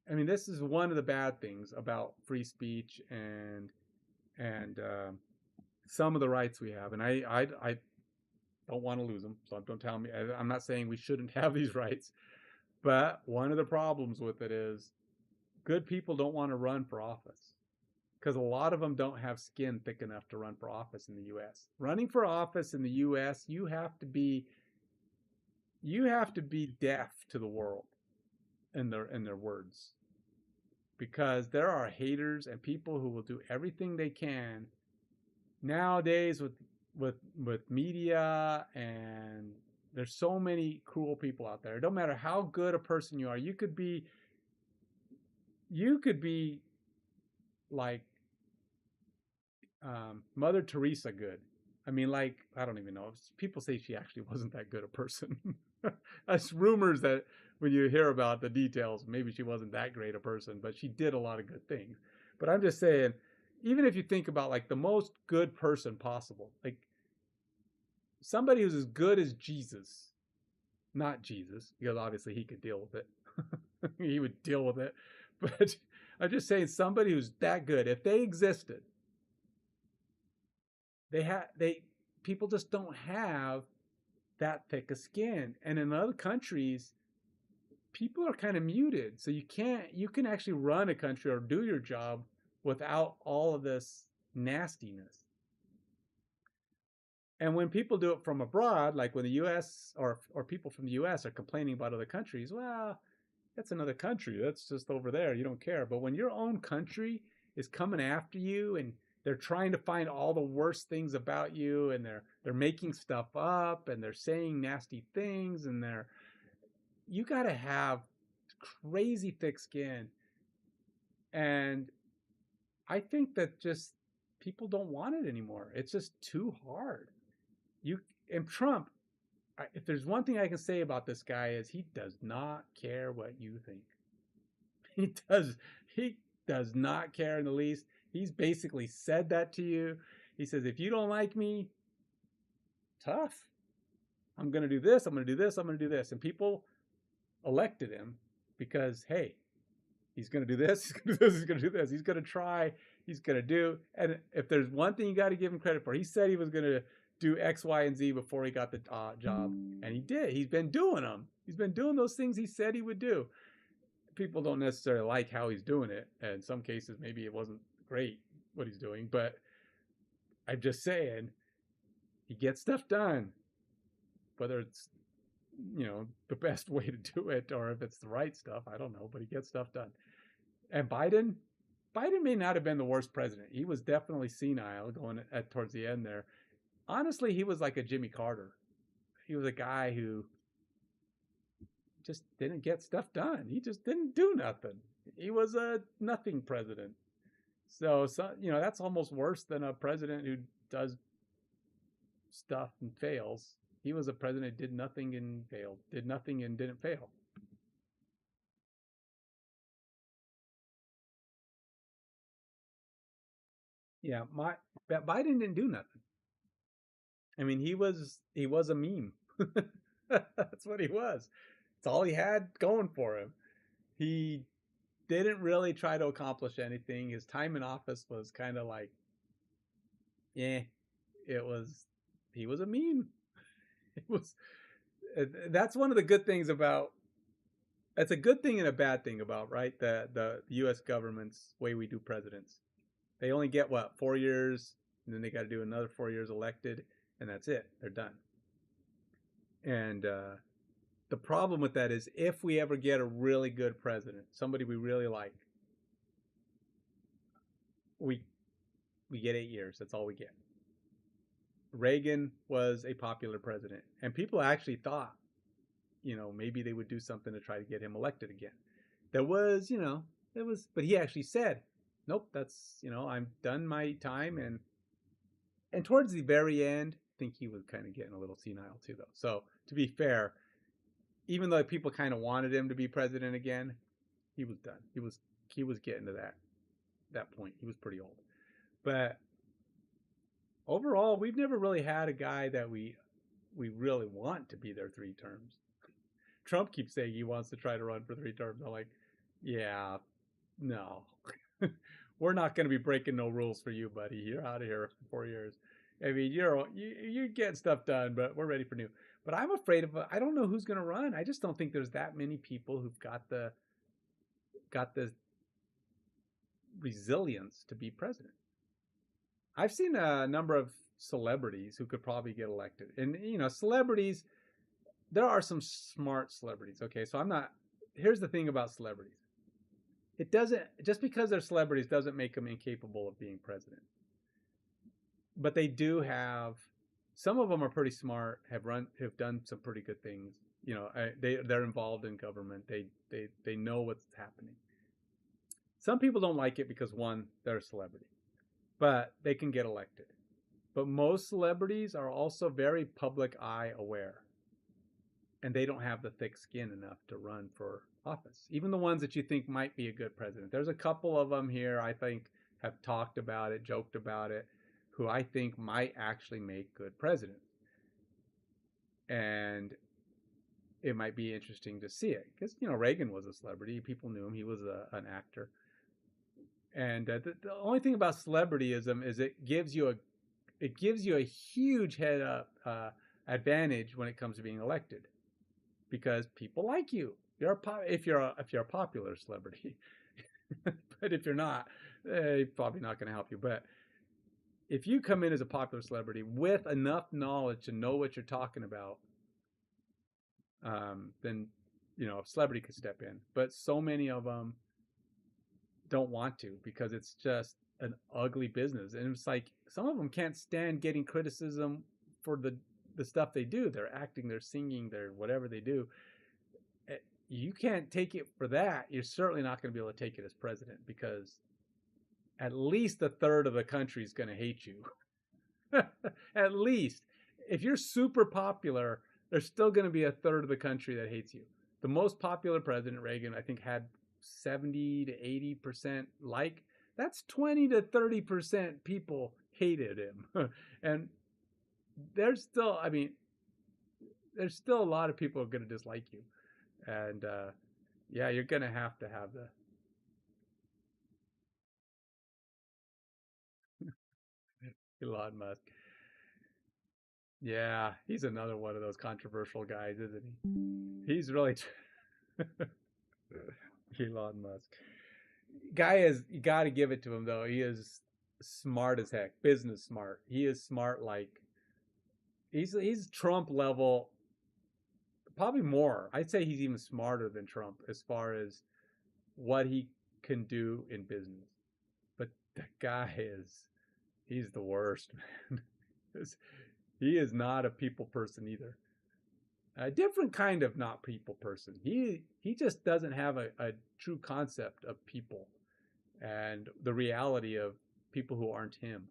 this is one of the bad things about free speech and some of the rights we have. And I don't want to lose them, so don't tell me. I'm not saying we shouldn't have these rights, but one of the problems with it is good people don't want to run for office because a lot of them don't have skin thick enough to run for office in the U.S. Running for office in the U.S., you have to be deaf to the world in their words, because there are haters and people who will do everything they can nowadays with media, and there's so many cruel people out there. It don't matter how good a person you are. You could be like Mother Teresa good. I don't even know. People say she actually wasn't that good a person. That's rumors that when you hear about the details, maybe she wasn't that great a person, but she did a lot of good things. But I'm just saying, even if you think about like the most good person possible, like somebody who's as good as Jesus, not Jesus, because obviously he could deal with it. He would deal with it. But I'm just saying somebody who's that good, if they existed, people just don't have that thick of skin. And in other countries, people are kind of muted. So you can actually run a country or do your job without all of this nastiness. And when people do it from abroad, like when the US or people from the US are complaining about other countries, well, that's another country. That's just over there. You don't care. But when your own country is coming after you and they're trying to find all the worst things about you, and they're making stuff up, and they're saying nasty things, and you got to have crazy thick skin. And I think that just people don't want it anymore. It's just too hard. And Trump, if there's one thing I can say about this guy, is he does not care what you think. He does not care in the least. He's basically said that to you. He says, if you don't like me, tough. I'm going to do this. I'm going to do this. I'm going to do this. And people elected him because, hey, he's going to do this. He's going to do this. He's going to do this. He's going to try. He's going to do. And if there's one thing you got to give him credit for, he said he was going to do X, Y, and Z before he got the job. And he did. He's been doing them. He's been doing those things he said he would do. People don't necessarily like how he's doing it. And in some cases, maybe it wasn't great what he's doing. But I'm just saying, he gets stuff done. Whether it's, the best way to do it or if it's the right stuff, I don't know. But he gets stuff done. And Biden may not have been the worst president. He was definitely senile going towards the end there. Honestly, he was like a Jimmy Carter. He was a guy who just didn't get stuff done. He just didn't do nothing. He was a nothing president. So that's almost worse than a president who does stuff and fails. He was a president who did nothing and failed. Did nothing and didn't fail. Yeah, Biden didn't do nothing. I mean, he was a meme. That's what he was. It's all he had going for him. He didn't really try to accomplish anything. His time in office was kind of like, he was a meme. That's one of the good things about, that's a good thing and a bad thing about, right? The U.S. government's way we do presidents. They only get 4 years, and then they got to do another 4 years elected, and that's it. They're done. And the problem with that is if we ever get a really good president, somebody we really like, we get 8 years. That's all we get. Reagan was a popular president, and people actually thought, maybe they would do something to try to get him elected again. There was, but he actually said, nope, that's, I'm done my time. And towards the very end, I think he was kind of getting a little senile too, though. So to be fair, even though people kind of wanted him to be president again, he was done. He was getting to that point. He was pretty old. But overall, we've never really had a guy that we really want to be there 3 terms. Trump keeps saying he wants to try to run for 3 terms. I'm like, yeah, no. We're not going to be breaking no rules for you, buddy. You're out of here for 4 years. I mean, you get stuff done, but we're ready for new. But I'm afraid I don't know who's going to run. I just don't think there's that many people who've got the resilience to be president. I've seen a number of celebrities who could probably get elected. And, celebrities, there are some smart celebrities. Okay, so here's the thing about celebrities. Just because they're celebrities doesn't make them incapable of being president. But they do have, some of them are pretty smart, have done some pretty good things. They're involved in government. They know what's happening. Some people don't like it because, one, they're a celebrity, but they can get elected. But most celebrities are also very public eye aware, and they don't have the thick skin enough to run for office. Even the ones that you think might be a good president. There's a couple of them here I think have talked about it, joked about it, who I think might actually make good presidents. And it might be interesting to see it because, Reagan was a celebrity. People knew him. He was an actor. And the only thing about celebrityism is it gives you a huge head up, a advantage when it comes to being elected, because people like you. If you're a popular celebrity, but if you're not, probably not going to help you. But if you come in as a popular celebrity with enough knowledge to know what you're talking about, then a celebrity could step in. But so many of them don't want to, because it's just an ugly business. And it's like some of them can't stand getting criticism for the stuff they do. They're acting, they're singing, they're whatever they do. You can't take it for that. You're certainly not going to be able to take it as president, because at least a third of the country is going to hate you. At least. If you're super popular, there's still going to be a third of the country that hates you. The most popular president, Reagan, I think had 70 to 80% like. That's 20 to 30% people hated him. And there's still a lot of people who are going to dislike you. And yeah, you're going to have the Elon Musk. Yeah, he's another one of those controversial guys, isn't he? He's really Elon Musk. Guy is, you got to give it to him though. He is smart as heck, business smart. He is smart, like he's Trump level, probably more. I'd say he's even smarter than Trump as far as what he can do in business. But the guy he's the worst, man. He is not a people person either. A different kind of not people person. He just doesn't have a true concept of people and the reality of people who aren't him.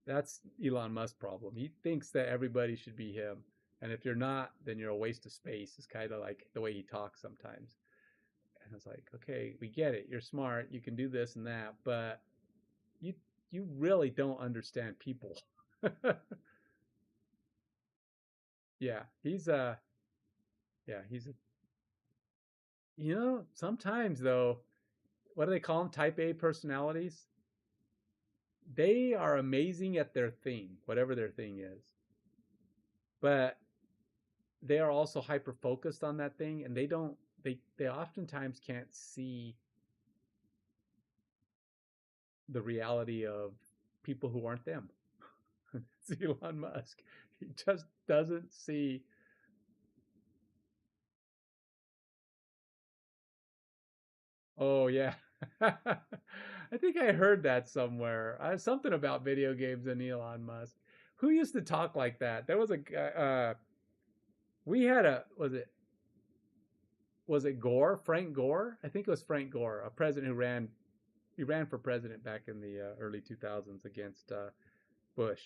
That's Elon Musk's problem. He thinks that everybody should be him, and if you're not, then you're a waste of space. It's kind of like the way he talks sometimes. And it's like, okay, we get it. You're smart. You can do this and that, but you really don't understand people. Yeah, he's a sometimes though, what do they call them? Type A personalities. They are amazing at their thing, whatever their thing is. But they are also hyper focused on that thing, and they oftentimes can't see the reality of people who aren't them. It's Elon Musk. He just doesn't see. Oh yeah. I think I heard that somewhere. Something about video games and Elon Musk. Who used to talk like that? There was a guy. We had a was it Gore? Frank Gore? I think it was Frank Gore, a president who ran. He ran for president back in the early 2000s against Bush.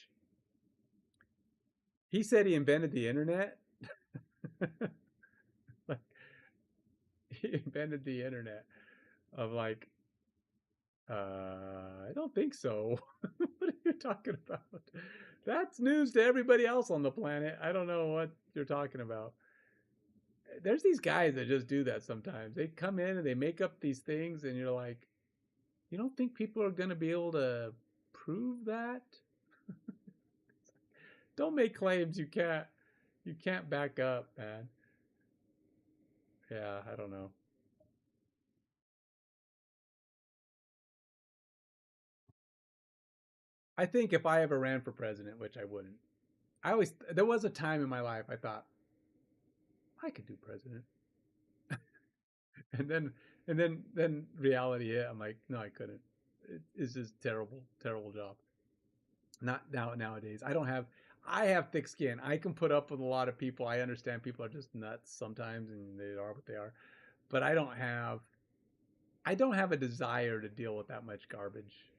He said he invented the internet. Like, he invented the internet. Of like, I don't think so. What are you talking about? That's news to everybody else on the planet. I don't know what you're talking about. There's these guys that just do that sometimes. They come in and they make up these things, and you're like, you don't think people are going to be able to prove that? Don't make claims you can't back up, man. Yeah, I don't know. I think if I ever ran for president, which I wouldn't, there was a time in my life I thought I could do president. And then reality hit. I'm like, no, I couldn't. It's just terrible, terrible job. Not nowadays. I have thick skin. I can put up with a lot of people. I understand people are just nuts sometimes, and they are what they are. But I don't have a desire to deal with that much garbage.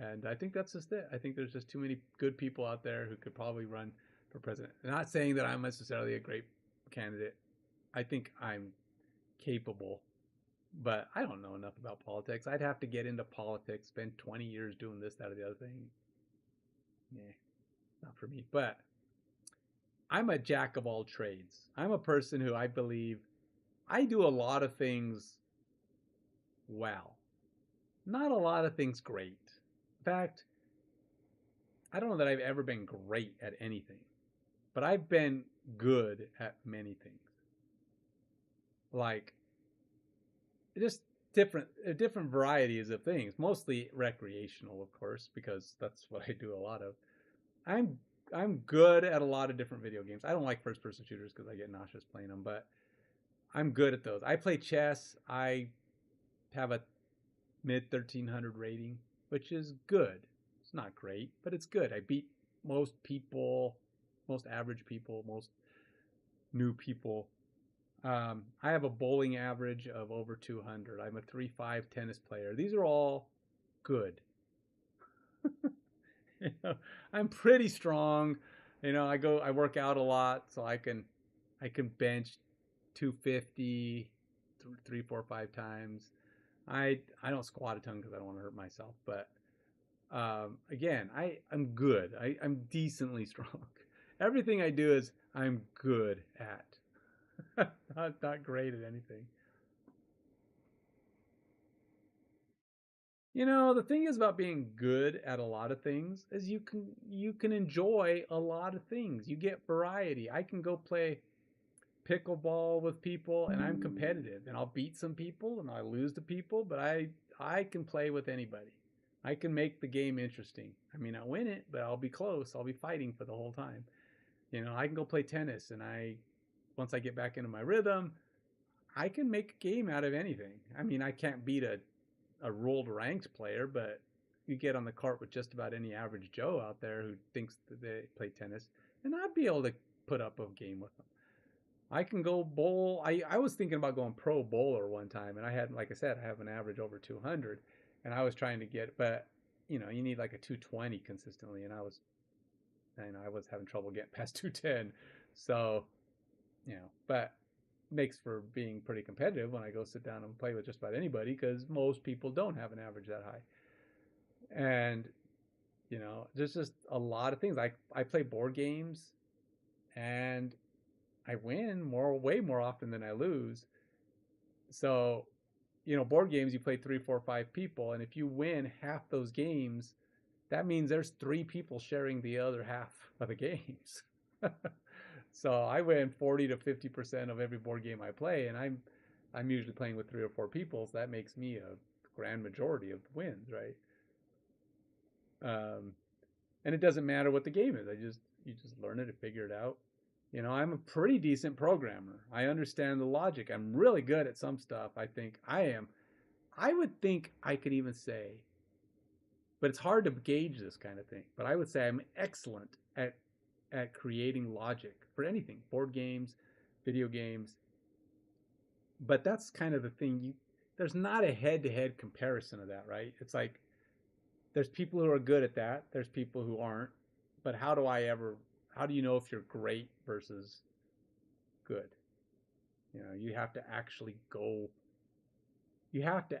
And I think that's just it. I think there's just too many good people out there who could probably run for president. I'm not saying that I'm necessarily a great candidate. I think I'm capable, but I don't know enough about politics. I'd have to get into politics, spend 20 years doing this, that, or the other thing. Yeah, not for me. But I'm a jack of all trades. I'm a person who I believe I do a lot of things well, not a lot of things great. In fact, I don't know that I've ever been great at anything. but I've been good at many things. Like just different varieties of things, mostly recreational, of course, because that's what I do a lot of. I'm I'm good at a lot of different video games. I don't like first person shooters because I get nauseous playing them, but I'm good at those. I play chess. I have a mid 1300 rating, which is good. It's not great, but it's good. I beat most people, most average people, most new people. I have a bowling average of over 200. I'm a 3.5 tennis player. These are all good. You know, I'm pretty strong. I work out a lot, so I can bench 250 three, 4, 5 times. I don't squat a ton because I don't want to hurt myself. But again, I'm good. I'm decently strong. Everything I do is I'm good at. Not great at anything. The thing is about being good at a lot of things is you can enjoy a lot of things. You get variety. I can go play pickleball with people and I'm competitive and I'll beat some people and I lose to people, but I can play with anybody. I can make the game interesting. I may not win it, but I'll be close. I'll be fighting for the whole time. I can go play tennis and once I get back into my rhythm, I can make a game out of anything. I mean, I can't beat a world ranked player, but you get on the court with just about any average Joe out there who thinks that they play tennis, and I'd be able to put up a game with them. I can go bowl. I was thinking about going pro bowler one time, and like I said, I have an average over 200, and I was trying to but you need like a 220 consistently, and I was having trouble getting past 210. So, but makes for being pretty competitive when I go sit down and play with just about anybody because most people don't have an average that high. And, there's just a lot of things. I play board games and I win way more often than I lose. So, board games, you play 3, 4, 5 people. And if you win half those games, that means there's 3 people sharing the other half of the games. So I win 40 to 50% of every board game I play, and I'm usually playing with 3 or 4 people, so that makes me a grand majority of the wins, right? And it doesn't matter what the game is. You just learn it and figure it out. I'm a pretty decent programmer. I understand the logic. I'm really good at some stuff. I think I am. I would think I could even say, but it's hard to gauge this kind of thing. But I would say I'm excellent at creating logic for anything, board games, video games. But that's kind of the thing. There's not a head-to-head comparison of that, right? It's like there's people who are good at that. There's people who aren't. But how do you know if you're great versus good? You have to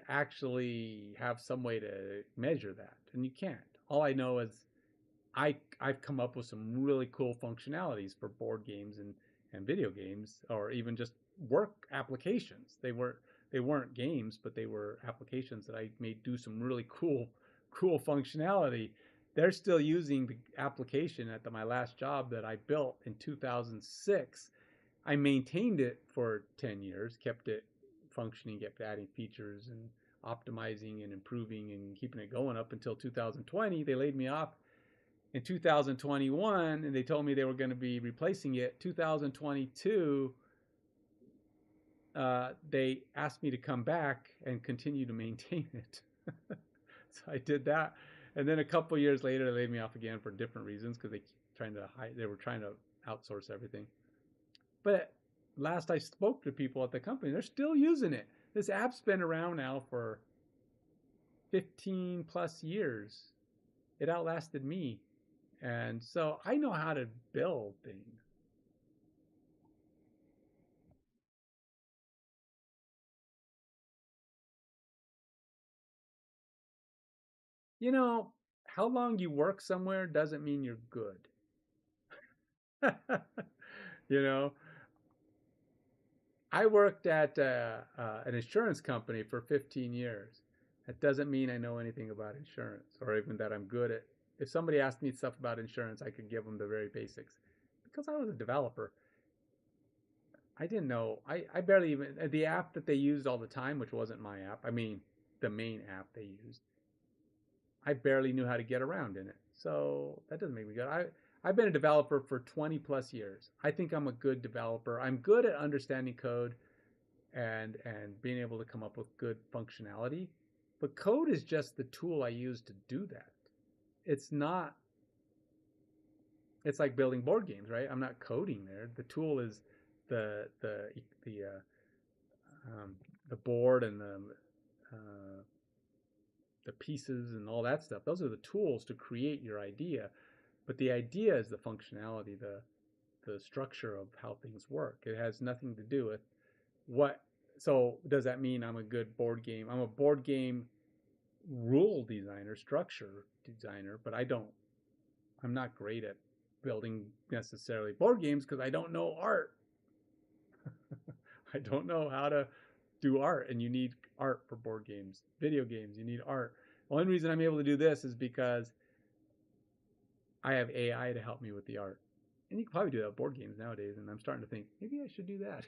actually have some way to measure that. And you can't. All I know is I've come up with some really cool functionalities for board games and video games, or even just work applications. They weren't games, but they were applications that I made do some really cool functionality. They're still using the application at my last job that I built in 2006. I maintained it for 10 years, kept it functioning, kept adding features and optimizing and improving and keeping it going up until 2020. They laid me off in 2021, and they told me they were going to be replacing it. 2022, they asked me to come back and continue to maintain it. So I did that, and then a couple years later, they laid me off again for different reasons because they were trying to outsource everything. But last I spoke to people at the company, they're still using it. This app's been around now for 15 plus years. It outlasted me. And so I know how to build things. How long you work somewhere doesn't mean you're good. I worked at an insurance company for 15 years. That doesn't mean I know anything about insurance or even that I'm good at. If somebody asked me stuff about insurance, I could give them the very basics. because I was a developer, I didn't know. I barely even, the app that they used all the time, which wasn't my app, I mean, the main app they used, I barely knew how to get around in it. So that doesn't make me good. I've been a developer for 20 plus years. I think I'm a good developer. I'm good at understanding code and being able to come up with good functionality. But code is just the tool I use to do that. It's not, it's like building board games, right? I'm not coding there. The tool is the board and the pieces and all that stuff. Those are the tools to create your idea. But the idea is the functionality, the structure of how things work. It has nothing to do with what. So does that mean I'm a good board game? I'm a board game rule designer, structure designer, but I'm not great at building necessarily board games because I don't know art. I don't know how to do art, and you need art for board games. Video games, you need art. The only reason I'm able to do this is because I have AI to help me with the art. And you can probably do that with board games nowadays, and I'm starting to think, maybe I should do that.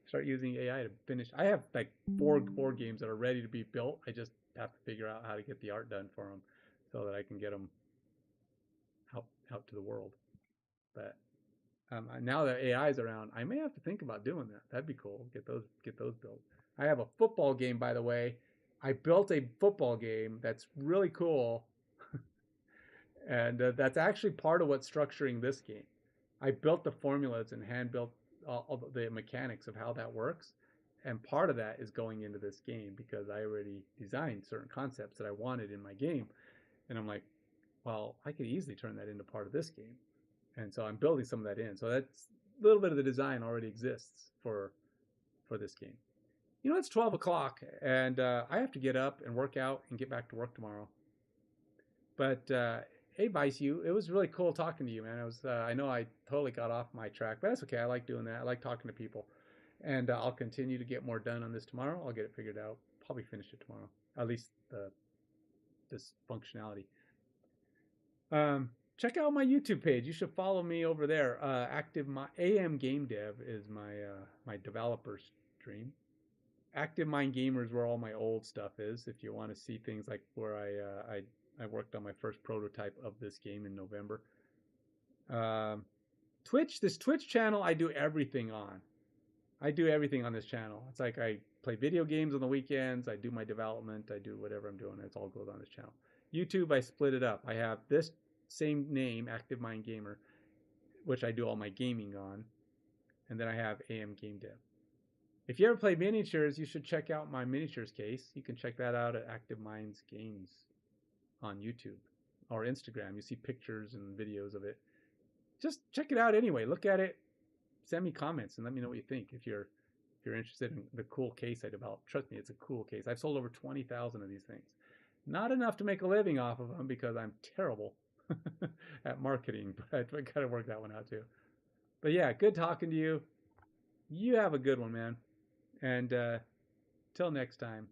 Start using AI to finish. I have like 4 board games that are ready to be built. I just have to figure out how to get the art done for them so that I can get them out to the world. But now that AI is around, I may have to think about doing that. That'd be cool. Get those built. I have a football game, by the way. I built a football game that's really cool. And that's actually part of what's structuring this game. I built the formulas and hand built all the mechanics of how that works. And part of that is going into this game because I already designed certain concepts that I wanted in my game. And I'm like, well, I could easily turn that into part of this game. And so I'm building some of that in. So that's a little bit of the design already exists for this game. You know, it's 12 o'clock and I have to get up and work out and get back to work tomorrow. But hey, Vice, it was really cool talking to you, man. I know I totally got off my track, but that's okay. I like doing that. I like talking to people. And I'll continue to get more done on this tomorrow. I'll get it figured out. Probably finish it tomorrow. At least this functionality. Check out my YouTube page. You should follow me over there. AM Game Dev is my developer stream. Active Mind Gamer is where all my old stuff is. If you want to see things like where I worked on my first prototype of this game in November. This Twitch channel, I do everything on. I do everything on this channel. It's like I play video games on the weekends. I do my development. I do whatever I'm doing. It all goes on this channel. YouTube, I split it up. I have this same name, Active Mind Gamer, which I do all my gaming on. And then I have AM Game Dev. If you ever play miniatures, you should check out my miniatures case. You can check that out at Active Minds Games on YouTube or Instagram. You see pictures and videos of it. Just check it out anyway. Look at it. Send me comments and let me know what you think. If you're interested in the cool case I developed, trust me, it's a cool case. I've sold over 20,000 of these things. Not enough to make a living off of them because I'm terrible at marketing, but I gotta work that one out too. But yeah, good talking to you. You have a good one, man. And till next time.